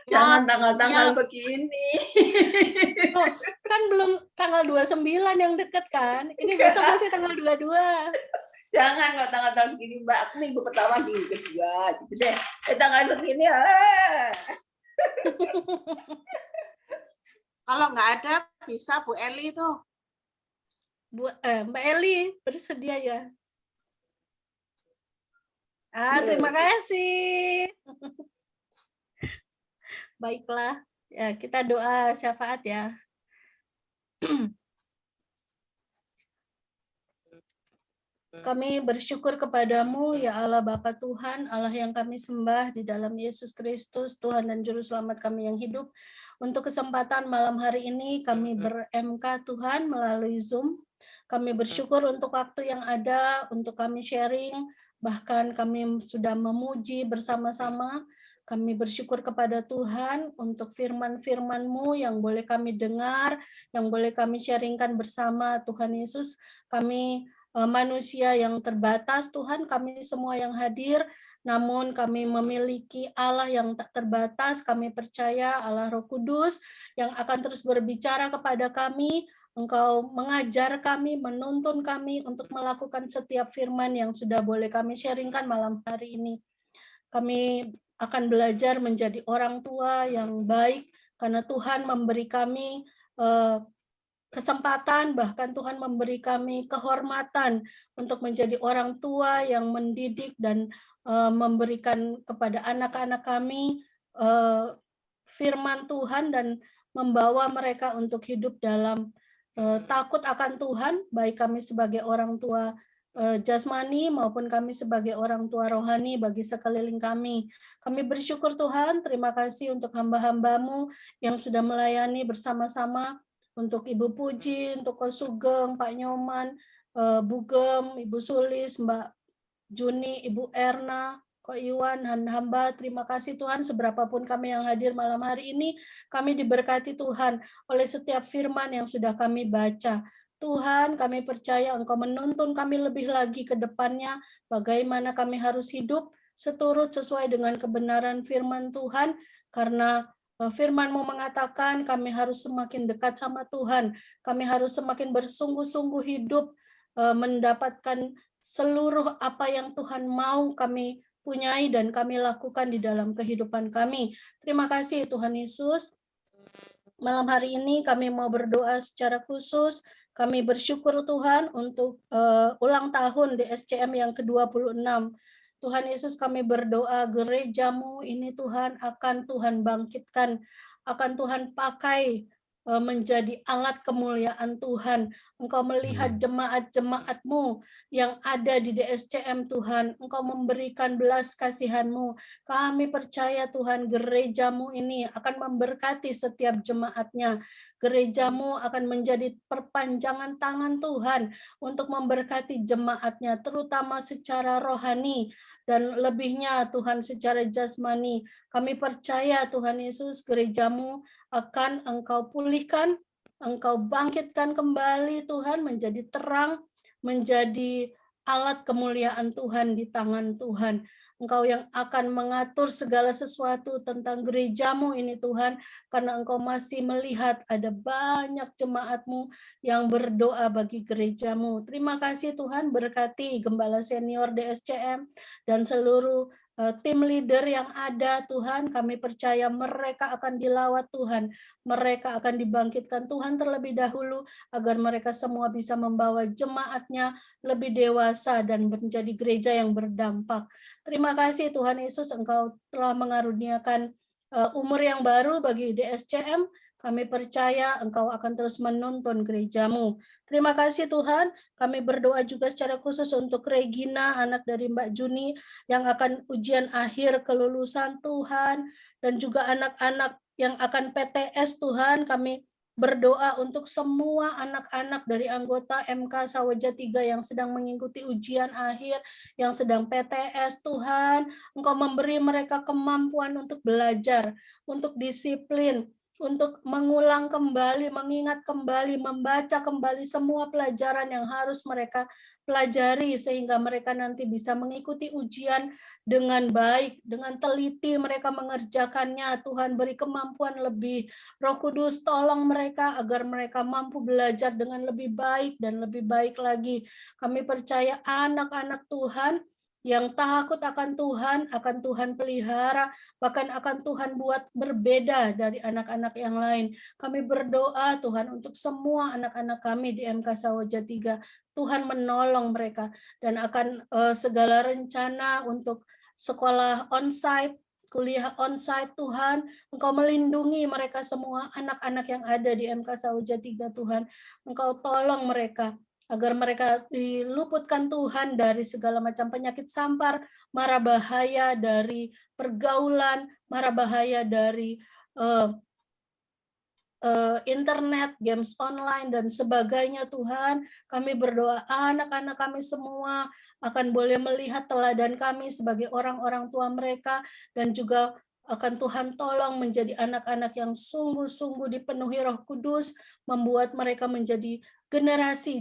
Jangan tanggal-tanggal begini. Oh, kan belum tanggal 29 yang deket kan? Ini besok masih tanggal 22. Jangan kok tanggal-tanggal segini Mbak, aku minggu pertama minggu kedua gitu deh. Tanggal segini Kalau nggak ada bisa Bu Eli tuh. Mbak Eli bersedia ya? Terima kasih. Baiklah, ya kita doa syafaat ya. Kami bersyukur kepadamu, ya Allah Bapa Tuhan, Allah yang kami sembah di dalam Yesus Kristus, Tuhan dan Juru Selamat kami yang hidup. Untuk kesempatan malam hari ini kami ber-MK Tuhan melalui Zoom. Kami bersyukur untuk waktu yang ada, untuk kami sharing, bahkan kami sudah memuji bersama-sama. Kami bersyukur kepada Tuhan untuk firman-firman-Mu yang boleh kami dengar, yang boleh kami sharingkan bersama Tuhan Yesus. Kami manusia yang terbatas, Tuhan, kami semua yang hadir, namun kami memiliki Allah yang tak terbatas. Kami percaya Allah Roh Kudus yang akan terus berbicara kepada kami. Engkau mengajar kami, menuntun kami untuk melakukan setiap firman yang sudah boleh kami sharingkan malam hari ini. Kami akan belajar menjadi orang tua yang baik, karena Tuhan memberi kami kesempatan, bahkan Tuhan memberi kami kehormatan untuk menjadi orang tua yang mendidik dan memberikan kepada anak-anak kami firman Tuhan dan membawa mereka untuk hidup dalam takut akan Tuhan, baik kami sebagai orang tua jasmani maupun kami sebagai orang tua rohani bagi sekeliling kami. Kami bersyukur Tuhan, terima kasih untuk hamba-hambamu yang sudah melayani bersama-sama, untuk Ibu Puji, untuk Ko Sugeng, Pak Nyoman, Bu Gem, Ibu Sulis, Mbak Juni, Ibu Erna, Ko Iwan, dan hamba, terima kasih Tuhan, seberapapun kami yang hadir malam hari ini, kami diberkati Tuhan oleh setiap firman yang sudah kami baca. Tuhan, kami percaya Engkau menuntun kami lebih lagi ke depannya, bagaimana kami harus hidup seturut sesuai dengan kebenaran firman Tuhan, karena firman-Mu mengatakan kami harus semakin dekat sama Tuhan, kami harus semakin bersungguh-sungguh hidup, mendapatkan seluruh apa yang Tuhan mau kami punyai dan kami lakukan di dalam kehidupan kami. Terima kasih Tuhan Yesus. Malam hari ini kami mau berdoa secara khusus. Kami bersyukur Tuhan untuk ulang tahun DSCM yang ke-26. Tuhan Yesus, kami berdoa gerejamu ini Tuhan akan Tuhan bangkitkan, akan Tuhan pakai menjadi alat kemuliaan Tuhan. Engkau melihat jemaat-jemaat-Mu yang ada di DSCM Tuhan. Engkau memberikan belas kasihan-Mu. Kami percaya Tuhan gerejamu ini akan memberkati setiap jemaatnya. Gerejamu akan menjadi perpanjangan tangan Tuhan untuk memberkati jemaatnya, terutama secara rohani dan lebihnya Tuhan secara jasmani. Kami percaya Tuhan Yesus gerejamu akan Engkau pulihkan, Engkau bangkitkan kembali Tuhan menjadi terang, menjadi alat kemuliaan Tuhan di tangan Tuhan. Engkau yang akan mengatur segala sesuatu tentang gerejamu ini Tuhan, karena Engkau masih melihat ada banyak jemaat-Mu yang berdoa bagi gerejamu. Terima kasih Tuhan, berkati Gembala Senior DSCM dan seluruh tim leader yang ada Tuhan, kami percaya mereka akan dilawat Tuhan, mereka akan dibangkitkan Tuhan terlebih dahulu agar mereka semua bisa membawa jemaatnya lebih dewasa dan menjadi gereja yang berdampak. Terima kasih Tuhan Yesus, Engkau telah mengaruniakan umur yang baru bagi DSCM. Kami percaya Engkau akan terus menuntun gerejamu. Terima kasih Tuhan. Kami berdoa juga secara khusus untuk Regina, anak dari Mbak Juni, yang akan ujian akhir kelulusan Tuhan, dan juga anak-anak yang akan PTS Tuhan. Kami berdoa untuk semua anak-anak dari anggota MK Sawaja 3 yang sedang mengikuti ujian akhir, yang sedang PTS Tuhan. Engkau memberi mereka kemampuan untuk belajar, untuk disiplin, untuk mengulang kembali, mengingat kembali, membaca kembali semua pelajaran yang harus mereka pelajari sehingga mereka nanti bisa mengikuti ujian dengan baik, dengan teliti mereka mengerjakannya. Tuhan beri kemampuan lebih. Roh Kudus tolong mereka agar mereka mampu belajar dengan lebih baik dan lebih baik lagi. Kami percaya anak-anak Tuhan yang takut akan Tuhan pelihara, bahkan akan Tuhan buat berbeda dari anak-anak yang lain. Kami berdoa Tuhan untuk semua anak-anak kami di MK Sawaja 3. Tuhan menolong mereka dan akan segala rencana untuk sekolah onsite, kuliah onsite Tuhan, Engkau melindungi mereka semua anak-anak yang ada di MK Sawaja 3 Tuhan. Engkau tolong mereka agar mereka diluputkan Tuhan dari segala macam penyakit sampar, mara bahaya dari pergaulan, mara bahaya dari internet, games online, dan sebagainya Tuhan. Kami berdoa anak-anak kami semua akan boleh melihat teladan kami sebagai orang-orang tua mereka, dan juga akan Tuhan tolong menjadi anak-anak yang sungguh-sungguh dipenuhi Roh Kudus, membuat mereka menjadi generasi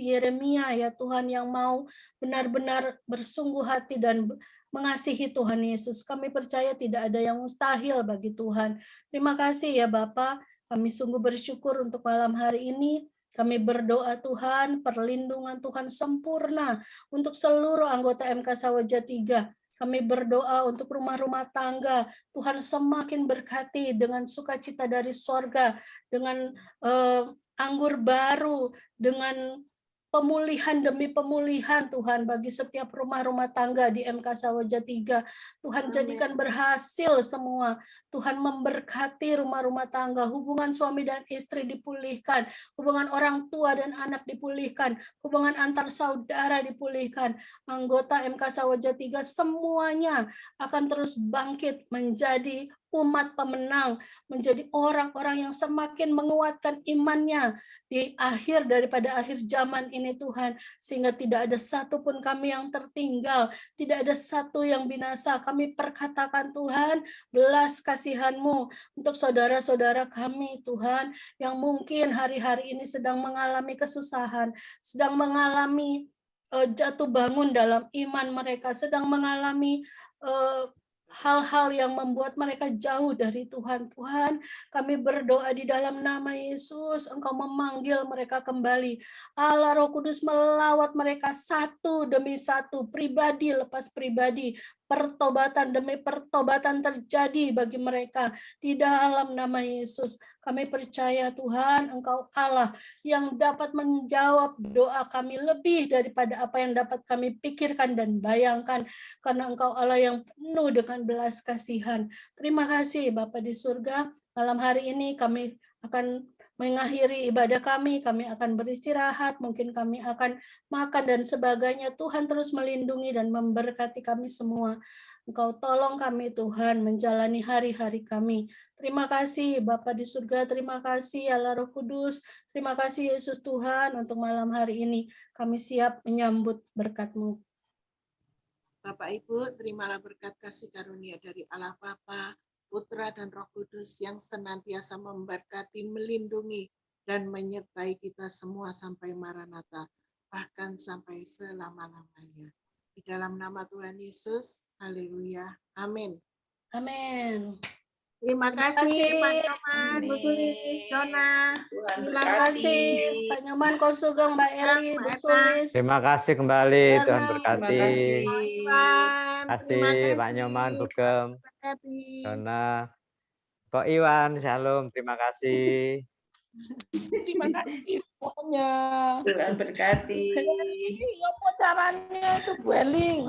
Yeremia ya Tuhan, yang mau benar-benar bersungguh hati dan mengasihi Tuhan Yesus. Kami percaya tidak ada yang mustahil bagi Tuhan. Terima kasih ya Bapak. Kami sungguh bersyukur untuk malam hari ini. Kami berdoa Tuhan, perlindungan Tuhan sempurna untuk seluruh anggota MK Sawaja 3. Kami berdoa untuk rumah-rumah tangga. Tuhan semakin berkati dengan sukacita dari sorga, dengan anggur baru, dengan pemulihan demi pemulihan Tuhan bagi setiap rumah-rumah tangga di MK Sawaja 3. Tuhan jadikan berhasil semua. Tuhan memberkati rumah-rumah tangga, hubungan suami dan istri dipulihkan, hubungan orang tua dan anak dipulihkan, hubungan antar saudara dipulihkan. Anggota MK Sawaja 3 semuanya akan terus bangkit menjadi umat pemenang, menjadi orang-orang yang semakin menguatkan imannya di akhir daripada akhir zaman ini Tuhan, sehingga tidak ada satupun kami yang tertinggal, tidak ada satu yang binasa. Kami perkatakan Tuhan, belas kasihan-Mu untuk saudara-saudara kami Tuhan, yang mungkin hari-hari ini sedang mengalami kesusahan, sedang mengalami jatuh bangun dalam iman mereka, sedang mengalami hal-hal yang membuat mereka jauh dari Tuhan. Tuhan, kami berdoa di dalam nama Yesus, Engkau memanggil mereka kembali. Allah Roh Kudus melawat mereka satu demi satu, pribadi lepas pribadi. Pertobatan demi pertobatan terjadi bagi mereka di dalam nama Yesus. Kami percaya Tuhan, Engkau Allah yang dapat menjawab doa kami lebih daripada apa yang dapat kami pikirkan dan bayangkan, karena Engkau Allah yang penuh dengan belas kasihan. Terima kasih Bapa di surga. Malam hari ini kami akan mengakhiri ibadah kami akan beristirahat, mungkin kami akan makan dan sebagainya. Tuhan terus melindungi dan memberkati kami semua. Engkau tolong kami Tuhan menjalani hari-hari kami. Terima kasih Bapa di surga, terima kasih Allah Roh Kudus, terima kasih Yesus Tuhan untuk malam hari ini. Kami siap menyambut berkat-Mu. Bapak Ibu, terimalah berkat kasih karunia dari Allah Bapa, Putra dan Roh Kudus yang senantiasa memberkati, melindungi, dan menyertai kita semua sampai Maranatha, bahkan sampai selama-lamanya. Di dalam nama Tuhan Yesus, haleluya, amin. Amin. Terima kasih Pak Nyoman, Bu Sulis, Dona. Terima kasih Pak Nyoman, Ko Sugeng, Mbak Eli, Bu Sulis. Terima kasih kembali, Tuhan berkati. Terima kasih Pak Nyoman, Bugem, Dona, Kok Iwan, Shalom, terima kasih. Terima kasih semuanya. Tuhan berkati. Apa caranya itu Bu Eli?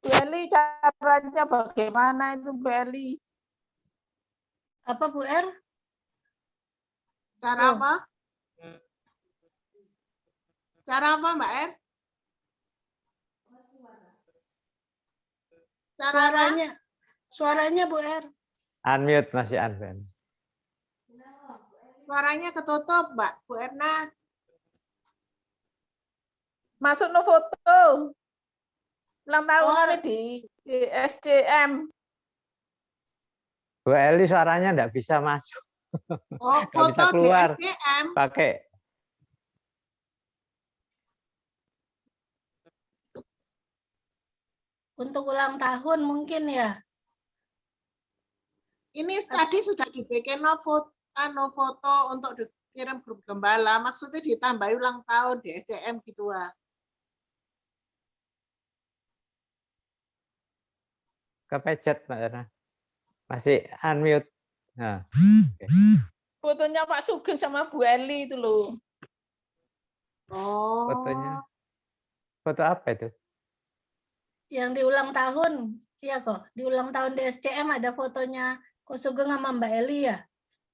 Bu Eli, caranya bagaimana itu Bu Eli? Apa Bu Er? Cara apa? Cara apa Mbak Er? Suaranya Bu Er. Unmute, masih unmute. Suaranya ketutup Mbak, Bu Erna. Masuk no foto. Ulang tahun di SCM. Bu Eli suaranya enggak bisa masuk. Oh, nggak bisa keluar. Di SCM. Pakai. Untuk ulang tahun mungkin ya. Ini tadi sudah dibikin foto untuk dikirim grup gembala. Maksudnya ditambahi ulang tahun di SCM gitu. Kepecet Mbak Dana. Masih unmute. Nah. Okay. Fotonya Pak Sugeng sama Bu Eli itu loh. Oh. Fotonya. Foto apa itu? Yang di ulang tahun. Iya kok, di ulang tahun di SCM ada fotonya Ko Sugeng sama Mbak Eli ya.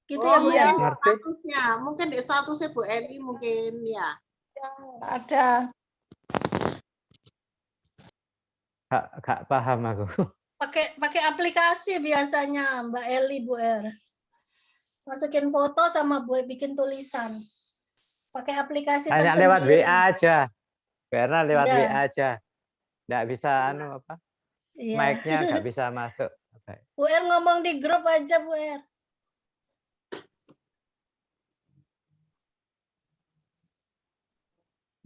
Gitu ya Bu ya. Statusnya, mungkin di statusnya Bu Eli mungkin ya. Ya, ada. Gak paham aku. Pakai aplikasi biasanya Mbak Eli, Bu Er. Masukin foto sama buat bikin tulisan. Pakai aplikasi hanya tersendiri. Lewat WA aja. Karena lewat Ya. WA aja. Nggak bisa apa? Iya. Mic-nya nggak bisa masuk. Bu Er ngomong di grup aja, Bu Er.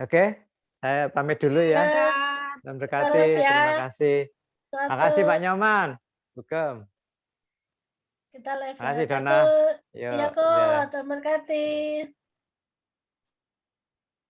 Oke, saya pamit dulu ya. Tuhan berkati. Ya. Terima kasih. Terima kasih Pak Nyoman. Bugem. Kita live. Terima kasih ya. Dona. Iya kok, Tuhan berkati.